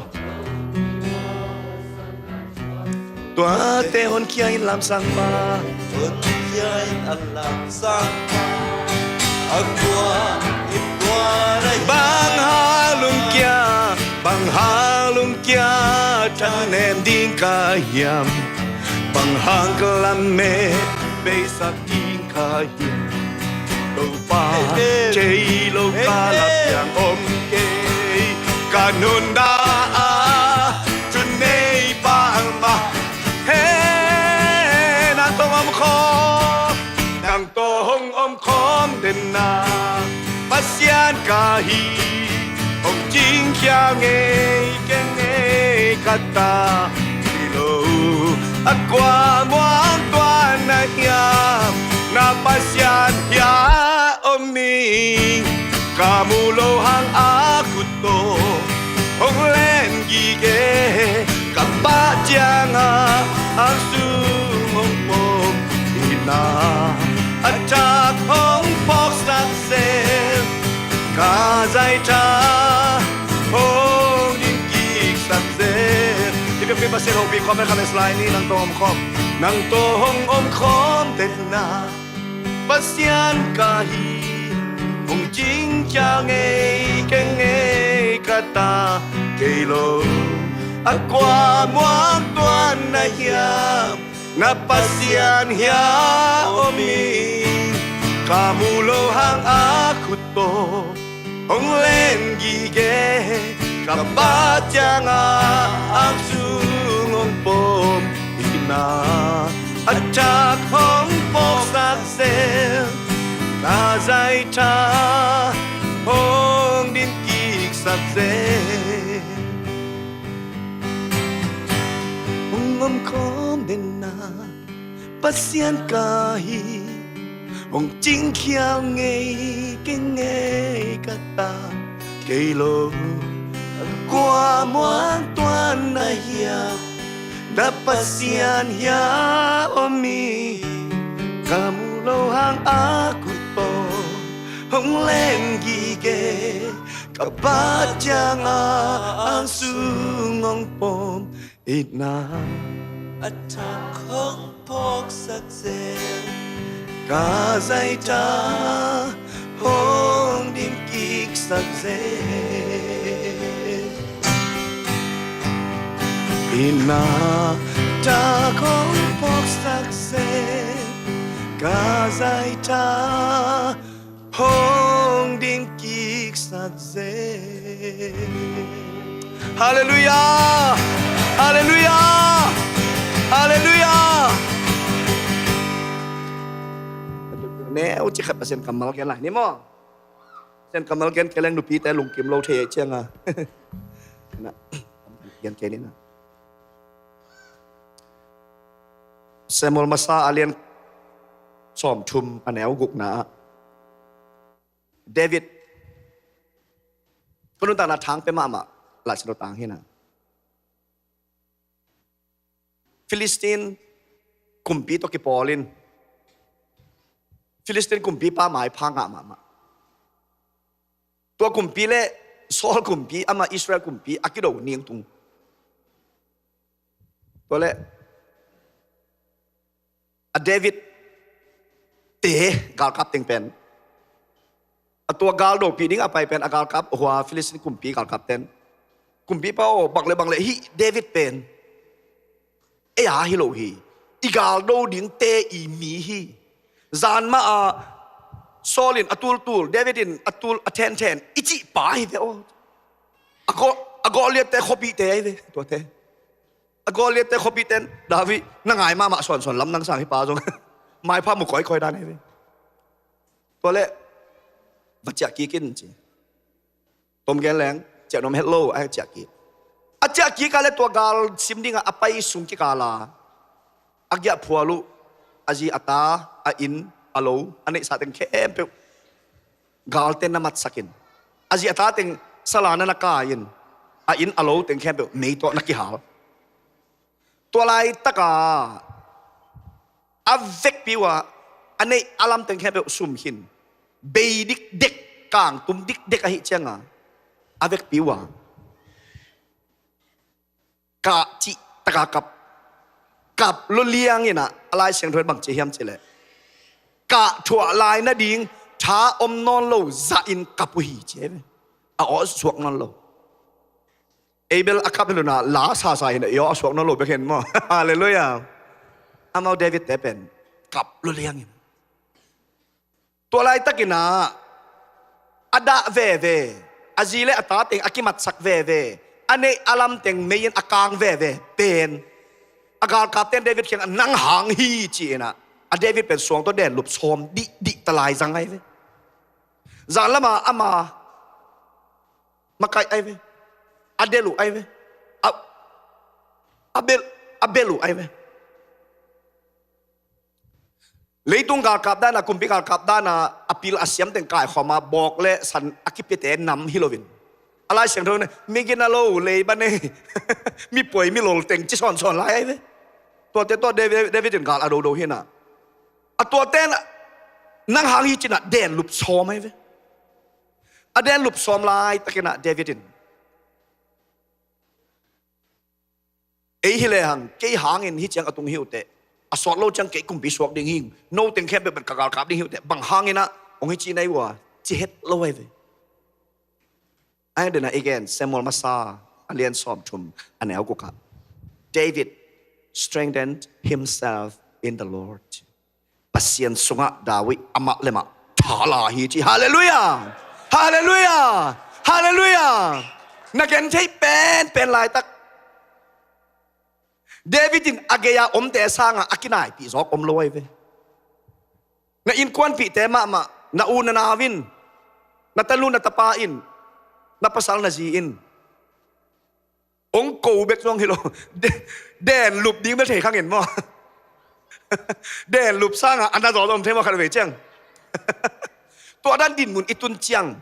tua te hon kia in lam sang pa hon kia in lam sang pa akwa itwa na bang halung kia ta nem ding ka yam bằng hang kalam me be sak ding ka yam to pa chei lo ka lap yang om ke kanun da chun nei pa ma he nang tong om khom nang tong om khom den na pasian ka hi ông chính kia nghe cái nghe kata bilo aqua muang tuan na hiam na pasian ya omi kamu lo hang aku to ông lên gige kapa janga ang sumong mong ina atak hong pok sak se ka zai ta hong din kik sak se ti pe pa se ho bi khom ka le slide ni nang tom khom nang to hong om khom te na pasian ka hi hong jing cha nge ke nge kata ke lo aqua muang tuan na hiam na pasian hia omi kamu lo hang aku to hong len gige kabatjanga ang sungong pom ina atak hong pok sak sel na zai ta hong din kik sak sel hong om khom den na pasian kahi ông chính khiao nghe cái nghe kata cây lô qua muang tuan na hiya dapat sian hiya omi kamu lo hang aku to hong len gige kabat janga ang sungong pom itna atak hong pok sak sel ka zai ta hong dim kik sak se ina ta hong pok sak se ka zai ta hong dim kik sak se hallelujah hallelujah hallelujah neo chỉ khát sen kamal cái này mo sen kamal cái leng nu piแต่ลุงกิมโลเทเชียงอ่ะนะยันแค่นี้นะเซมอลมาซาอาเลียนสอมชุมอันแนวกุกนะเดวิดก็นุ่นต่างนาทางไปมาหลายชนต่างให้นะฟิลิสตีนกลุ่มปีตกิปอลินฟิลิสเตีนกลุ่มปีป้าหมายพังอ่ะมาตัวกลุ่มปีเล่ซอลกลุ่มปีอามาอิสราเอลกลุ่มปีอากิโดเนียงตุงตัวเล่เดวิดเตะกาลกับติงเป็นตัวกาลโดปีดิ้งไปเป็นกาลกับหัวฟิลิสเตีนกลุ่มปีกาลกับเต็นกลุ่มปีเป้าบังเลยฮิเดวิดเป็นเอ้ยฮิโลฮีอีกาลโดดิ้งเตะอีมีฮีจานมาโซลินอตูลเดวิดินอตูลเทนอิจิป้ายเดียวอากอเลียเตะขบีเตะเลยตัวเตะอากอเลียเตะขบีเตะดาวินั่งไงมาสอนล้ำนั่งสั่งให้ป้าจงไม้ผ้าหมุกคอยด้านนี้เลยตัวเละบัจจกีกินจีต้มแกงแรงเจ้านมเฮลโลไอ้จักกีอาจักกีกาเลตัวกาลซิมดิ้งอะไปสุงกิกาลาอักยะพัวลุอาจีอัตาอาอินอาโลอันนี้สัตว์เข้มเปกาลเตนนามัดสักินอาจีอัตาเต็งสลานานักกายินอาอินอาโลเต็งเข้มเปไม่ตัวนักกิหาตัวลายตะกาอาเวกปิวะอันนี้อาลัมเต็งเข้มเปสุมหินเบย์ดิกเด็กกางตุมดิกเด็กอะฮิเชียงอาเวกปิวะกะจิตะกากับลุเลียงนี่นะอะไรเสียงเถิดบังเจียมเจเลยกะถั่วลายนะดิ่งช้าอมนอนโลซาอินกับปุหิเจมอ๋อสวกนอนโล เอเบลอัคาเบลนาลาซาซาหินยอสวกนโลเบเห็นมั้งฮาเลลูยาอามาเดวิดเตเป็นกับลุเลียงตัวอะไรตะกินาอดาเวเวอาจีเลอตาเต็งอากิมัดสักเวเวอันนี้อาลัมเต็งเมียนอากางเวเวเป็นอากาศกับเต็นเดวิดเขียนนั่งหางฮีจีนะอเดวิดเป็นสวงตัวเด่นหลุบชมดิตลายจังไงเวจังละมาอามาไกไอเวอเดลูไอเวอเบลูไอเวเลยตุงกากับด้านนะกุมพิกากับด้านนะอภิลอาเซียมเต็งกายขอมาบอกเลยสันอากิเปเตนำฮิโลวินอะไรเสียงเธอเนี่ยมีกินอะไรเลยบ้านเนี่ยมีป่วยมีโลเต็งจิสอนไล่ไอ้เว้ยตัวเต้ตัวเดวิดถึงการอโดเห็นอ่ะตัวเต้นนั่งหางฮีจินะเด่นหลุบซอมไอ้เว้ยเด่นหลุบซอมไล่ตะกินะเดวิดไอ้ฮิเลหังเกี่ยหางเงินฮิจังอตุงฮิวเตอสวดโลจังเกี่ยกุมบิสวกดิ่งหิงโนเต็งแค่เป็นกากากับดิ่งหิวเตบังหางเงินนะองค์ฮิจีนไอ้วัวจิเฮ็ดโลไอ้เว้ยAnd then again, Samuel Masa, Alian Sobtum, and Elguka. David strengthened himself in the Lord. Pasien sunga Dawi amak lema. Thala hiji. Hallelujah! Hallelujah! Hallelujah! Nagen tay pen lai tak. David in agaya te sanga akinai pi zok loi ve. Na in kwan pi te ma na una na awin. Na talu na tapain. Napasal na ziin. Ong ko bek zong hilo. Den lup ding ba thei khang yen mo. Den lup sang an da zo lom the mo khan ve chang. Tua dan din mun itun chiang.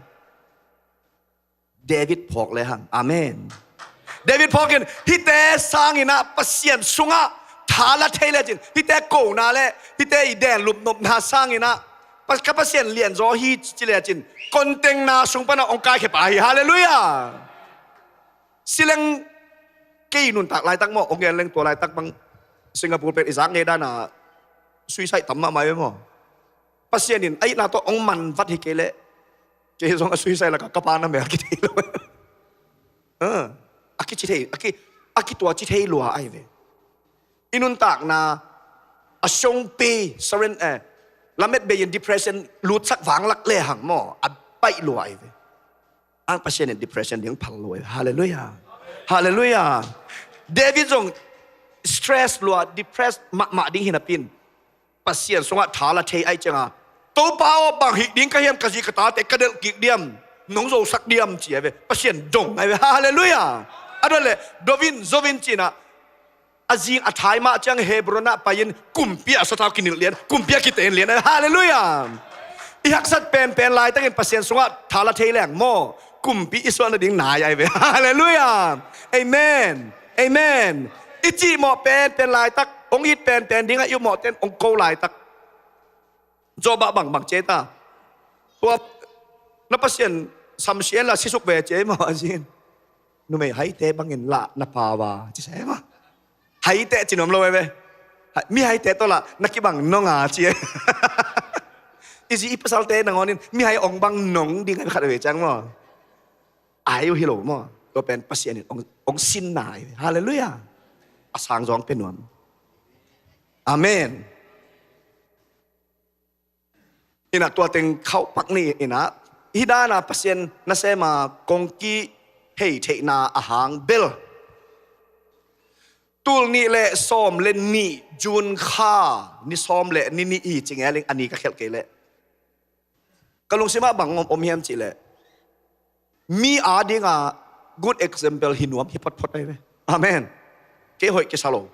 David phok le hang. Amen. David phok ken hi te sang ina pasien sunga thala thei le jin. Hi te ko na le hi te I den lup nop na sang ina pas kapasien lien zo hi chi le jin. Konteng na sungpa na ongkai ke pahi. Hallelujah. Silang kay nun tak lai tak mo ong leng tua lai tak bang Singapore pet isang ngeda na suicide tamma mai mo. Pasienin ay na to ong man vat hikele. Kay song suicide la kapana me akitelo. Aki chithei aki tua chithei lua ai ve. Inun tak na asong pe surrender Lamet bayin depression lut sak wang lak le hang mo at pai luai ve. Ang pasien in depression ding pal luai. Hallelujah. Hallelujah. David zong stress lua depressed ma ding hinapin. Pasien songa thala thei ai changa. To pao bang hi ding ka hiam kaji kata te kadel ki diam. Nong zo sak diam chi ve. Pasien dong ai ve. Hallelujah. Adole dovin zovin china Azing athai ma chang Hebrona payin kumpia sataw kinil lian kumpia kiten lian hallelujah ihak sat pen lai tangin pasien sunga thala theileng mo kumpi iswa na ding na yai ve hallelujah amen amen ichi mo pen lai tak ong hit pen ding a yu mo ten ong ko lai tak joba bang cheta tua na pasien samsien la sisuk ve che mo azin nu me hai te bangin la na pawa chi se ma Hai te chinom lo ve. Mi hai te to la nakibang nonga chi. Isi ipasal te nangonin mi hai ong bang nong ding ai khat ve chang mo. Ai hi lo mo. To pen pasien ong sin nai. Hallelujah. Asang jong pen nuam. Amen. Ina tua teng khau pak ni ina. Hidana pasien na se ma kongki hei the na ahang bel. Tul ni le som le ni jun kha ni som le ni I ching eling ani ka khel ke le kalung sima bang om hiam chi le mi a dinga good example hinuam hi pot ai ve amen ke hoi ke salo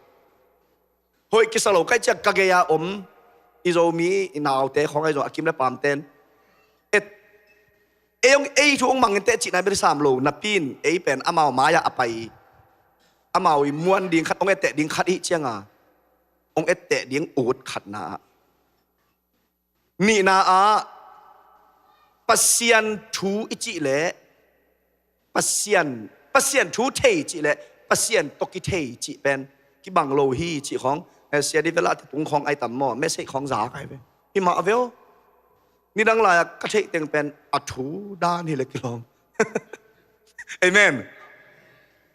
kai chak ka ge ya izo mi inaw te khong ai zo akim le pam ten et eong ei thu ong mang te chi nai be sam lo na pin ei pen amao maya apai Amawi muan ding khat ong ete ding khat hi chianga ong ete ding ut khat na ni na a pasien thu ichi le pasien thu thei chi le pasien toki thei chi pen ki bang lo hi chi khong sia di vela ti pung khong ai tam mo me sei khong za kai ve hi ma vel ni dang la ka thei teng pen a thu dan hi le ki long amen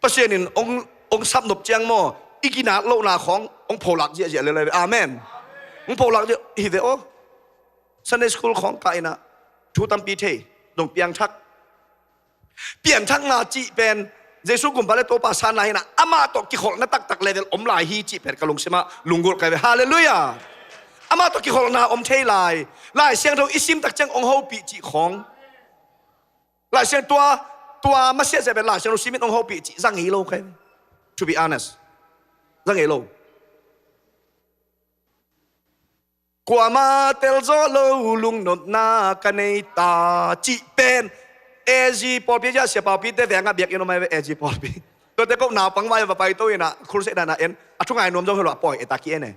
ประเสียนินองซับหนบเจียงโมอีกินาโลนาขององโพลักเจียเลยอาเมนองโพลักเจียฮิเวโอซันเดย์สคูลของไกนะทูตัมปีเทดงเปียงทักเปลี่ยนทักนาจีเป็นเยซูกุมพาเลโตปาสานาฮินะอามาตกิขอลนัตักเลเวลอมลายฮีจีเป็นกะลงเสมาลุงกุลไกเวฮาเลลูยาอามาตกิขอลนาอมเทลายลายเสียงเราอิซิมตักจังองเฮาปีจีของลายเสียงตัวมาเสียจะเป็นลายเสียงเราซิมิตองเฮาปีจีจังฮีโลไก to be honest จังฮีโลกว่ามาเตลโซโลลุงนนนากันในตาจีเป็นเอจีพอพี่จะเสียพอพี่แต่แหวงกับเบียกยังไม่เอจีพอพี่ตัวเด็กก็หนาวปังไว้ไปตัวเองนะครูเสด็จนะเอ็นทุกงานนวมจงให้หลับปล่อยตะกี้เนี่ย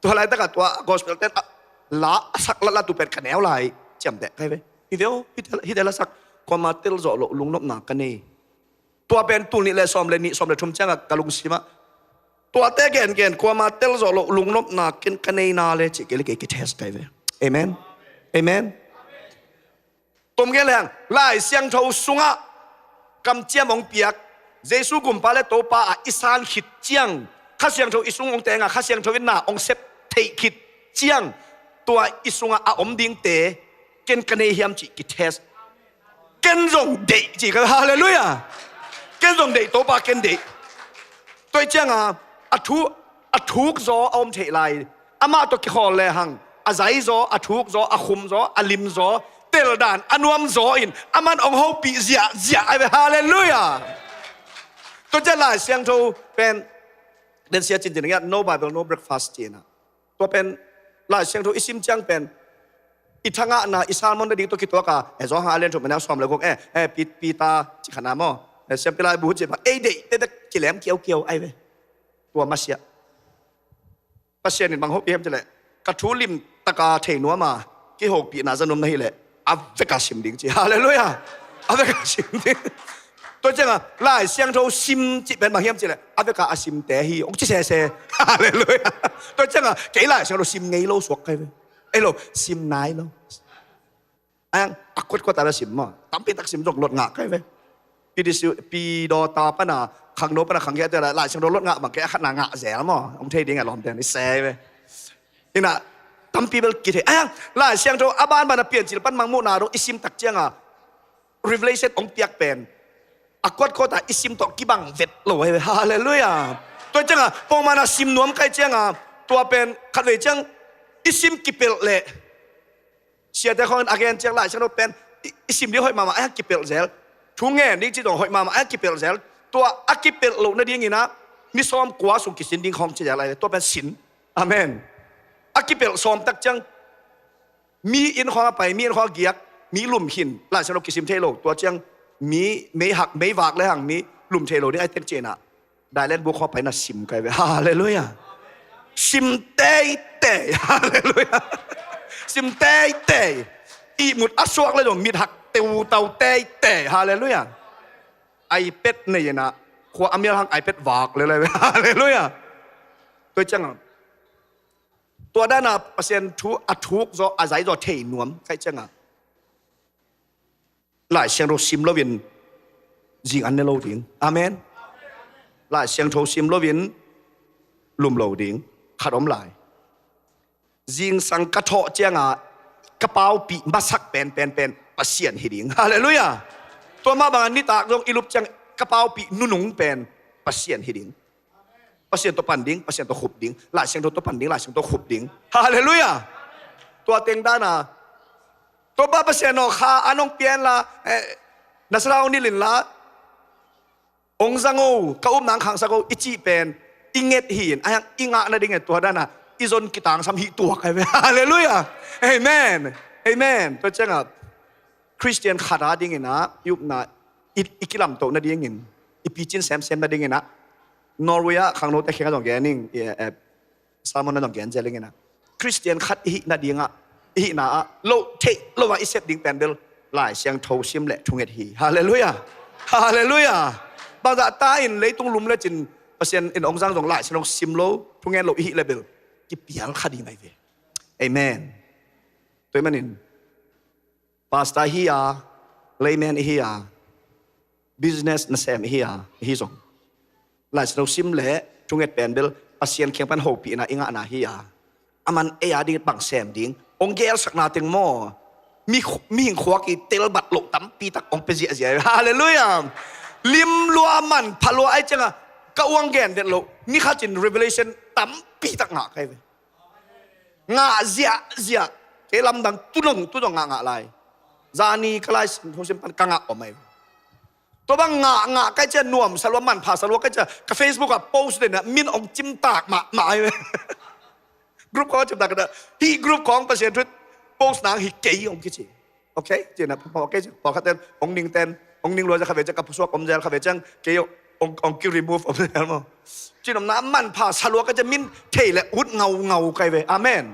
ตัวอะไรตั้งแต่ตัว gospel เต้นละสักละตัวเป็นคะแนนอะไรจำได้ใครไหมฮิเดียวฮิเดละสักกว่ามาเตลโซโลลุงนนนากันในตัวเป็นตุนิเลสอมเลนิสอมเลชุมเจ้ากับลุงสิมาตัวเตะเกนกว่ามาเตลโซโลลุงนนนากินกันในนาเลยจิเกลิกกิเทสใครไหมเอเมนเอเมนตมเกลียงไล่เสียงเท่าสุงะกำเจียมองเปียกเยซูกุมพาเลโตปาอิสานขิดเจียงข้าเสียงเท่าอิสุงองแตงข้าเสียงเท่าวินนาองเซปเทขิดเจียงตัวอิสุงะอมดิงเตเกนกันเฮียมจิกิเทสเกนจงเดจิกันฮาเลลูยาเกนจงเดโตปาเกนเดตัวเจียงอัทุกโซอมเทไลอามาตัวกิขอเลหังอาศัยโซอัทุกโซอาคุมโซอาลิมโซเตลดานอนวมโซอินอามันองเฮาปีเสียไอเวฮาเลลูยาตัวเจ้าหลายเสียงโทเป็นเดินเสียจริงๆเนี่ย no Bible no breakfast จีนะตัวเป็นหลายเสียงโทอิซิมจังเป็นอิทางะนะอิสานมันได้ดีตัวคิดตัวกาเอซอฮาเลนถูกเป็นแนวซ้อมเลยก็ปีตาจิขนาดมั้งเสียงเป็นลายบูจิบะเด็กกิเลมเกี่ยวไอเวตัวมาเสียปัสเซียนบางฮบเยี่ยมจะเลยกระทูลิมตะกาเทนัวมากี่หกปีน่าจะนุ่มนี่แหละอาเวกาซิมดิ้งจีฮาเลลูยาอาเวกาซิมดิ้งตัวเจ้าไล่เสียงโทซิมจีเป็นบางเยี่ยมจีเลยอาเวกาซิมเตฮีองจีเซ่ฮาเลลูยาตัวเจ้าเกี่ยไล่เสียงโทซิมไงโลสวกใครไอ้โลซิมนายโลอังอักวดตาละซิมมั้งตั้มเป็นตักซิมจงลดงะใครไหมปีดอตาปนาขังโนปนาขังแก่แต่ไล่เสียงโทลดงะบางแก่ขัดนางะแสแล้วมั้งองเทดิ้งไงล้อมแต่นี่แซ่ไหมนี่นะตั้มปีเบลกิเทไล่เสียงโทอาบานมันเปลี่ยนจิตปั้นมังมุนาโรอิซิมตักเจียงrevelation องเปียกเป็นอากวดโคตาอิซิมตอกกิบังเวทโลเฮฮาเลลูยาตัวเจ้าปองมานาซิมนวมใครเจียงตัวเป็นขัดเวจังอิซิมกิเปลเล่เสียแต่คนอาเกนเจียงไล่เสียงโทเป็นอิซิมที่หอยมากิเปลเซลทุ่งเงินนี่จีตองหอยมากิเปลเซลตัวอากิเปลโลนั่นเองนะนี่ซ้อมกว่าสุกิสินดิ้งของเจียอะไรตัวเป็นสินอาเมนอากิเปลซ้อมตักจังมีอินข้อไปมีอินข้อเกียกมีหลุมหินหลายชนกิสิมเทโลตัวจังมีไม่หักไม่วากเลยหังมีหลุมเทโลนี่ไอเทนเจน่ะได้เล่นบุกเข้าไปน่ะซิมไกลไปฮาเลลูยาซิมเตฮาเลลูยาซิมเตอีหมุดอัศวกเลยโดนมีหักเตาเตฮาเลลูยาไอเป็ดเนี่ยนะขวาอเมริกันไอเป็ดวากเลยฮาเลลูยาตัวจังตัวด้านน่ะเปอร์เซ็นต์ทุกอาศัยตัวเทนวมใครจังหลายเสียงเราซิมโลวินจิงอันเนโลดิงอาเมนหลายเสียงโทซิมโลวินลุมโลดิงขัดอมหลายจิงสังกะโถเจียงกระเป๋าปีมาสักเป็นปัสเซียนฮิดิงฮาเลลูยาตัวมาบางนิตาลงอิลุปจังกระเป๋าปีนุ่งเป็นปัสเซียนฮิดิงปัสเซียนตัวปันดิงปัสเซียนตัวขุบดิงหลายเสียงตัวปันดิงหลายเสียงตัวขุบดิงฮาเลลูยาตัวเต็งด้านะตัวบ้าปัสเซียนนอคาอันองเปียนละนัสราอุนิลินละองซังโอก้าวนังขังซังโออิจิเป็นอิงเงตหินอันอิงะนั่นดิ่งตัวด้านะอิจนกิตังสัมหิตัวใครไปฮาเลลูยาเอเมนตัวเจ้าคริสเตียนขาดดิ่งนะยุบนะอิกิลัมโตนั่นดิ่งอิปิจินแซมนั่นดิ่งนะนอร์เวย์ขังโนแต่แค่ต้องแกนิ่งซามอนนั่นต้องแกนเจริญนะคริสเตียนขัดหินั่นดิ่งอีน่าโลเทโลว่าอิเซตดิ้งเป็นเดลหลายเสียงโทซิมเละทุงเอ็ดฮีฮาเลลูยาบางทีตาอินเลยตรงลุมเลยจินเปอร์เซ็นต์อินองซังตรงหลายเสียงซิมโลทุงเอ็ดโลอีเลเบลกิเปียลขัดดีไหมเว้ยเอเมนตัวมันอินพาสต้าฮีอาเลย์แมนฮีอาบิสเนสนั่นเซมฮีอาฮีส่ง ลายสโนซิมเละจุงเอ็ดเป็นเบลปัสเซียนเคียงปันโฮปีนะอิงะนาฮิยาอามันเอียดิ้งบังแซมดิ้งองเกลสักนาเต็งโมมีหิงขวากีเตลบัดหลงตั้มปีตักองเปเสียเสียฮาเลลูยาลิมลัวมันพะลัวไอจังอะกะวังแกนเด็ดโลนี่ข้าจิน revelation ตั้มปีตักงะใครเว้งะเสียเกลำดังตุนงงะอะไรจานีคลายทุกสิ่งปันกังะออกมาตัวบางงะใกล้จะนวมสลัวมันผ่าสลัวใกล้จะกับเฟซบุ๊กกับโพสต์เนี่ยนะมินองจิ้มตากมาไอ้กรุ๊ปของจิ้มตากกันนะที่กรุ๊ปของประเสริฐทุกโพสต์หนังฮิเกย์องกิจิโอเคเจนะพอโอเคพอเขาเต้นองนิงเต้นองนิงรัวจะเขาเวจะกับพวกอมเจลเขาเวจังเกย์องกิรีมูฟอมเจลมั้งจีนน้ำมันผ่าสลัวก็จะมินเทและอุดเงาใครเวอาเมน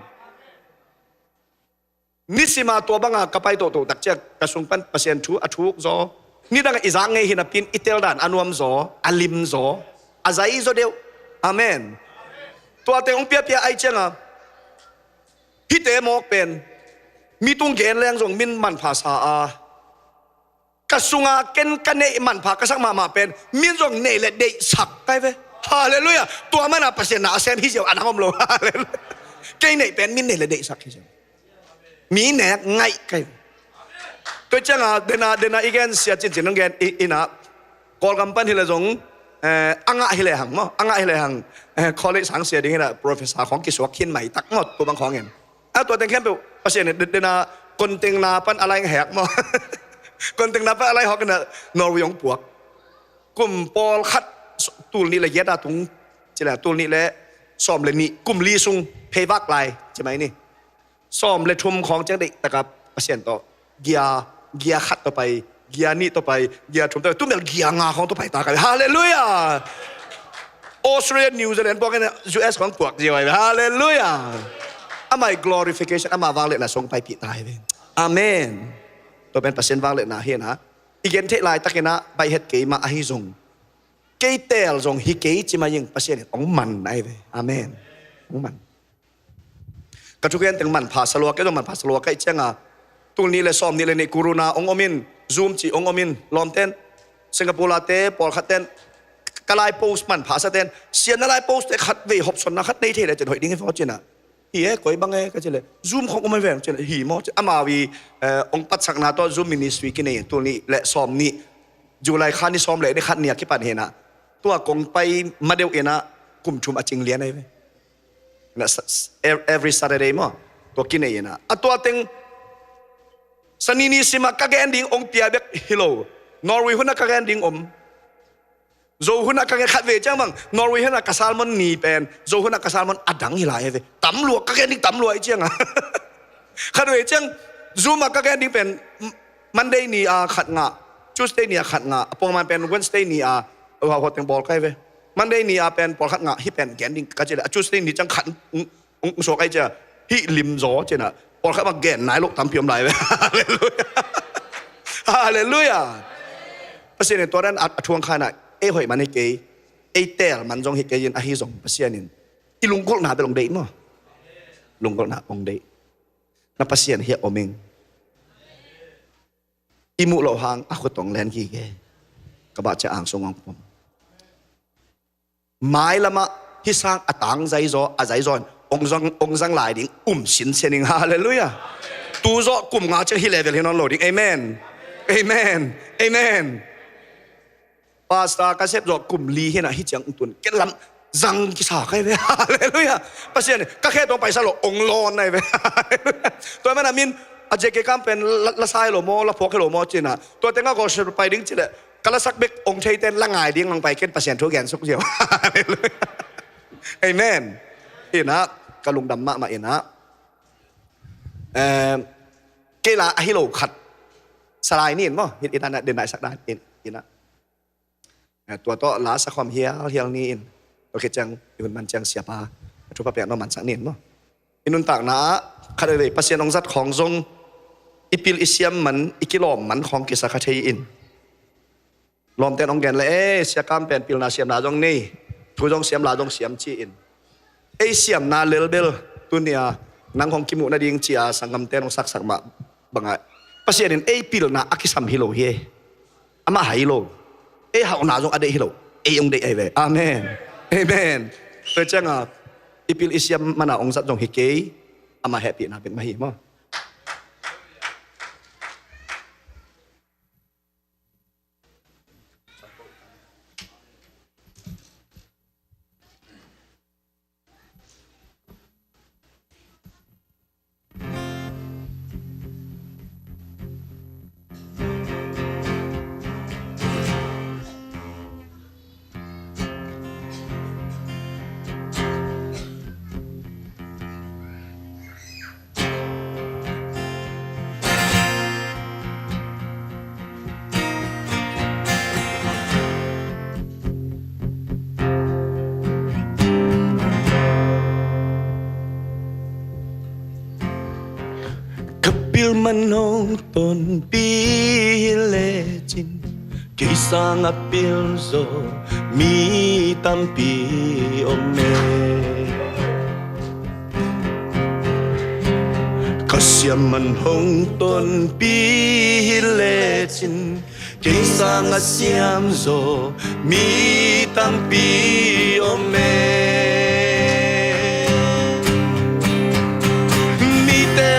นิสิมาตัวบางกับไปโตตักเจ้ากระสุนปันประเสริฐทุกจอนี่ดังอิจางไงหินปินอิเตลดานอนุมโซอาลิมโซอาใจโซเดียวอาเมนตัวเตองเปียไอเจงอ่ะฮิเตมอกเป็นมีตุงเกนแรงส่งมินมันภาษากระสุงาเกนกันเนมันภากระสักมาเป็นมินส่งเนเลเดสักไปเว้ฮาเลลูยาตัวมันเปอร์เซ็นต์เซนฮิเจียวอันนั้นผมรู้ฮาเลลูยาเกนเนเป็นมินเนเลเดสักฮิเจียวมีเนไงไงตัวจังเดนาอีกอันเสียจริงๆน้องแกอินะกอลกัมปันที่เราจงอังะฮิเลหังมั้งอังะฮิเลหังคอลเลจสังเสียดิ้งนะโปรเฟสซ่าของกิสวกขินใหม่ตักหมดตัวบางของเงินตัวเต็งแค่เป็นประเสริฐเดนาคนเต็งนาปันอะไรแหกมั้งคนเต็งนาปันอะไรหอกกันนะนอร์เวย์ของปวกกลุ่มปอลคัดตูนนี่ละเอียดตุงจะแหละตูนนี่แหละซ้อมเลยนี่กลุ่มลีซุงเพย์วักไลใช่ไหมนี่ซ้อมเลยทุ่มของจังเด็กแต่กับประเสริฐต่อเกียร์ขัดต่อไปเกียร์นี่ต่อไปเกียร์ชมต่อไปตุ้มเบลเกียร์งาของต่อไปตากันฮาเลลูยาออสเตรเลียนิวซีแลนด์พวกนี้US ของพวกเดียวไปฮาเลลูยาอาไม่ glorification อามาวังเล็กนะส่งไปปีตายเป็นอาเมนตัวเป็นเปอร์เซ็นต์วังเล็กนะเห็นนะอีกอย่างที่ลายตะกี้นะใบเห็ดเกยมาอหิซงเกยเตลซงฮิเกยจิมายิงเปอร์เซ็นต์ของมันไอ้เว้อาเมนของมันกระทุกอย่างถึงมันผ่าสลัวก็ต้องมันผ่าสลัวใกล้เจ้งอ่ะตุนี้เลยซ้อมนี่เลยในกูรูนาองอมินซูมจีองอมินลอมเต้นสิงคโปร์ลาเต้ปอลขัดเต้นกลายโพสต์มันผ่าสเต้นเสียนอะไรโพสต์แต่ขัดเวหอบสนนะขัดในเทเลยจะถอยดิ้งให้ฟอจินะเฮ้ยก้อยบางไงก็จะเลยซูมขององไม่แหวนจะเลยหีมอจะอามาวีองปัดสักนาตัวซูมมินิสวีกินเนี่ยตัวนี้และซ้อมนี่จุลัยขันนี่ซ้อมเลยได้ขัดเนี่ยคิดปันเห็นนะตัวกงไปมาเดียวเองนะกลุ่มชุมอจิงเลี้ยนไอ้เว้ยนะ every Saturday มั้งตัวกินเนี่ยนะตัวเต็งสนีนี่สิมากักแอนดิ้งองเปียเบกฮิโลนอร์เวย์หุ่นนักกักแอนดิ้งโจหุ่นนักกักแอนขัดเวจังมั้งนอร์เวย์หุ่นนักกัสซาลมอนนีเป็นโจหุ่นนักกัสซาลมอนอัดดังฮิลายเว้ตำรวจกักแอนดิ้งตำรวจไอ้เจ้าขัดเวจังโจมากักแอนดิ้งเป็นมันเดย์นี่ขัดงะทูสเดย์นี่ขัดงะพอมันเป็นเวนสเดย์นี่ว่าหัวเต็งบอลใครเว้มันเดย์นี่เป็นบอลขัดงะฮิเป็นแกนดิ้งก็จะเลยทูสเดย์นี่จังขัดโชกไอ้เจ้าฮิลิมโจเจ้าน่ะพอเขามาแก่นไหนลูกทำเพียมไรไปฮาเลลูยาฮาเลลูยาเพราะฉะนั้นตัวนั้นอัดทวงขนาดหอยมันให้เกย์เตลมันจงให้เกย์ยินอาฮิซงเพราะฉะนั้นที่ลุงก็หนาไปลงเดย์มั้งลุงก็หนาลงเดย์นับเพราะฉะนั้นเฮียโอมิงอิมุโลหังakuต้องเล่นกี่เกย์กบฏจะอ่างทรงของผมไม้ละมะที่สร้างอัตังใจโซอาใจโซนองค์สังหลายดิ้งสินเซนิงฮาเลลูยาตูโซกลุ่มงาจะฮิเลเวลฮินอนโลดิ้งเอเมนเอเมนเอเมนปาสตากาเซฟโซกลุ่มลีเฮนะฮิจังตุนเกลัมจังกิสาใครเวฮาเลลูยาเพราะฉะนั้นก็แค่ต้องไปสโลองลอนในเวตัวมันมินอาเจเกกัมเป็นละไซโลโมละพวกโลโมจีน่ะตัวเต็งก็ชไปดิ้งจีเดกละสักเบกองค์ชัยเต้นละง่ายดิ้งลงไปเก็ตเปอร์เซ็นต์ทุกอย่างสุกเดียวเอเมนเอ็นะกะลุงดำมาเอ็นะเกลาอหิโลขัดสลายนี่เห็นมั้ยเห็นอินนั้นเดินได้สักด้านเอ็นะตัวโตลาสักความเฮียนี่เอ็นโอเคจังอยู่มันจังเสียปาทุกประเภทน้ำมันสักนิดมั้ยอินุนต่างนะขัดเลยเปอร์เซ็นต์องจัดของทรงอิปิลอิเซียมมันอิกิโลมันของกิสาคาเทอินลมเต้นองแกนเลยเสียกรรมเป็นปิลนาเสียมลาจงนี่ทุจงเสียมลาจงเสียมจีอินเสียมนาเลเบลตัวเนี่ยนังของกิมุนาดิ่งจีอาสังกัมเต้นองสักมาบังไงภาษาเนี่ยปิลนาอักิสัมฮิโลเฮอามาไฮโลหาหนาจงอเดฮิโล ông đây ai về amen amen tôi chẳng à ipil isyam mana ông sat dòng hít kế ama happy na bên mahi mo kapil manong ton pile chin kisang apil zo mi tampi ome kasyam manong ton pile chin kisang asyam zo mi tampi ome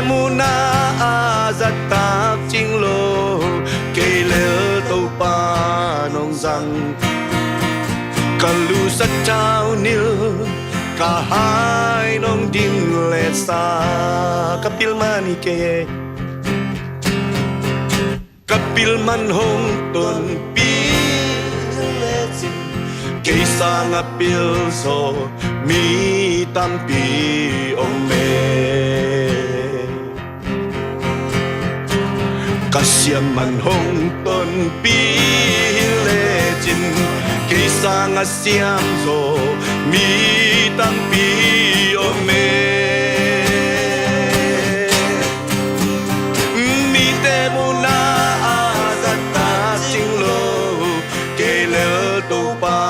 muna azatak ching lo cây lỡ tàu pa nong rằng kalu sa trao nil cả hai nong ding le sa kapil mani ke kapil man hong ton pi le chin cây sang apil so mi tampi ome kasyam man hong ton pi le chin cây sang asyam zo mi tampi ome mi te muna azata ching lo cây lỡ tàu pa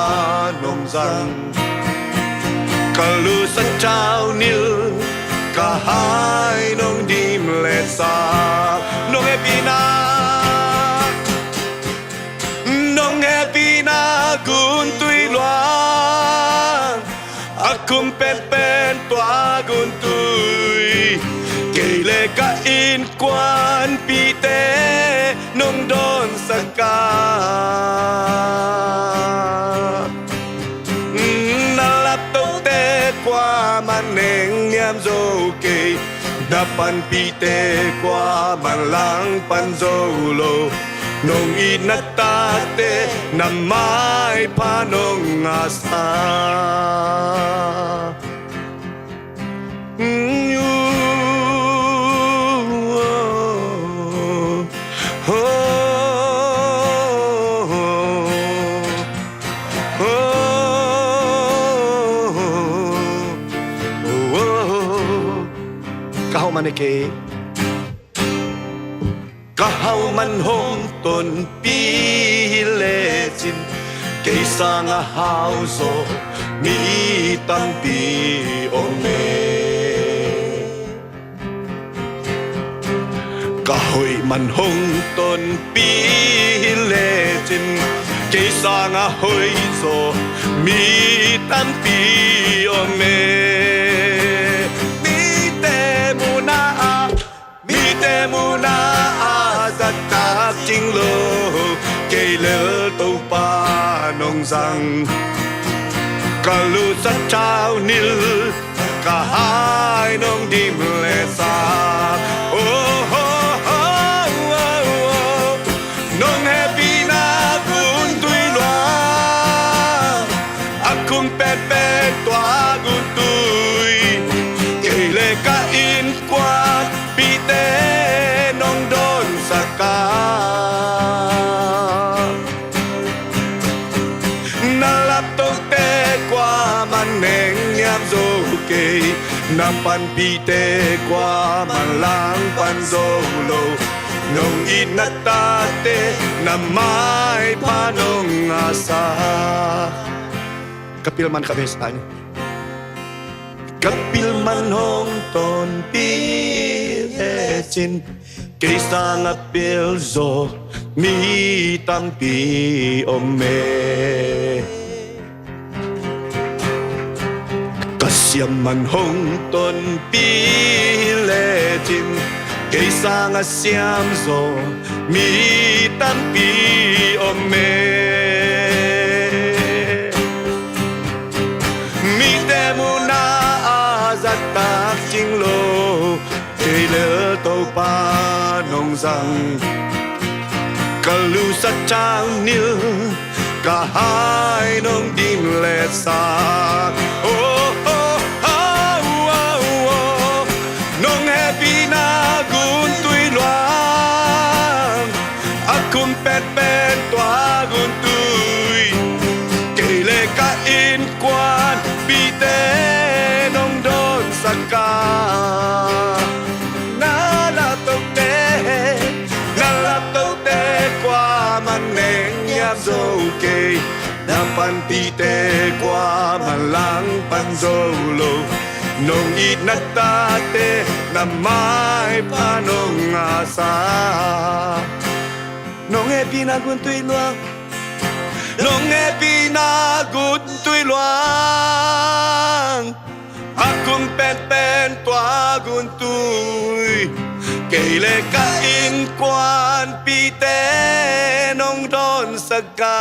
nong rằng kalu sa trao nil cả hai nong dim le sa nong happy na gun tui loa akum pen pen toa gun tui kei le ka in quan pi te nong don saka na lap to te qua maneng niam zo kei dapan pi te qua man lang pan zo lo nong inatate na may panong asa Kahau manike kahau man hong ton pi le chin cây sang a hao zo mi tampi ome kahoi man hong ton pi le chin cây sang a hoi zo mi tampi ome te muna azatak ching lo cây lỡ tàu pa nong rằng kalu sa trao nil cả hai nong dim le sa oh oh oh oh nong happy na gun tui loa akung pe pe toa gun tui cây le ka in quan pi te nong don saka na lap to te qua maneng nyam zo ke na pan pi te qua man lang pan zo lo nong inatate na mai panong asa kapil man kabestan kapil man hong ton pi le chin cây sang apil zo mi tampi ome siam man hong ton pi le tin cây sang a siam zo mi tam pi om me mi te mu na a za tak ching lo cây lỡ tàu pa nong rằng cả lưu sát trang nil cả hai nong din le sa nong happy na gun tui loang akum pet pet tua gun tui cây lệ cả in quan bi te nong don saka na la tông te qua man neng nham dâu cây na pan pi te qua man lang pan dâu lo nong ít nát ta te na mai pa nong asa nong happy na gun tui luang nong happy na gun tui luang akung pen pen tua gun tui cây lệ cả in quan pi te nong don saka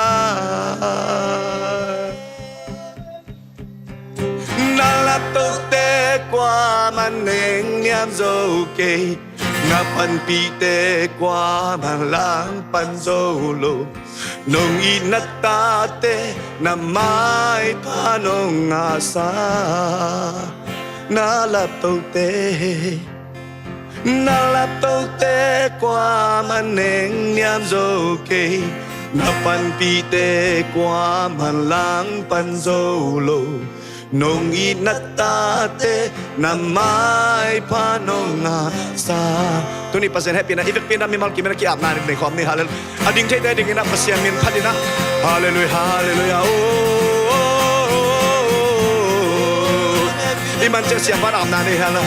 na la to te qua man neng nham dâu cây na pan pi te qua man lang pan dâu lo nong in nát ta te na mai pa nong asa na la to te na la to te qua man neng nham dâu cây na pan pi te qua man lang pan dâu lo nong i nata te na mai pa nong sa tuni pasen happy na ifek pina mi mal ki mena ki apna ni khom ni halal ading thai te ding na pasien min phadina hallelujah hallelujah oh iman che siapa amna ni halal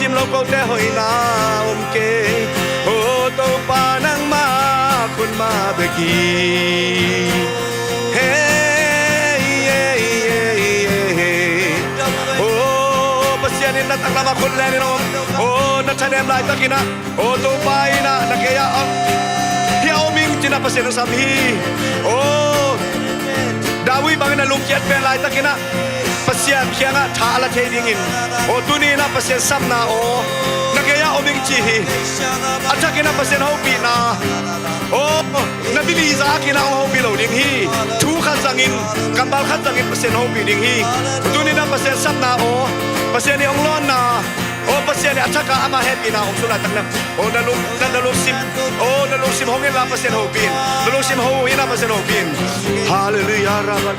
sim lo ko te hoi na ke o to pa nang ma kun ma be ki o pasian na tak lama kun le ni no o na chanem lai takina o to pa ina na ke ya hiao ming tina pasian sam hi o dawi bang na lung kiat pe lai takina pasian khianga tha la the ding in o tuni na pasian sam na o nakaya oming chi hi athakina pasian ho pi na o na bili za kina ho pi lo ding hi thu khan zangin kambal khan zangin pasian ho pi ding hi tuni na pasian sam na o pasian ni onglon na o pasian ni athaka ama happy na ong sula takna o na lu sim ho ngin la pasian ho pin na lu sim ho ina pasian ho pin hallelujah rabat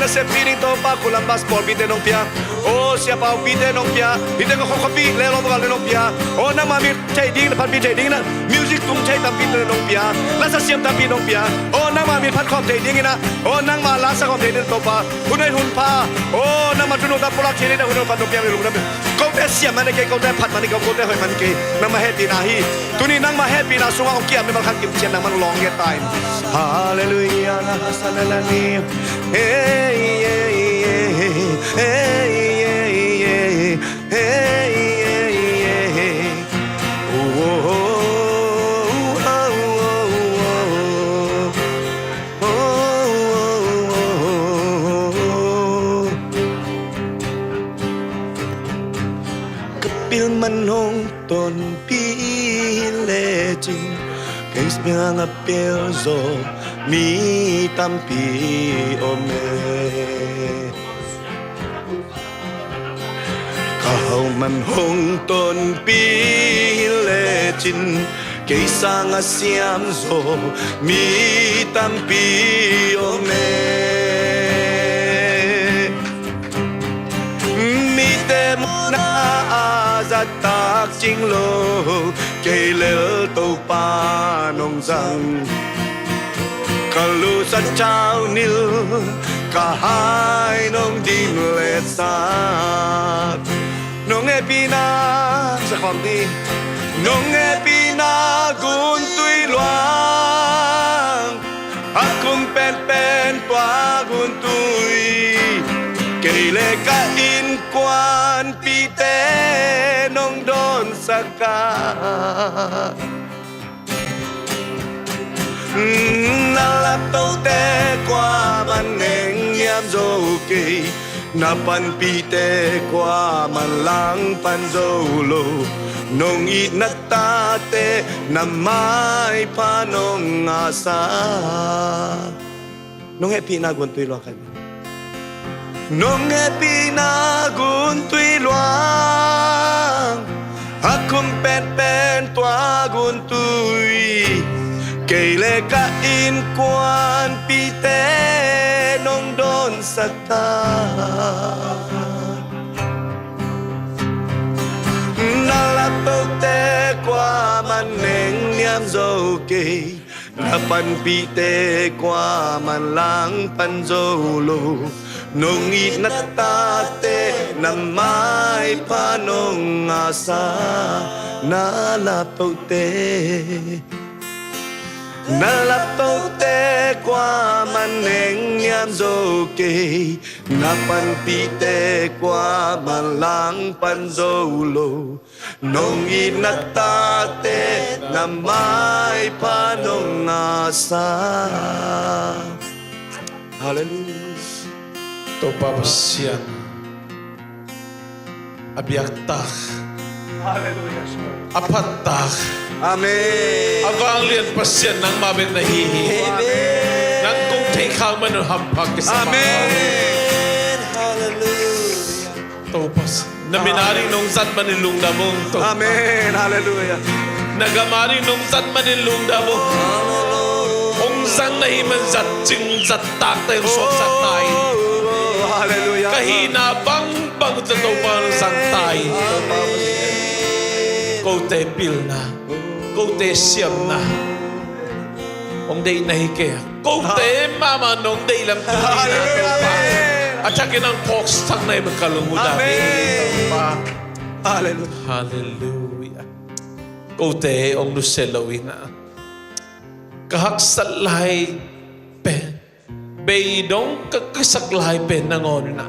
se piring to pa kulam passport pite nong pia o siapa pite nong pia pite ko kopi le lo bakal nong pia o na mami chai ding pan pite ding na music tung chai tam pite nong pia la sa siam tam pite nong pia o na mami pan khom chai ding na o nang ma la sa khom chai to pa hunai hun pa o na ma tunu ta polak chai na hun pa nong pia me lu na ko te siam man ke ko te phat man ko te hoi man ke na ma happy na hi tuni nang ma happy na sunga o kiam me mal khan kim chen na man long ye time hallelujah sallalani hey kapil manong ton pi le jing kais biang apel zo mi tampi ome kahau man hong ton pi le chin cây sang a xiêm zo mi tam pi o me mi te na a za tak ching lo cây lel tàu pa nong răng kalu sa chao nil kahai nong din le sa nong e pina sa khom đi nong e pina gun tui loang akung pen pen tua gun tui cây lệ ca in quan pi te nong don saka na lap tâu te qua ban neng yam zo ki na pan pi te qua man lang pan zo lo nong it na ta te na mai pa nong asa nong happy na gun tui lo kan nong happy na gun tui lo akum pen pen tua gun tui cây lệ ca in quan pi te nong don sakta na la tâu te qua man neng niam zo ke na pan pi te qua man lang pan zo lo nong it na ta te na mai pa nong asa na la tâu te na lap tâu te qua man neng nham zo ke na pan pi te qua man lang pan zo lo nong i na ta te na mai pa nong asa hallelujah to papasian abiak tak hallelujah apat tak amen avang lian pasien nang mabet na hihi nang kung take khang man hampak ke sama amen hallelujah to pas naminari nong zat manilung damong to amen hallelujah nagamari nong zat manilung damong ong sang na himan zat ching zat tak tayo sok zat tay hallelujah kahina bang bang to pa sang tay câu tê pil na câu tê xiêm na ông đây này kìa câu tê mà nông đây làm tu đi na à chắc cái năng phok thằng này mà cả lùng udah hallelujah hallelujah câu tê ông nu selawin na kahak salai pe bay dong cái sắc lai pe na ngon na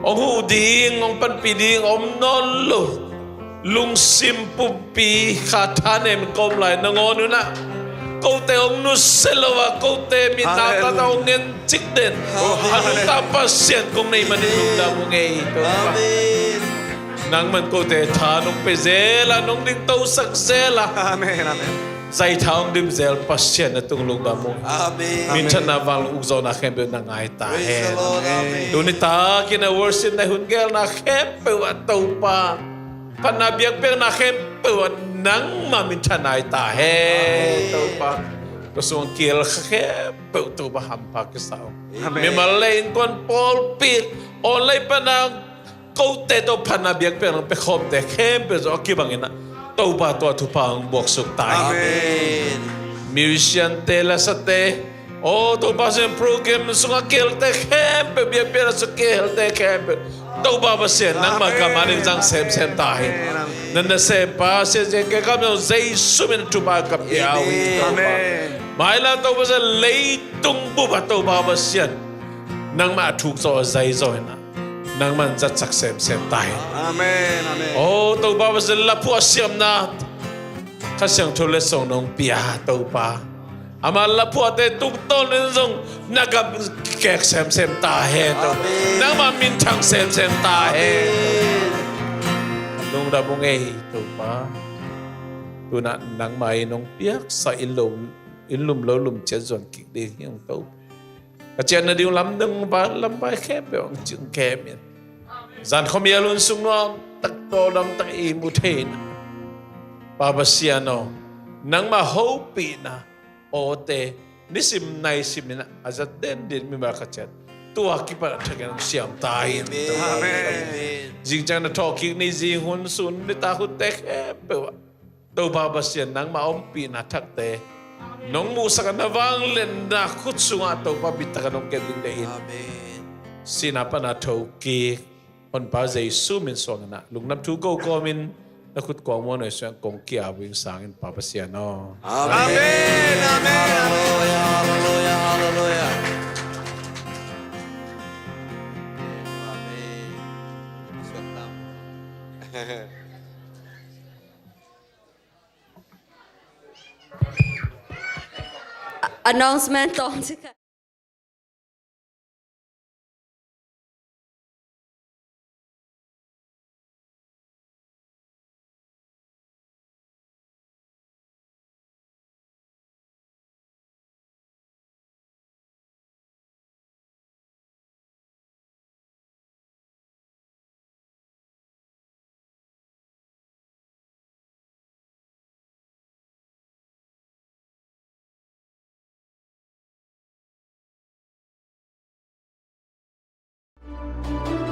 ông hu ding ông pan pi ding ông non lo lung sim pupi khatane kom lai nangon na câu te ông nu selawa câu te mi ta ta ông ngen chik den hanu ta pasien kong nei man lung da mo ngei amen nang man câu te tha nong pe zela nong ding tau sak zela amen amen zai thang dim zel pasien na tung lung da mo amen min chana wal ukzo na khem be na ngai ta he tu ni ta kina worship na hun gel na khem pe wa tau pa panabiak pe na khem pe wa nang ma min chanai ta he tau pa ko suang kiel khem pe tu ba ham pa ke sao me malain kon pol pit onlay pa na câu te to panabiak pe pe khom te khem pe zo ki bangina tau ba to tu pang bok suk tai amen musician te la sa te o to ba sem program sunga kel te khem pe biak pe su kel te khem pe tau ba ba sen nang ma ka manin jang sem sem tai nan na sem pa se je ke kam no zai sumin tu ba ka piawi amen mai la tau ba se lei tung bu ba tau ba ba sen nang ma thuk zo zai zo na nang man zat sak sem sem tai amen amen o tau ba ba se la pu siam na ta siang chu le song nong pia tau pa ama la pu te tuk ton len zong na ka kek sem sem ta he to nang ma min chang sem sem ta he nong da bong ei tau pa tu na nang mai nong piak sa ilum lo lum che zon ki de hiang tau ka chen na diu lam dang ba lam ba khe pe ong chung khe mian zan khom ya lun sung no tak to dam tak i mu the na pa ba sia no nang mahopi na ote nisim na isimina azat den din mi makachat tua kipa tagan siam tayin amen jingjang na talking ni jinghun sun ni ta hutek pe to babasyan nang maompi na takte nong musa ka nawang len na kutsunga to pabita ka nong keding dain sinapa na toki on pa zay sumin song na lungnam tu go komin na kut ko mo na siyang kong kiawing sangin papasyan no Amen. Amen. Hallelujah. Hallelujah. Hallelujah. announcement ตอนสิค่ะ Thank you.